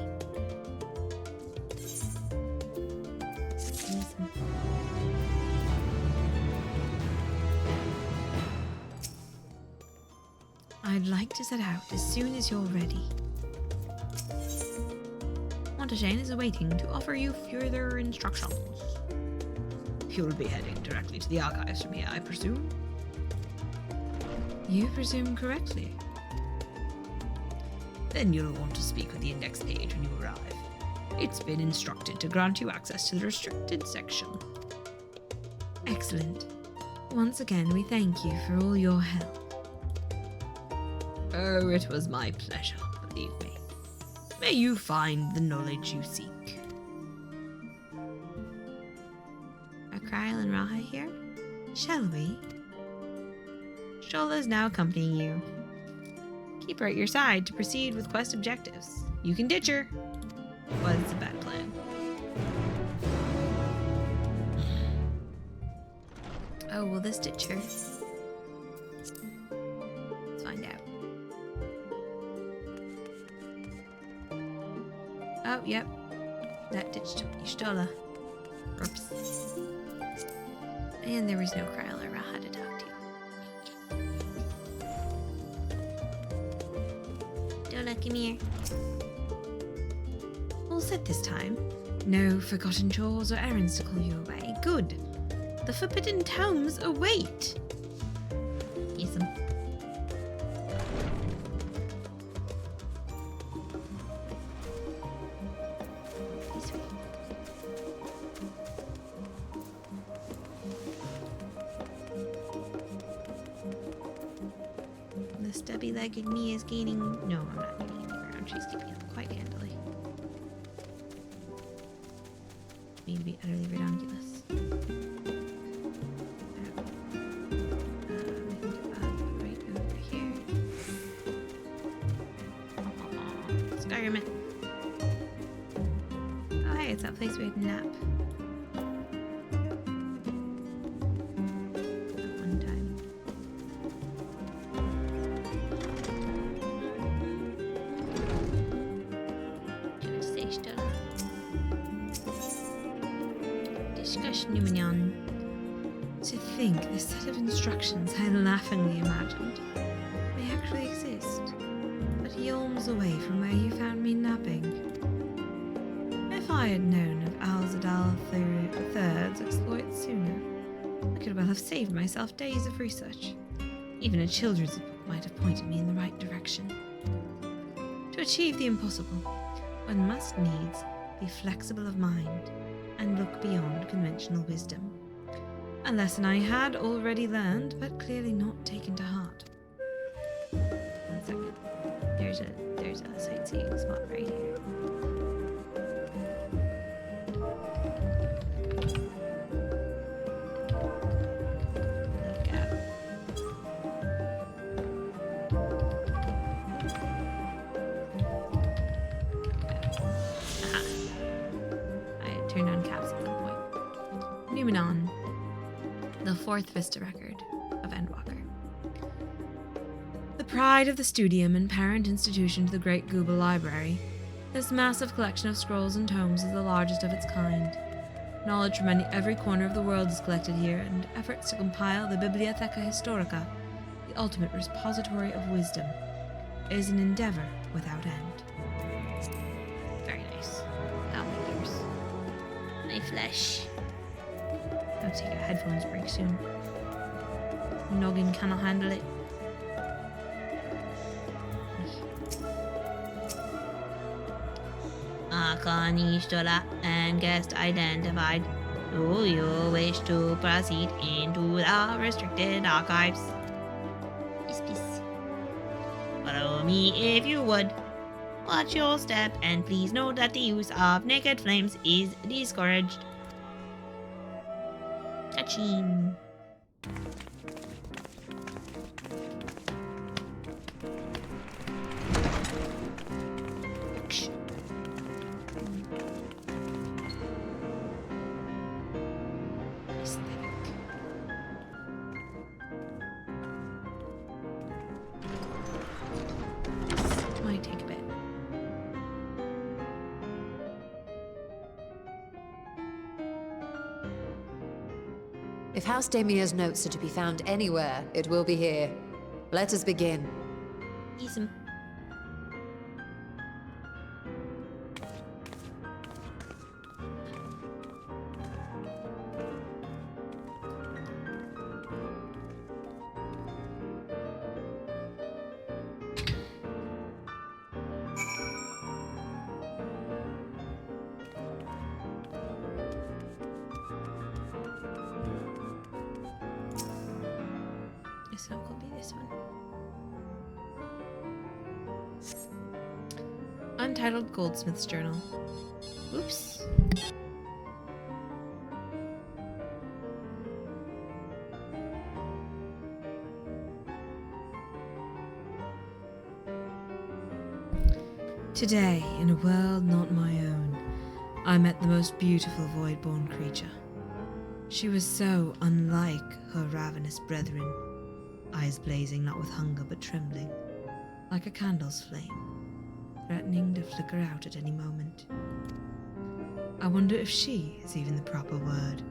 I'd like to set out as soon as you're ready. Montagane is awaiting to offer you further instructions. You'll be heading directly to the archives from here, I presume? You presume correctly. Then you'll want to speak with the index page when you arrive. It's been instructed to grant you access to the restricted section. Excellent. Once again, we thank you for all your help. Oh, it was my pleasure, believe me. May you find the knowledge you seek. Are Kryl and Raha here? Shall we? Shola's now accompanying you. Keep her at your side to proceed with quest objectives. You can ditch her. Was a bad plan. Oh, will this ditch her? Let's find out. Oh, yep. That ditched Ishtola. Oops. And there was no Kryl or Raha to talk to. Dola, come here. All set this time. No forgotten chores or errands to call you away. Good. The forbidden tomes await. Yes, the stubby-legged me is gaining. No, I'm not gaining any ground. She's keeping up quite handily. Me to be utterly redonkulous. Right over here. Skyrim. Oh, hey, it's that place we had a nap. That one time. Good to say, Stella. Discussion Numinion. To think this set of instructions I laughingly imagined may actually exist, but yawns away from where you found me napping. If I had known of Alzadaal III's exploits sooner, I could well have saved myself days of research. Even a children's book might have pointed me in the right direction. To achieve the impossible, one must needs be flexible of mind and look beyond conventional wisdom. A lesson I had already learned, but clearly not taken to heart. 1 second. There's a sightseeing spot right here. Look out. Aha. Moving on. The fourth Vista record of Endwalker. The pride of the studium and parent institution to the great Gooba Library, this massive collection of scrolls and tomes is the largest of its kind. Knowledge from every corner of the world is collected here, and efforts to compile the Bibliotheca Historica, the ultimate repository of wisdom, is an endeavor without end. Very nice. Oh, my ears. My flesh. I'll take a headphones break soon. Noggin cannot handle it. Arcanistola and guest identified. Do you wish to proceed into the restricted archives? Peace, peace. Follow me if you would. Watch your step and please note that the use of naked flames is discouraged. Touching. Might take a bit. If House Damir's notes are to be found anywhere, it will be here. Let us begin. Easy. So it could be this one. Untitled Goldsmith's Journal. Oops. Today, in a world not my own, I met the most beautiful void-born creature. She was so unlike her ravenous brethren. Eyes blazing not with hunger but trembling, like a candle's flame, threatening to flicker out at any moment. I wonder if she is even the proper word.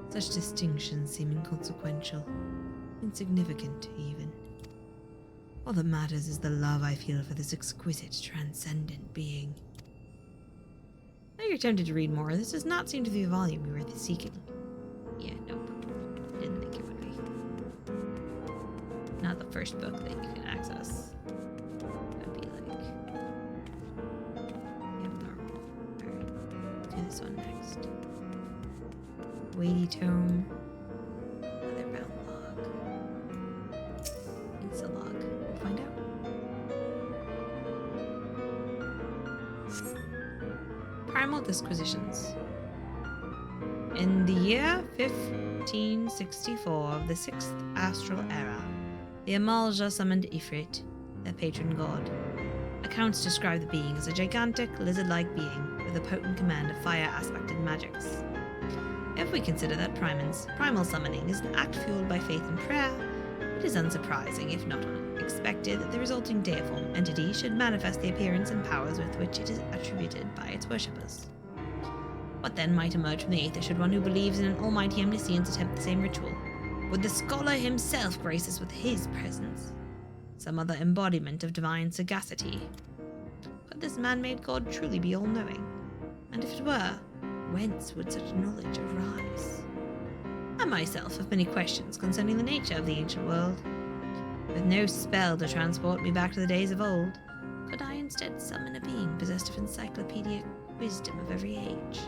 Such distinctions seem inconsequential, insignificant even. All that matters is the love I feel for this exquisite, transcendent being. Now you're tempted to read more. This does not seem to be the volume you were seeking. Yeah, nope. Didn't think it would be. Not the first book that you can access. That'd be like... Yep, normal. Alright, do this one next. Weighty tome. Leather bound log. It's a log. We'll find out. Primal Disquisitions. In the year 1564 of the 6th Astral Era, the Amalja summoned Ifrit, their patron god. Accounts describe the being as a gigantic, lizard-like being with a potent command of fire-aspected magics. If we consider that primal summoning is an act fueled by faith and prayer, it is unsurprising, if not unexpected, that the resulting deiform entity should manifest the appearance and powers with which it is attributed by its worshippers. What then might emerge from the aether should one who believes in an almighty omniscience attempt the same ritual? Would the scholar himself grace us with his presence? Some other embodiment of divine sagacity? Could this man-made god truly be all-knowing? And if it were, whence would such knowledge arise? I myself have many questions concerning the nature of the ancient world. With no spell to transport me back to the days of old, could I instead summon a being possessed of encyclopedic wisdom of every age?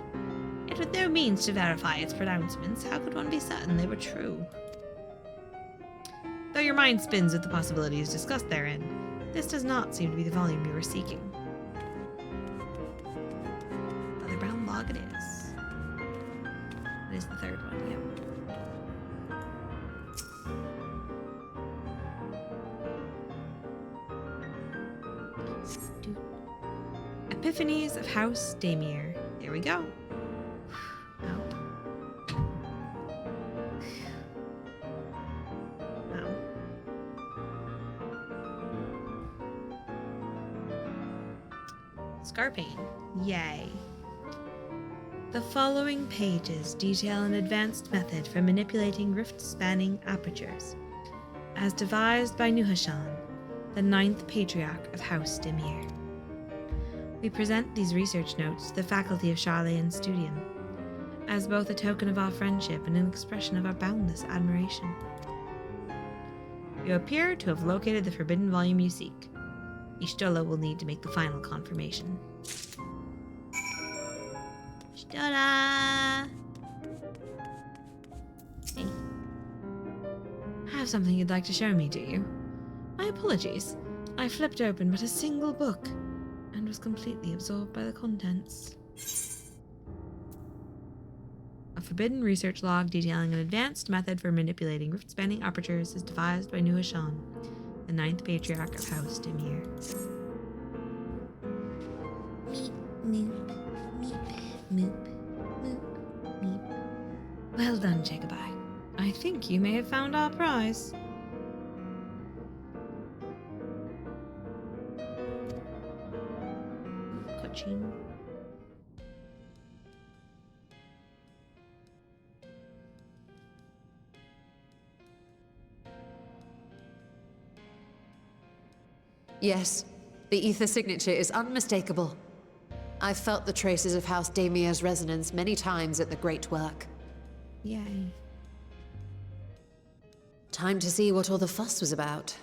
Yet with no means to verify its pronouncements, how could one be certain they were true? Though your mind spins with the possibilities discussed therein, this does not seem to be the volume you were seeking. Leather brown log it is. It is the third one, yep. Epiphanies of House Damir. There we go. Oh. Scarpain. Yay. The following pages detail an advanced method for manipulating rift-spanning apertures, as devised by Nuhashan, the 9th Patriarch of House Demir. We present these research notes to the faculty of Charlayan's Studium, as both a token of our friendship and an expression of our boundless admiration. You appear to have located the forbidden volume you seek. Ishtola will need to make the final confirmation. Ishtola! Hey. Have something you'd like to show me, do you? My apologies. I flipped open but a single book, and was completely absorbed by the contents. A forbidden research log detailing an advanced method for manipulating rift-spanning apertures is devised by Nuhashan, the 9th Patriarch of House Demir. Meep, moop, meep, moop, moop, meep. Well done, Jacobi. I think you may have found our prize. Cutscene. Yes, the ether signature is unmistakable. I've felt the traces of House Damir's resonance many times at the Great Work. Yay. Time to see what all the fuss was about.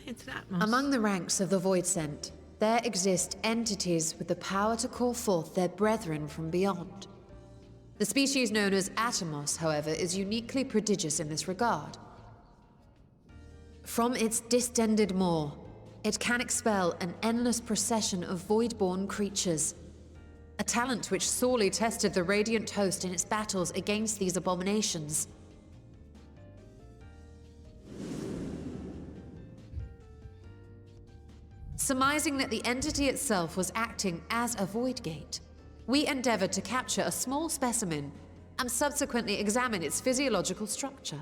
It's Atmos. Among the ranks of the Voidsent, there exist entities with the power to call forth their brethren from beyond. The species known as Atomos, however, is uniquely prodigious in this regard. From its distended maw, it can expel an endless procession of void-born creatures, a talent which sorely tested the Radiant Host in its battles against these abominations. Surmising that the entity itself was acting as a void gate, we endeavored to capture a small specimen and subsequently examine its physiological structure.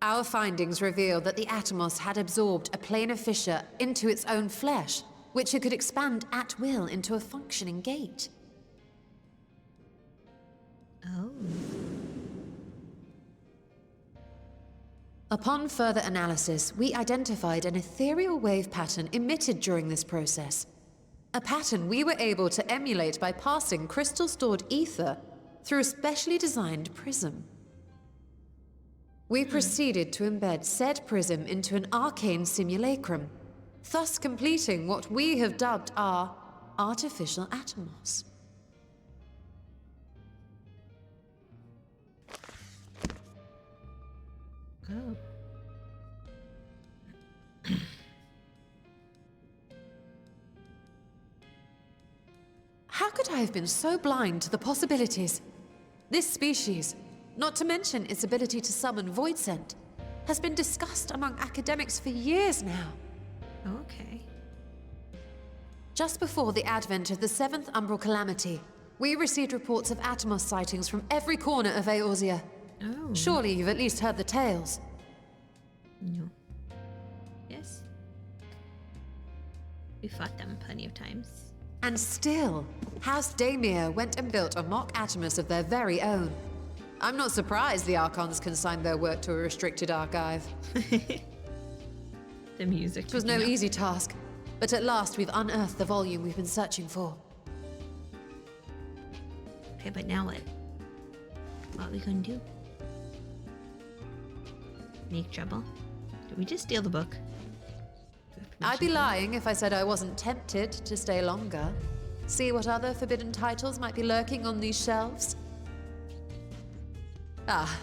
Our findings revealed that the Atomos had absorbed a planar fissure into its own flesh, which it could expand at will into a functioning gate. Oh. Upon further analysis, we identified an ethereal wave pattern emitted during this process. A pattern we were able to emulate by passing crystal-stored ether through a specially designed prism. We proceeded to embed said prism into an arcane simulacrum, thus completing what we have dubbed our artificial Atomos. Oh. How could I have been so blind to the possibilities? This species, not to mention its ability to summon Voidsent, has been discussed among academics for years now. Okay. Just before the advent of the 7th Umbral Calamity, we received reports of Atomos sightings from every corner of Eorzea. Oh. Surely you've at least heard the tales. No. Yes. We fought them plenty of times. And still, House Damir went and built a mock Atomos of their very own. I'm not surprised the Archons consigned their work to a restricted archive. The music. It was no easy task, but at last we've unearthed the volume we've been searching for. Okay, but now what? What are we gonna do? Make trouble? Did we just steal the book? I'd be lying if I said I wasn't tempted to stay longer. See what other forbidden titles might be lurking on these shelves. Ah,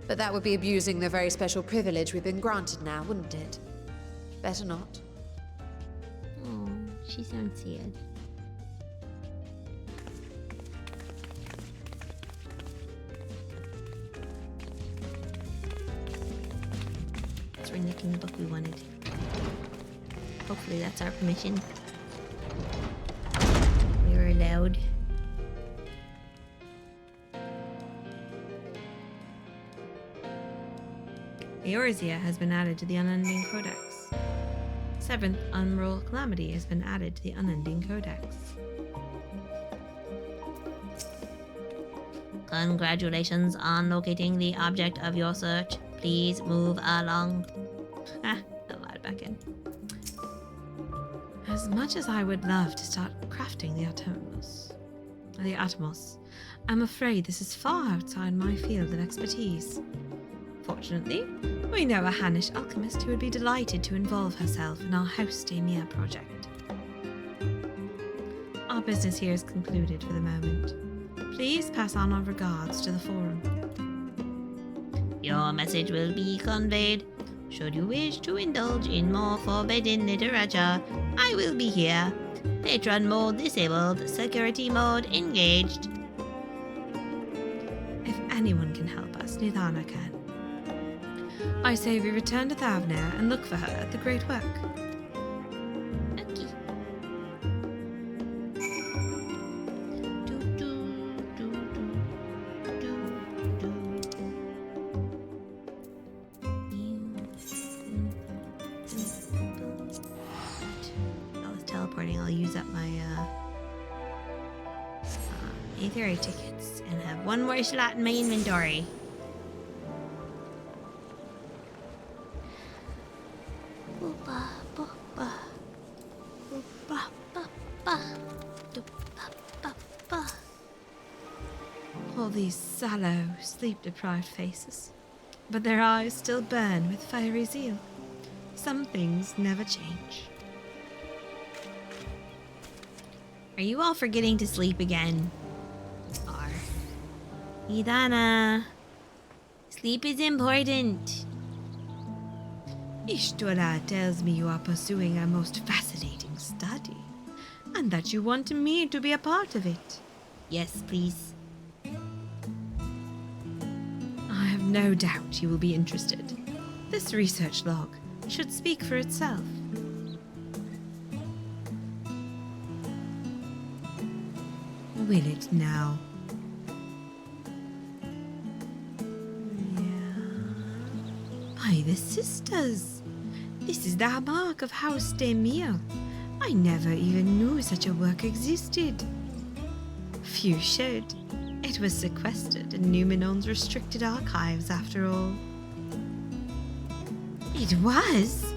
but that would be abusing the very special privilege we've been granted now, wouldn't it? Better not. Oh, she sounds sad. making the book we wanted. Hopefully that's our permission. We were allowed. Eorzea has been added to the Unending Codex. 7th Unroll Calamity has been added to the Unending Codex. Congratulations on locating the object of your search. Please move along. Allowed back in. As much as I would love to start crafting the Atomos, I'm afraid this is far outside my field of expertise. Fortunately, we know a Hannish alchemist who would be delighted to involve herself in our House Daemia project. Our business here is concluded for the moment. Please pass on our regards to the forum. Your message will be conveyed. Should you wish to indulge in more forbidden literature, I will be here. Patron mode disabled, security mode engaged. If anyone can help us, Nidhana can. I say we return to Thavnir and look for her at the Great Work. Okay. While I was teleporting, I'll use up my Aetherite tickets and have one more slot in my inventory. All these sallow, sleep-deprived faces, but their eyes still burn with fiery zeal. Some things never change. Are you all forgetting to sleep again? Idana, sleep is important. Ishtora tells me you are pursuing a most fascinating study, and that you want me to be a part of it. Yes, please. I have no doubt you will be interested. This research log should speak for itself. Will it now? By the sisters! This is the mark of House Daemia. I never even knew such a work existed. Few should. It was sequestered in Numenon's restricted archives, after all. It was?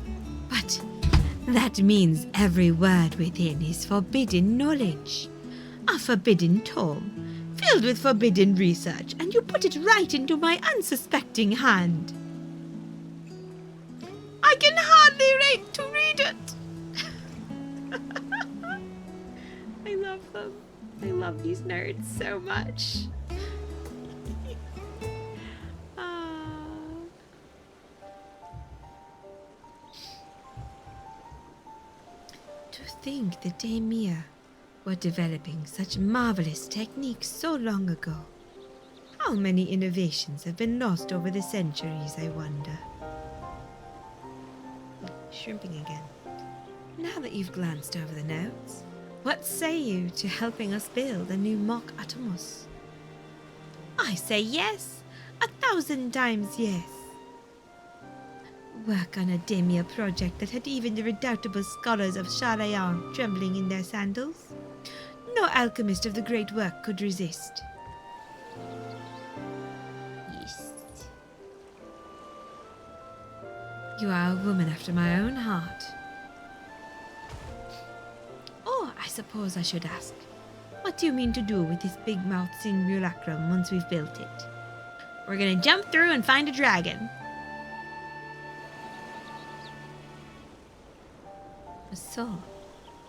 But that means every word within is forbidden knowledge. A forbidden tome, filled with forbidden research, and you put it right into my unsuspecting hand. I can hardly wait to read it. I love them. I love these nerds so much. To think that Daemia were developing such marvelous techniques so long ago. How many innovations have been lost over the centuries, I wonder. Shrimping again. Now that you've glanced over the notes, what say you to helping us build a new mock Atomos? I say yes, 1,000 times yes. Work on a Daemia project that had even the redoubtable scholars of Shalayan trembling in their sandals? No alchemist of the Great Work could resist. You are a woman after my own heart. Oh, I suppose I should ask, what do you mean to do with this big-mouthed simulacrum once we've built it? We're gonna jump through and find a dragon. So,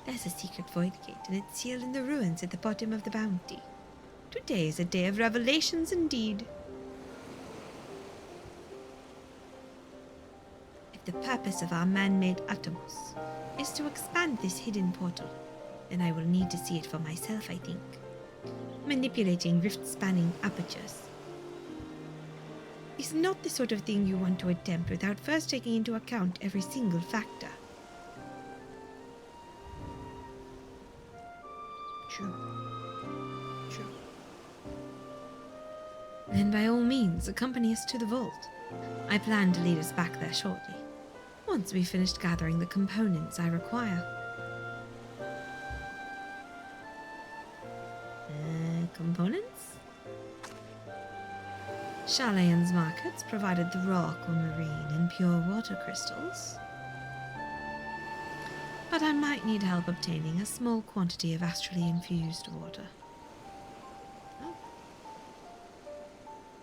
there's a secret void gate, and it's sealed in the ruins at the bottom of the bounty. Today is a day of revelations indeed. The purpose of our man-made Atomos is to expand this hidden portal, then I will need to see it for myself, I think. Manipulating rift-spanning apertures. is not the sort of thing you want to attempt without first taking into account every single factor. True. Then by all means, accompany us to the vault. I plan to lead us back there shortly, once we've finished gathering the components I require. Components? Shalayan's markets provided the raw aquamarine and pure water crystals. But I might need help obtaining a small quantity of astrally infused water.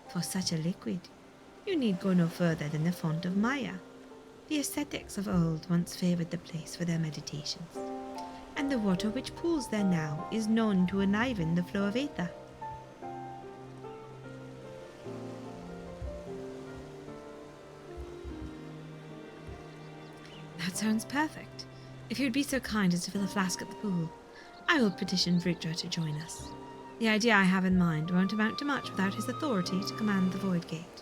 For such a liquid, you need go no further than the font of Maya. The ascetics of old once favored the place for their meditations, and the water which pools there now is known to enliven the flow of aether. That sounds perfect. If you'd be so kind as to fill a flask at the pool, I will petition Vritra to join us. The idea I have in mind won't amount to much without his authority to command the Void Gate.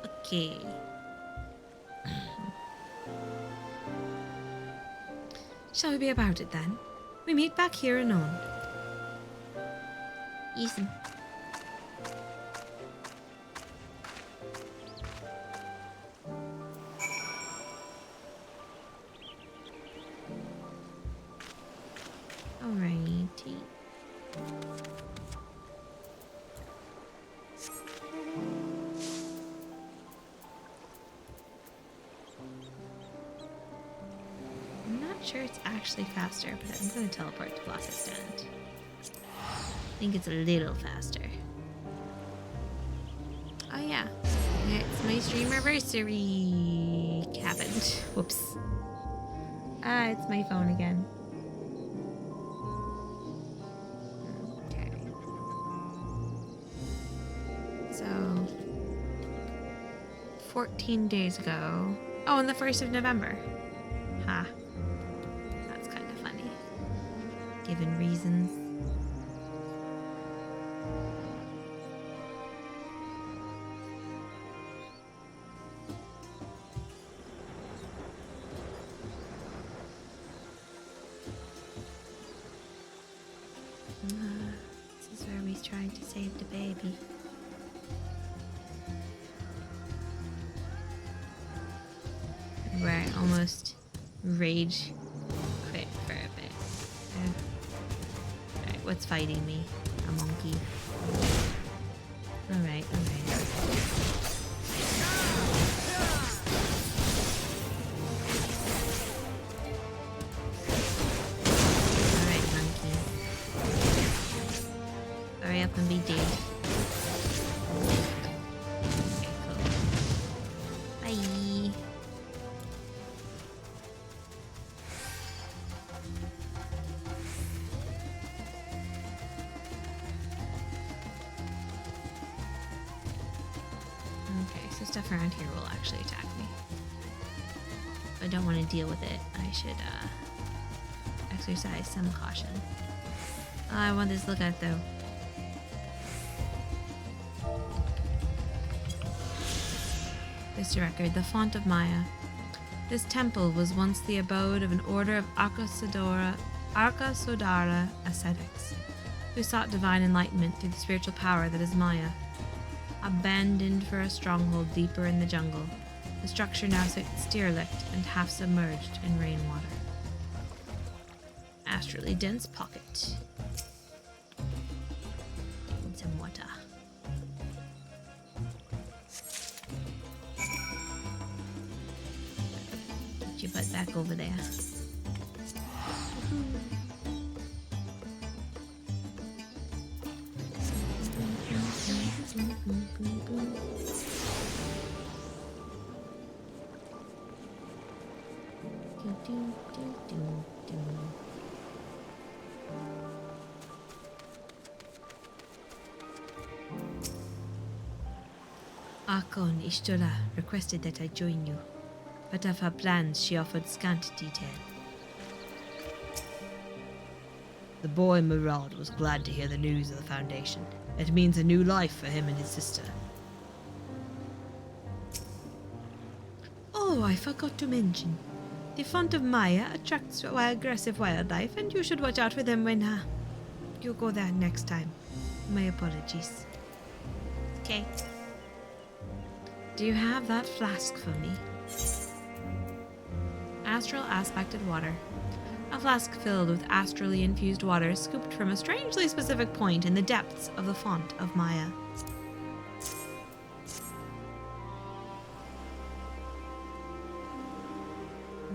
Okay. Shall we be about it then? We meet back here anon. Ethan. Alrighty. I'm not sure it's actually faster, but I'm going to teleport to Block Stand. I think it's a little faster. Oh yeah, it's my streamiversary happened. Whoops. It's my phone again. Okay. So, 14 days ago. Oh, on the 1st of November. Ha. That's kind of funny. Given reasons. This is where we tried to save the baby. Where I almost rage quit for a bit. Alright, what's fighting me? A monkey. Alright, alright. Hurry up and be dead. Okay, cool. Bye. Okay, so stuff around here will actually attack me. If I don't want to deal with it, I should exercise some caution. I want this lookout though. This record, the Font of Maya. This temple was once the abode of an order of Arkasodara ascetics, who sought divine enlightenment through the spiritual power that is Maya. Abandoned for a stronghold deeper in the jungle, the structure now sits derelict and half submerged in rainwater. Astrally dense pocket. Need some water. Get your butt back over there. Akon Ishtola requested that I join you, but of her plans she offered scant detail. The boy Murad was glad to hear the news of the Foundation. It means a new life for him and his sister. Oh, I forgot to mention. The font of Maya attracts aggressive wildlife, and you should watch out for them when you go there next time. My apologies. Okay. Do you have that flask for me? Astral aspected water. A flask filled with astrally infused water scooped from a strangely specific point in the depths of the font of Maya.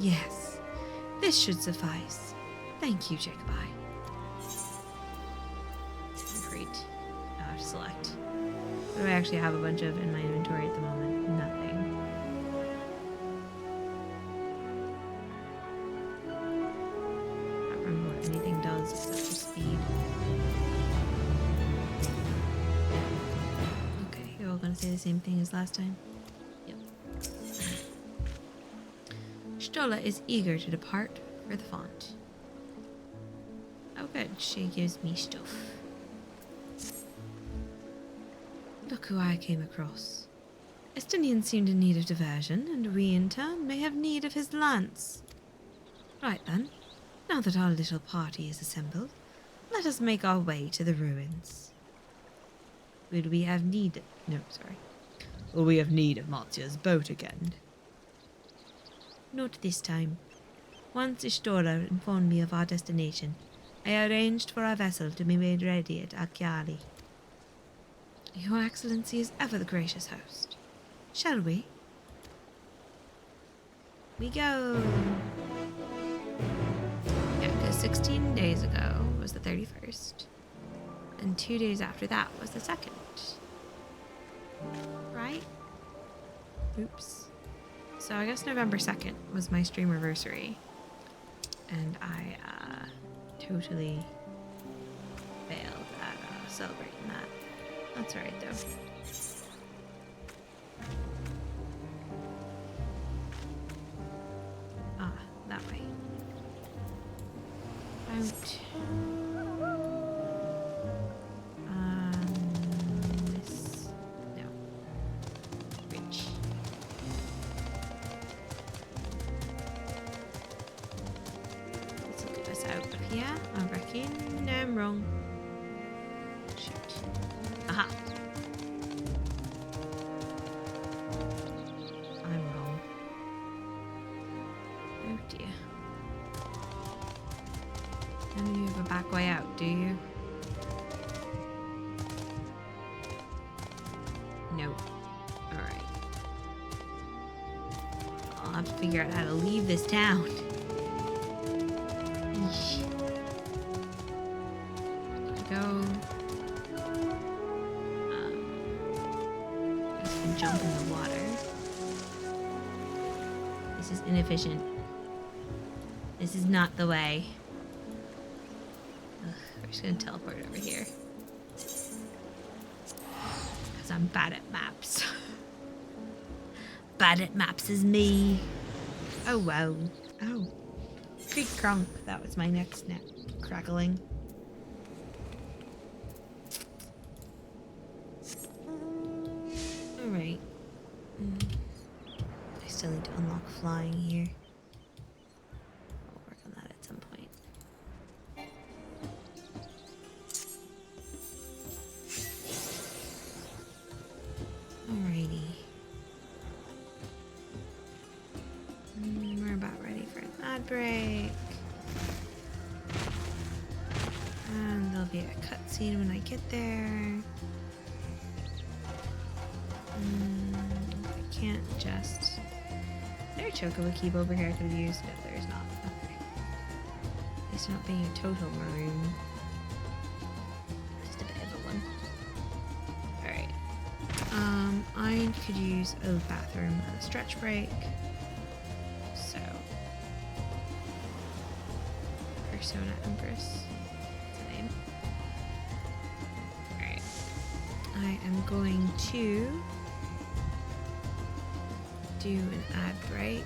Yes, this should suffice. Thank you, Jacobi. Great. Now I have to select. What do I actually have a bunch of in my inventory at the moment? Nothing. I don't remember what anything does except for speed. Okay, you're all gonna say the same thing as last time? Yep. Stola is eager to depart for the font. Oh good, she gives me stuff. Look who I came across. Estinian seemed in need of diversion, and we in turn may have need of his lance. Right then, now that our little party is assembled, let us make our way to the ruins. Will we have need... No, sorry. Will we have need of Martia's boat again? Not this time. Once Ishtora informed me of our destination, I arranged for our vessel to be made ready at Akyali. Your Excellency is ever the gracious host. Shall we? We go! Yeah, because 16 days ago was the 31st. And 2 days after that was the 2nd. Right? Oops. So I guess November 2nd was my streamiversary. And I totally failed at celebrating that. That's alright though. Ah, that way. Out. This. No. Reach. Let's get us out of here. I reckon. No, I'm wrong. Shoot. Aha. I'm wrong. Oh dear. And you have a back way out, do you? Nope. Alright. I'll have to figure out how to leave this town. Eesh. Go. Jump in the water. This is inefficient. This is not the way. Ugh, we're just gonna teleport over here. Because I'm bad at maps. Bad at maps is me. Oh wow. Oh. Creak crunk. That was my next snap. Crackling. Alright. I still need to unlock flying here. I'll work on that at some point. Alrighty. We're about ready for an ad break. And there'll be a cutscene when I get there. I can't just... Is there a chocobo keep over here I could have used? No, there is not. Okay. At least not being a total maroon. Just a bit of a one. Alright. I could use a bathroom and a stretch break. So... Persona Empress. That's the name. Alright. I am going to do an ad break.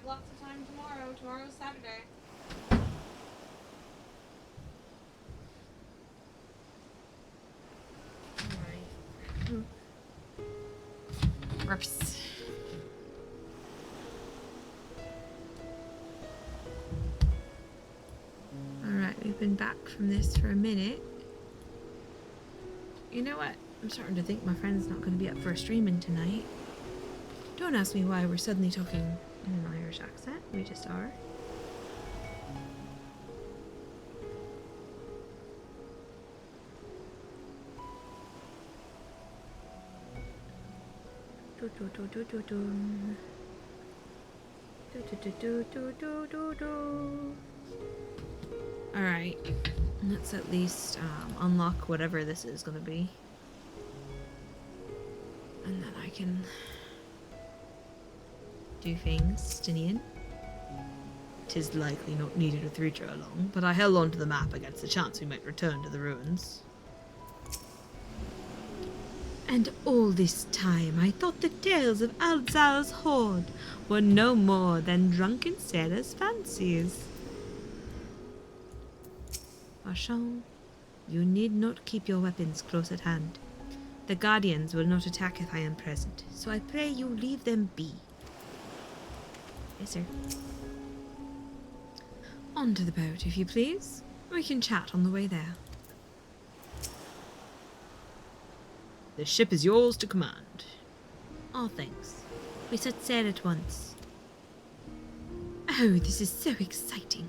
lots of time tomorrow. Tomorrow's Saturday. Alright. Rips. Alright, we've been back from this for a minute. You know what? I'm starting to think my friend's not going to be up for streaming tonight. Don't ask me why we're suddenly talking in an Irish accent. We just are. Alright, let's at least unlock whatever this is gonna be. And then I can do things, Stinian. 'Tis likely not needed a creature along, but I held on to the map against the chance we might return to the ruins. And all this time I thought the tales of Alzadaal's horde were no more than drunken sailors' fancies. Marchand, you need not keep your weapons close at hand. The Guardians will not attack if I am present, so I pray you leave them be. Yes, sir. On to the boat, if you please. We can chat on the way there. The ship is yours to command. Oh, thanks. We set sail at once. Oh, this is so exciting.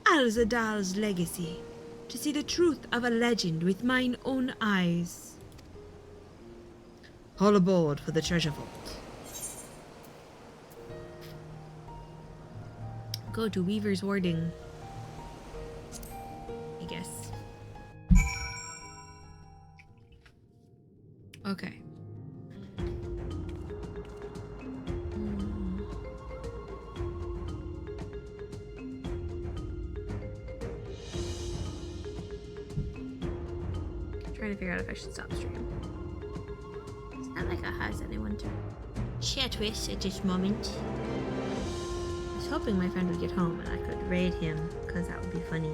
Alzadaal's legacy. To see the truth of a legend with mine own eyes. All aboard for the treasure vault. Go to Weaver's Warding. I guess. Okay. Trying to figure out if I should stop stream. It's not like I has anyone to chat with at this moment. I was hoping my friend would get home and I could raid him, because that would be funny.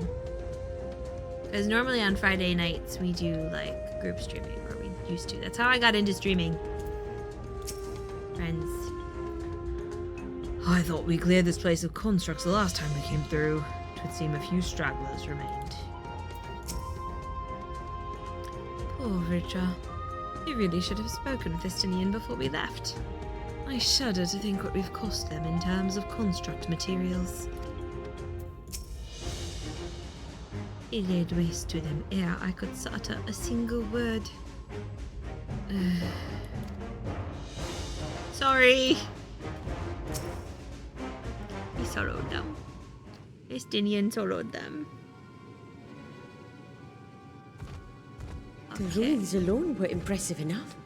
Because normally on Friday nights we do like group streaming, or we used to. That's how I got into streaming. Friends. I thought we cleared this place of constructs the last time we came through. It would seem a few stragglers remained. Poor Richard. We really should have spoken with Estinian before we left. I shudder to think what we've cost them in terms of construct materials. He laid waste to them ere I could utter a single word. Sorry! He sorrowed them. Estinian sorrowed them. The ruins alone were impressive enough,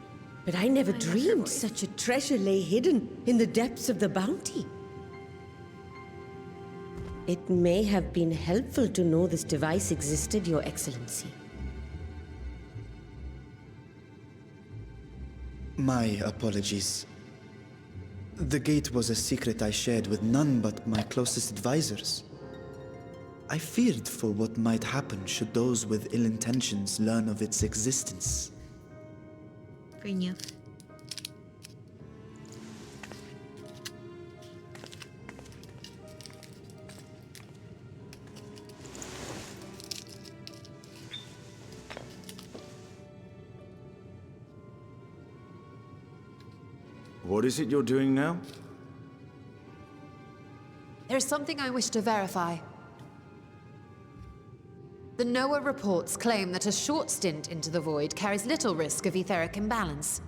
but I never dreamed such a treasure lay hidden in the depths of the bounty. It may have been helpful to know this device existed, Your Excellency. My apologies. The gate was a secret I shared with none but my closest advisors. I feared for what might happen should those with ill intentions learn of its existence. Fair enough. What is it you're doing now? There's something I wish to verify. The NOAA reports claim that a short stint into the void carries little risk of etheric imbalance.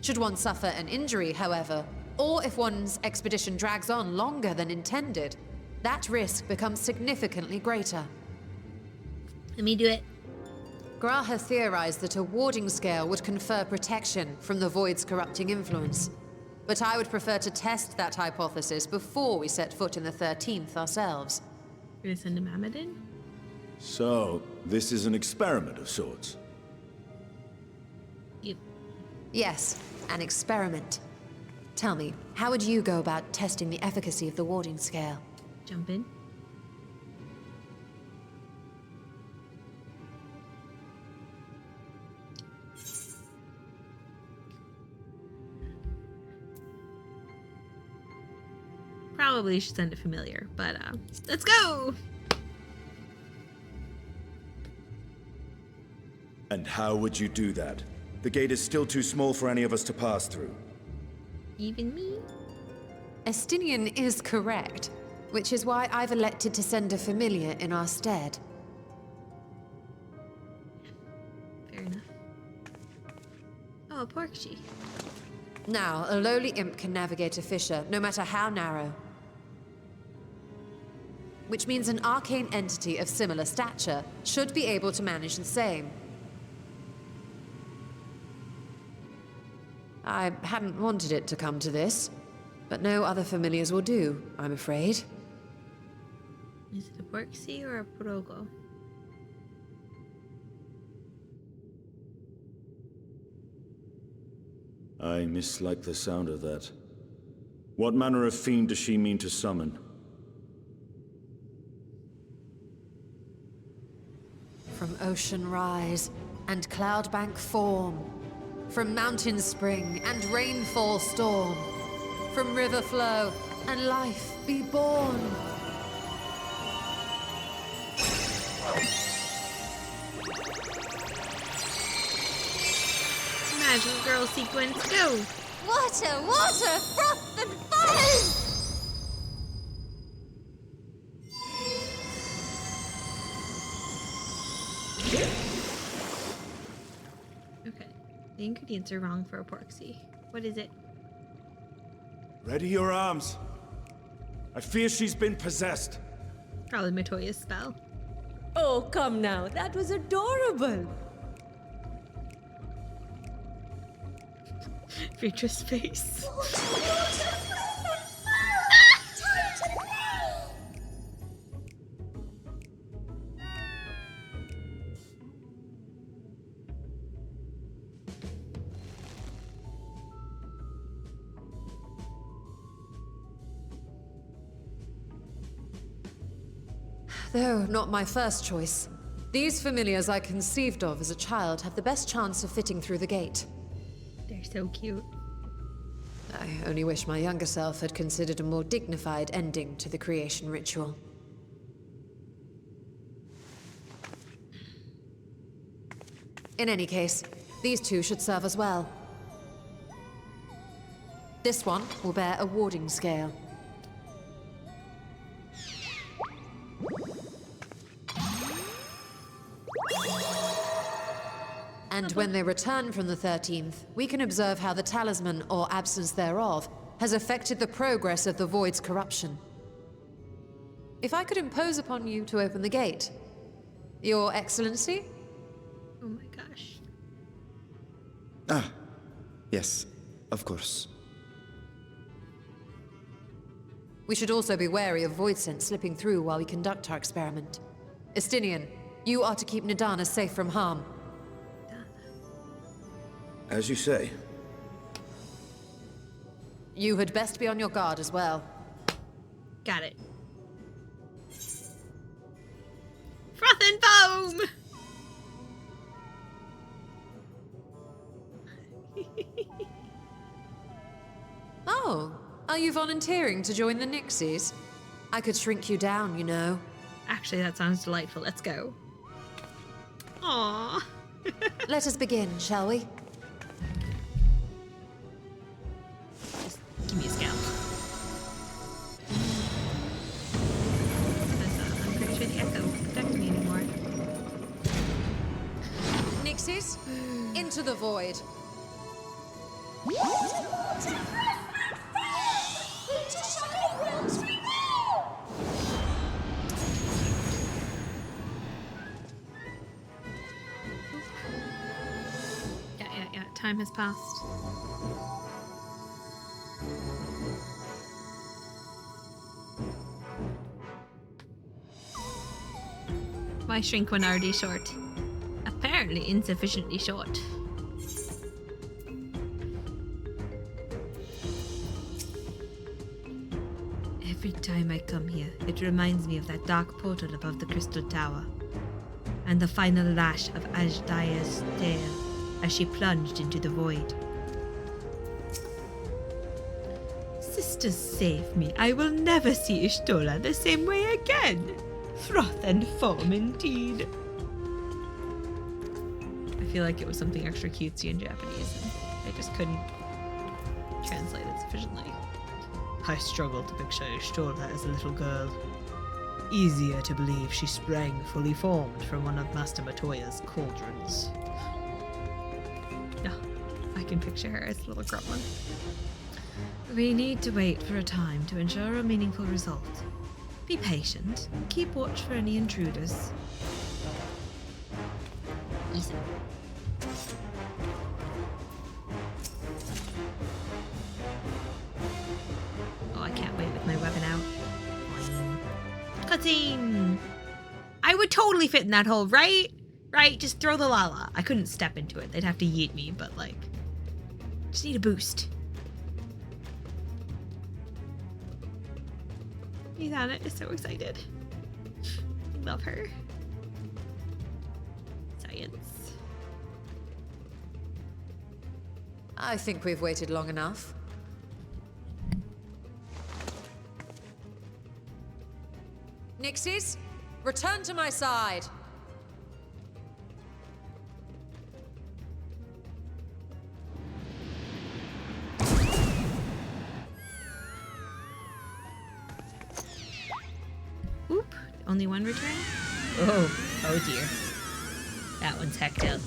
Should one suffer an injury, however, or if one's expedition drags on longer than intended, that risk becomes significantly greater. Let me do it. Graha theorized that a warding scale would confer protection from the void's corrupting influence. But I would prefer to test that hypothesis before we set foot in the 13th ourselves. You're gonna send a Mammoth in? So, this is an experiment of sorts. Yes, an experiment. Tell me, how would you go about testing the efficacy of the warding scale? Jump in. Probably should send a familiar, but let's go! And how would you do that? The gate is still too small for any of us to pass through. Even me? Estinian is correct, which is why I've elected to send a familiar in our stead. Fair enough. Oh, a porkshi. Now, a lowly imp can navigate a fissure, no matter how narrow. Which means an arcane entity of similar stature should be able to manage the same. I hadn't wanted it to come to this, but no other familiars will do, I'm afraid. Is it a porkshi or a progo? I mislike the sound of that. What manner of fiend does she mean to summon? From ocean rise and cloudbank form, from mountain spring and rainfall storm, from river flow and life be born. Magical girl sequence, go! Water, water, froth and foam! Okay, the ingredients are wrong for a porkshi. What is it? Ready your arms. I fear she's been possessed. Probably Matoya's spell. Oh, come now. That was adorable. Beatrice's face. Though not my first choice, these familiars I conceived of as a child have the best chance of fitting through the gate. They're so cute. I only wish my younger self had considered a more dignified ending to the creation ritual. In any case, these two should serve us well. This one will bear a warding scale. And when they return from the 13th, we can observe how the talisman, or absence thereof, has affected the progress of the Void's corruption. If I could impose upon you to open the gate. Your Excellency? Oh my gosh. Ah, yes, of course. We should also be wary of void scent slipping through while we conduct our experiment. Estinian, you are to keep Nidana safe from harm. As you say. You had best be on your guard as well. Got it. Froth and foam! Oh, are you volunteering to join the Nixies? I could shrink you down, you know. Actually, that sounds delightful. Let's go. Aww. Let us begin, shall we? Just give me a scout. I'm pretty sure the echo won't protect me anymore. Nixies, into the void. Yeah. Time has passed. My shrink one already short. Apparently insufficiently short. Every time I come here, it reminds me of that dark portal above the Crystal Tower, and the final lash of Alzadaal's tail as she plunged into the void. Sisters, save me. I will never see Ishtola the same way again. Froth and foam indeed. I feel like it was something extra cutesy in Japanese, and I just couldn't translate it sufficiently. I struggled to picture Ishtola as a little girl. Easier to believe she sprang fully formed from one of Master Matoya's cauldrons. No, I can picture her as a little gremlin. We need to wait for a time to ensure a meaningful result. Be patient. Keep watch for any intruders. Easy. Oh, I can't wait with my weapon out. Cutscene! I would totally fit in that hole, right? Right? Just throw the lala. I couldn't step into it. They'd have to yeet me, but like... just need a boost. Ethan is so excited. Love her. Science. I think we've waited long enough. Nixies, return to my side. Oop, only one return? Oh dear. That one's hacked up.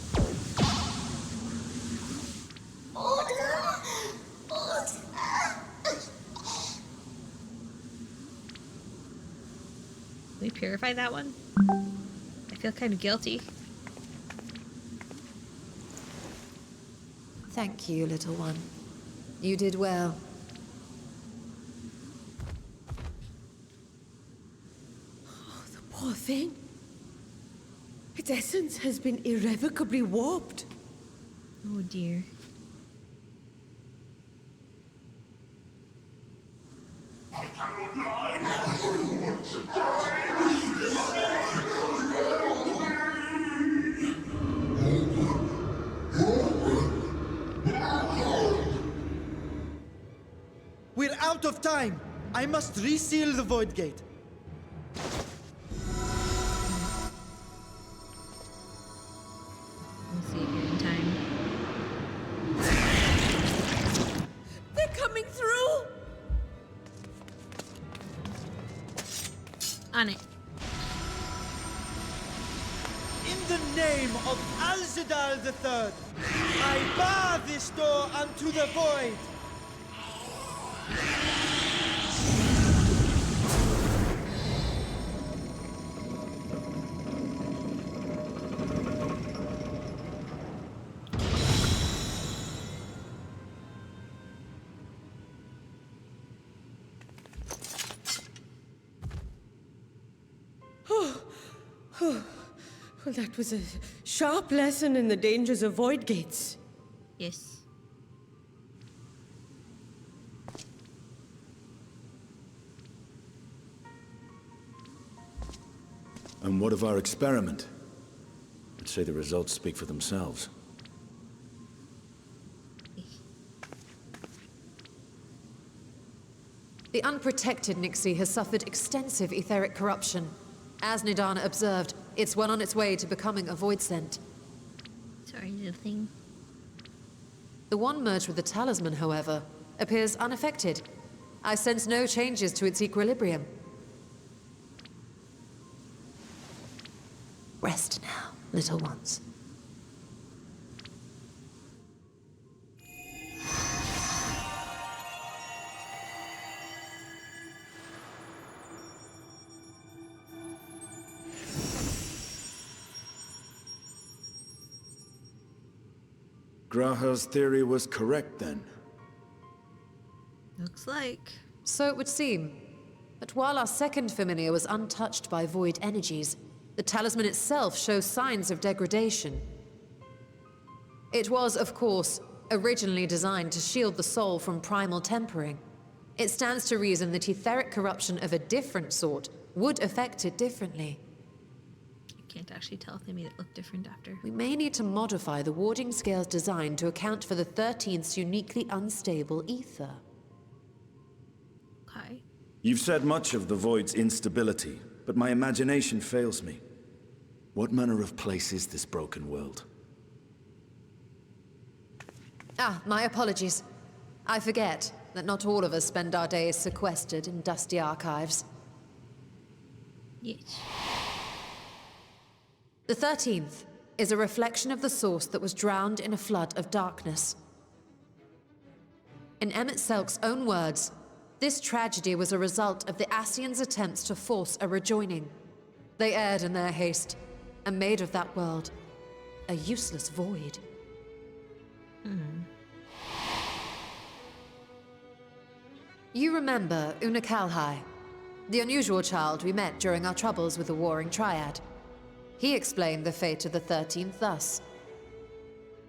Can we purify that one? I feel kind of guilty. Thank you, little one. You did well. Oh, the poor thing. Its essence has been irrevocably warped. Oh dear. We're out of time. I must reseal the void gate. We'll see if you're in time. They're coming through! On it. In the name of Alzadaal III, I bar this door unto the void. Well, that was a sharp lesson in the dangers of void gates. Yes. And what of our experiment? I'd say the results speak for themselves. The unprotected Nixie has suffered extensive etheric corruption. As Nidana observed, it's well on its way to becoming a void scent. Sorry, little thing. The one merged with the talisman, however, appears unaffected. I sense no changes to its equilibrium. Rest now, little ones. Graha's theory was correct then. Looks like. So it would seem. But while our second familiar was untouched by void energies, the talisman itself shows signs of degradation. It was, of course, originally designed to shield the soul from primal tempering. It stands to reason that etheric corruption of a different sort would affect it differently. I can't actually tell if they made it look different after. We may need to modify the warding scale's design to account for the 13th's uniquely unstable ether. Okay. You've said much of the Void's instability, but my imagination fails me. What manner of place is this broken world? Ah, my apologies. I forget that not all of us spend our days sequestered in dusty archives. Yes. The 13th is a reflection of the source that was drowned in a flood of darkness. In Emmett Selk's own words, this tragedy was a result of the Ascians' attempts to force a rejoining. They erred in their haste, and made of that world a useless void. You remember Una Kalhai, the unusual child we met during our troubles with the Warring Triad. He explained the fate of the 13th thus.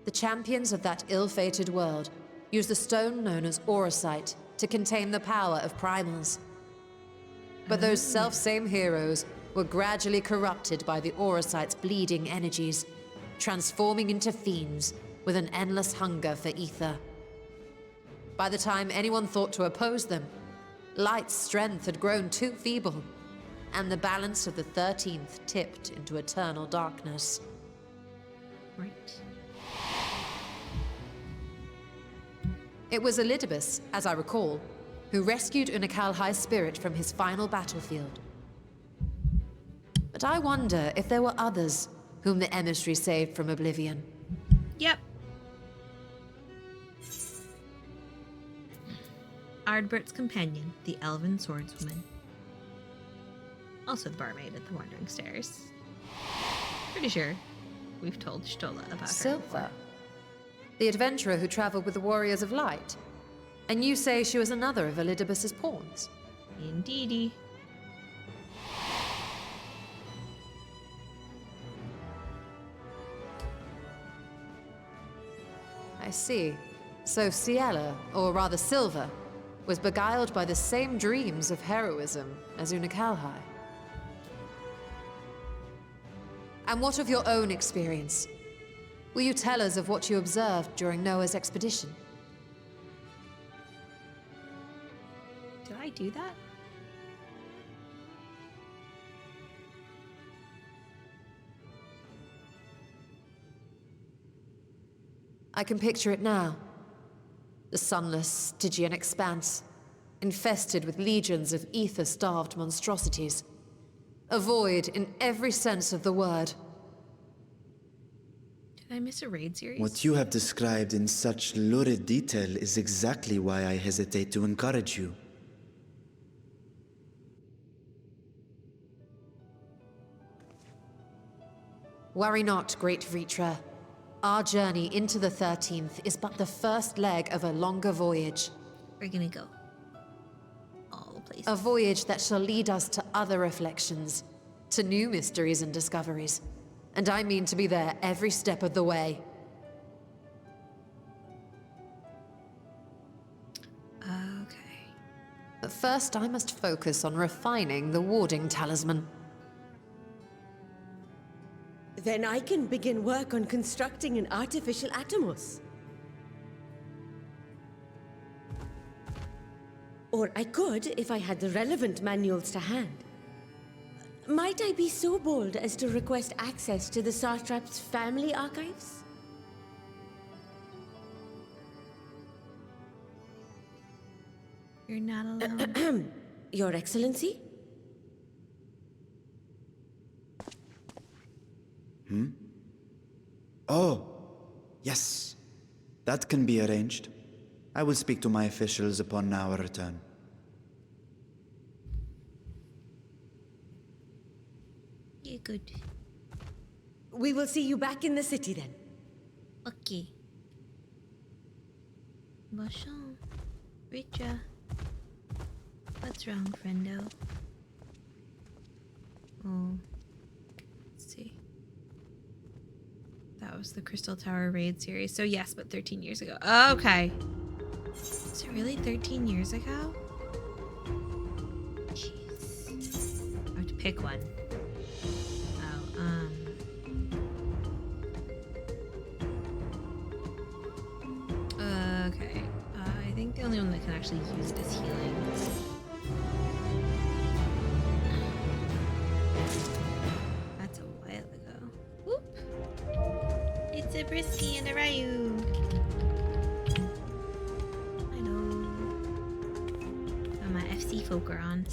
The champions of that ill-fated world used the stone known as Auracite to contain the power of primals. But those self-same heroes were gradually corrupted by the Auracite's bleeding energies, transforming into fiends with an endless hunger for ether. By the time anyone thought to oppose them, Light's strength had grown too feeble, and the balance of the 13th tipped into eternal darkness. Right. It was Elidibus, as I recall, who rescued Una Kalhai's spirit from his final battlefield. But I wonder if there were others whom the emissary saved from oblivion. Yep. Ardbert's companion, the elven swordswoman. Also the barmaid at the Wandering Stairs. Pretty sure we've told Stola about her. Silva, the adventurer who traveled with the Warriors of Light. And you say she was another of Elidibus's pawns? Indeedy. I see. So Ciela, or rather Silva, was beguiled by the same dreams of heroism as Una Kalhai. And what of your own experience? Will you tell us of what you observed during Noah's expedition? Did I do that? I can picture it now. The sunless, Stygian expanse, infested with legions of ether-starved monstrosities. A void in every sense of the word. Did I miss a raid series? What you have described in such lurid detail is exactly why I hesitate to encourage you. Worry not, great Vritra. Our journey into the 13th is but the first leg of a longer voyage. We're gonna go all the places. A voyage that shall lead us to other reflections, to new mysteries and discoveries. And I mean to be there every step of the way. Okay. But first I must focus on refining the warding talisman. Then I can begin work on constructing an artificial Atomos. Or I could, if I had the relevant manuals to hand. Might I be so bold as to request access to the Satrap's family archives? You're not alone. Your Excellency? Oh, yes. That can be arranged. I will speak to my officials upon our return. Yeah, good. We will see you back in the city then. Okay. Vachon. Richa. What's wrong, friendo? Oh. Let's see. That was the Crystal Tower raid series. So yes, but 13 years ago. Okay. Is it really 13 years ago? Jeez. I have to pick one. Okay. I think the only one that can actually use it is healing. That's a while ago. Whoop! It's a Brisky and a Ryu. Hello. Oh, my FC folk are on.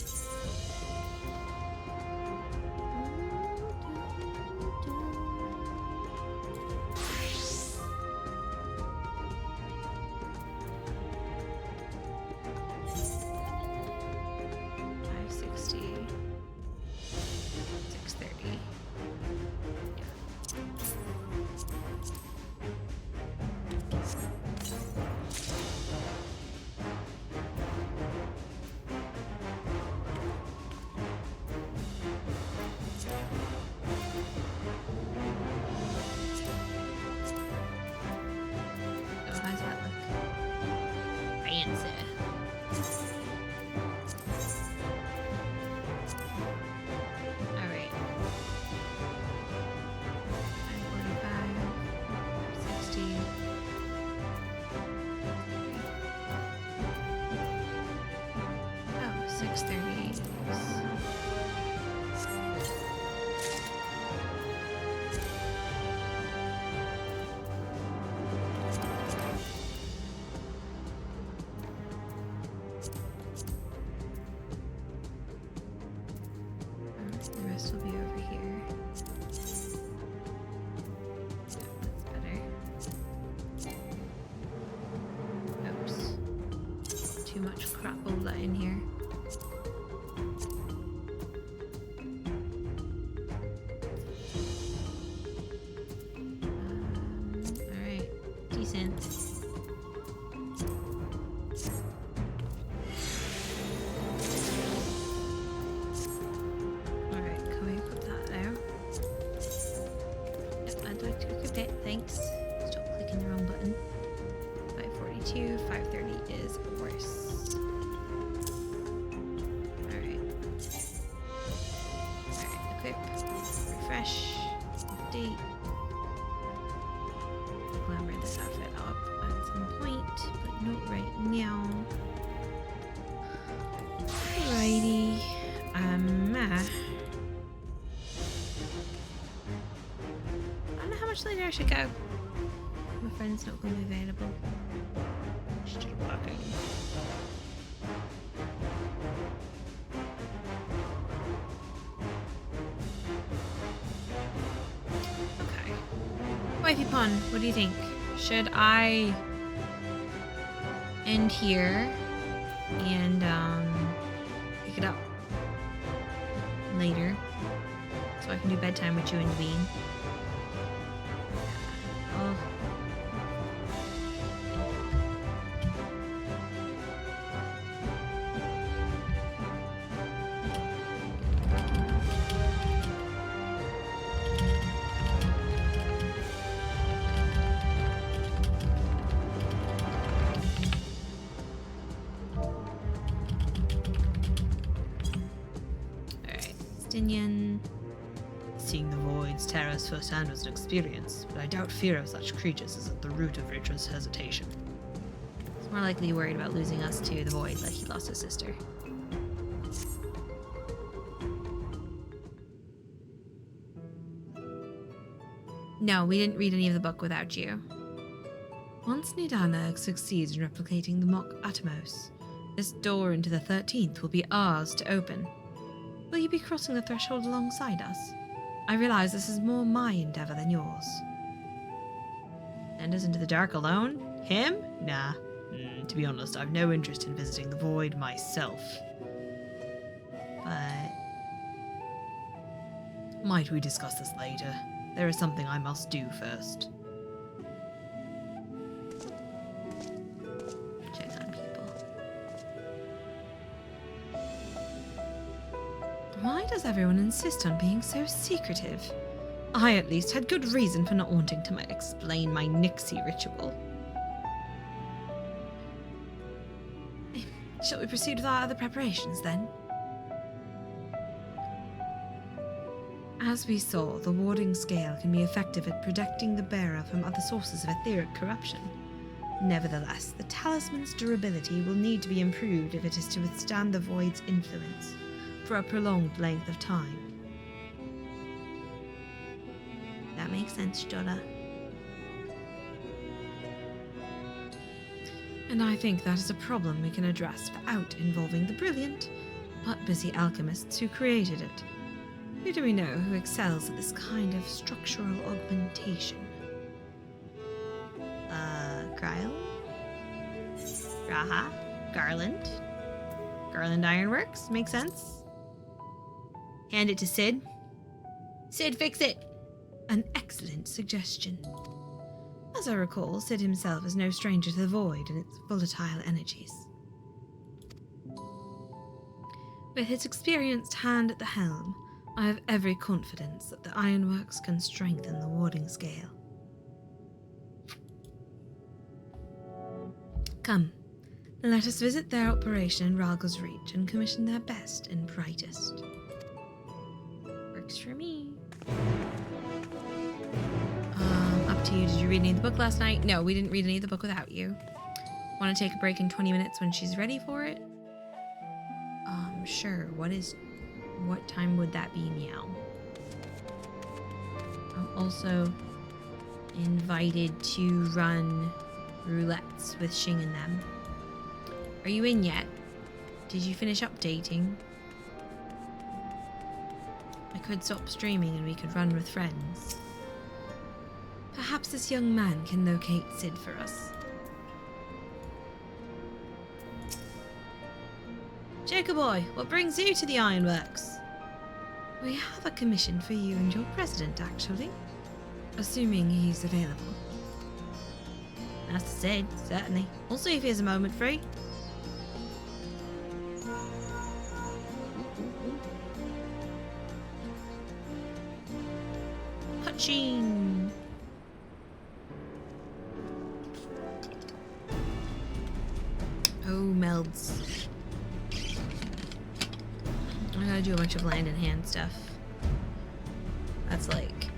The rest will be over here. That's better. Oops. Too much crapola in here. Alright. Decent. Thanks. Stop clicking the wrong button. 542, 530 is worse. Alright. Alright, equip. Refresh. Update. Glamour this outfit up at some point, but not right now. Alrighty. How much later I should go? My friend's not going to be available. She's just working. Okay. Wifey Pon, what do you think? Should I end here and pick it up later so I can do bedtime with you and Bean? Seeing the void's terrors firsthand was an experience, but I doubt fear of such creatures is at the root of Richard's hesitation. It's more likely worried about losing us to the void like he lost his sister. No, we didn't read any of the book without you. Once Nidanerg succeeds in replicating the Mock Atomos, this door into the 13th will be ours to open. Will you be crossing the threshold alongside us? I realize this is more my endeavor than yours. Send us into the dark alone? Him? Nah. To be honest, I've no interest in visiting the void myself. But might we discuss this later? There is something I must do first. Check on people. Why does everyone insist on being so secretive? I at least had good reason for not wanting to explain my Nixie ritual. we proceed with our other preparations then? As we saw, the warding scale can be effective at protecting the bearer from other sources of etheric corruption. Nevertheless, the talisman's durability will need to be improved if it is to withstand the void's influence for a prolonged length of time. That makes sense, Joda. And I think that is a problem we can address without involving the brilliant but busy alchemists who created it. Who do we know who excels at this kind of structural augmentation? Gryle? Raha? Garland? Garland Ironworks? Makes sense. Hand it to Sid. Sid, fix it! An excellent suggestion. As I recall, Sid himself is no stranger to the void and its volatile energies. With his experienced hand at the helm, I have every confidence that the Ironworks can strengthen the warding scale. Come, let us visit their operation in Ralga's Reach and commission their best and brightest. Works for me. Up to you. Did you read any of the book last night? No, we didn't read any of the book without you. Want to take a break in 20 minutes when she's ready for it? Sure. What time would that be, meow? I'm also invited to run roulettes with Xing and them. Are you in yet? Did you finish updating? I could stop streaming and we could run with friends. Perhaps this young man can locate Sid for us. Jacob boy, what brings you to the Ironworks? We have a commission for you and your president, actually. Assuming he's available. As Sid, certainly. We'll see if he has a moment free. Hutching! Oh, melds. I gotta do a bunch of land in hand stuff. That's like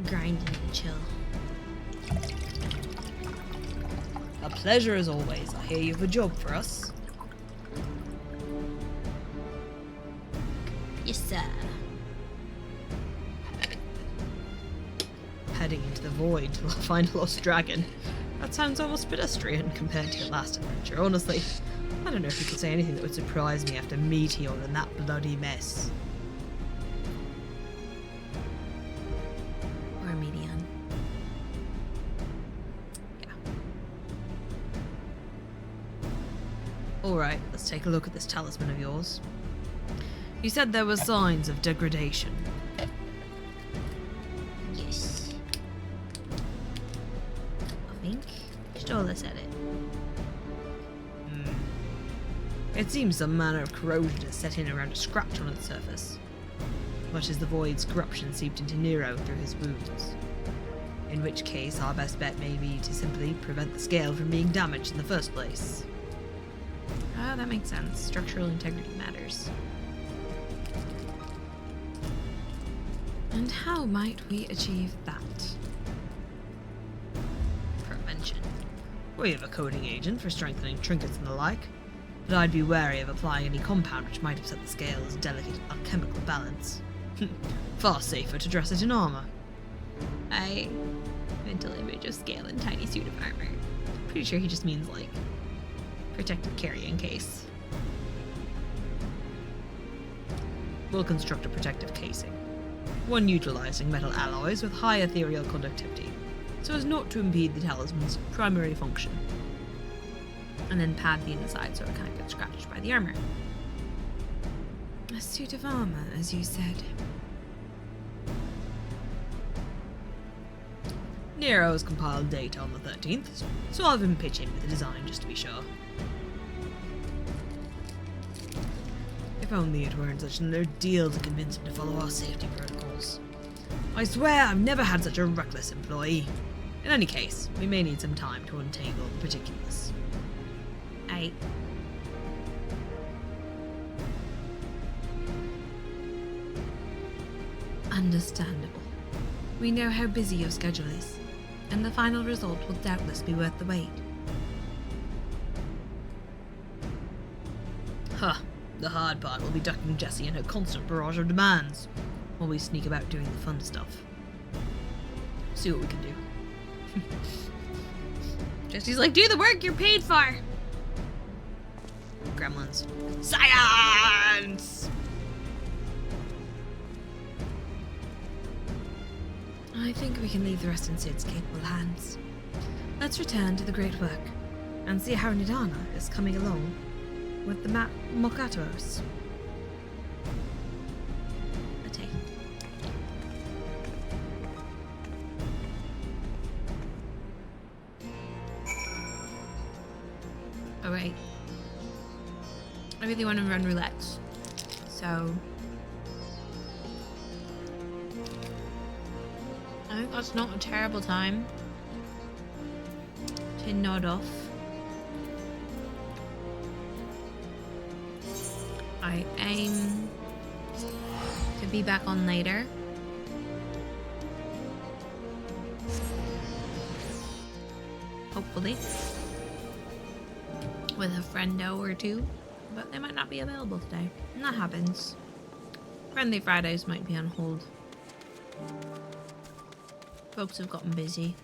grinding and chill. A pleasure as always. I hear you have a job for us. Yes, sir. Heading into the void to find a lost dragon. That sounds almost pedestrian compared to your last adventure, honestly. I don't know if you could say anything that would surprise me after Meteor and that bloody mess. Or Median. Yeah. Alright, let's take a look at this talisman of yours. You said there were signs of degradation. Yes. I think Stola said it. It seems some manner of corrosion has set in around a scratch on its surface, much as the void's corruption seeped into Nero through his wounds. In which case, our best bet may be to simply prevent the scale from being damaged in the first place. Ah, that makes sense. Structural integrity matters. And how might we achieve that? Prevention. We have a coding agent for strengthening trinkets and the like, but I'd be wary of applying any compound which might upset the scale's delicate alchemical balance. Far safer to dress it in armor. Mental image of scale and tiny suit of armor. Pretty sure he just means like protective carrying case. We'll construct a protective casing, one utilizing metal alloys with high ethereal conductivity, so as not to impede the talisman's primary function. And then pad the inside so it can't get scratched by the armor. A suit of armor, as you said. Nero's compiled data on the 13th, so I'll have him pitch in with the design just to be sure. If only it weren't such an ordeal to convince him to follow our safety protocols. I swear I've never had such a reckless employee. In any case, we may need some time to untangle the particulars. Understandable. We know how busy your schedule is, and the final result will doubtless be worth the wait. Huh. The hard part will be ducking Jessie and her constant barrage of demands, while we sneak about doing the fun stuff. See what we can do. Jesse's like, do the work you're paid for! Gremlins. Science! I think we can leave the rest in Sid's capable hands. Let's return to the great work, and see how Nidana is coming along with the Mokatos. Okay. Alright. I really want to run roulette. So I think that's not a terrible time to nod off. I aim to be back on later. Hopefully. With a friendo or two. But they might not be available today. And that happens. Friendly Fridays might be on hold. Folks have gotten busy.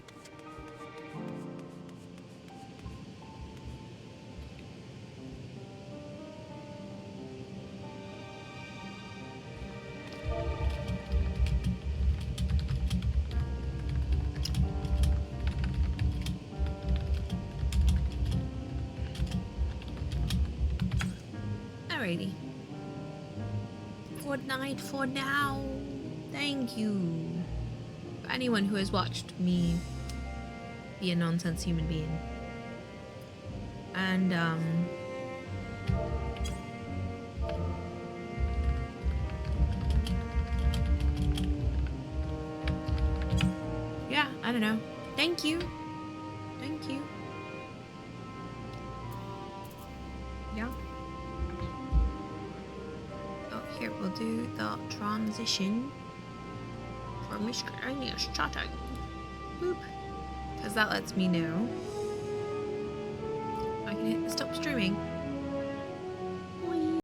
Alrighty. Good night for now. Thank you. For anyone who has watched me be a nonsense human being. And, yeah, I don't know. Thank you. Thank you. Yeah. Oh, here, we'll do the transition for miscellaneous chatting. Boop. Because that lets me know I can hit the stop streaming.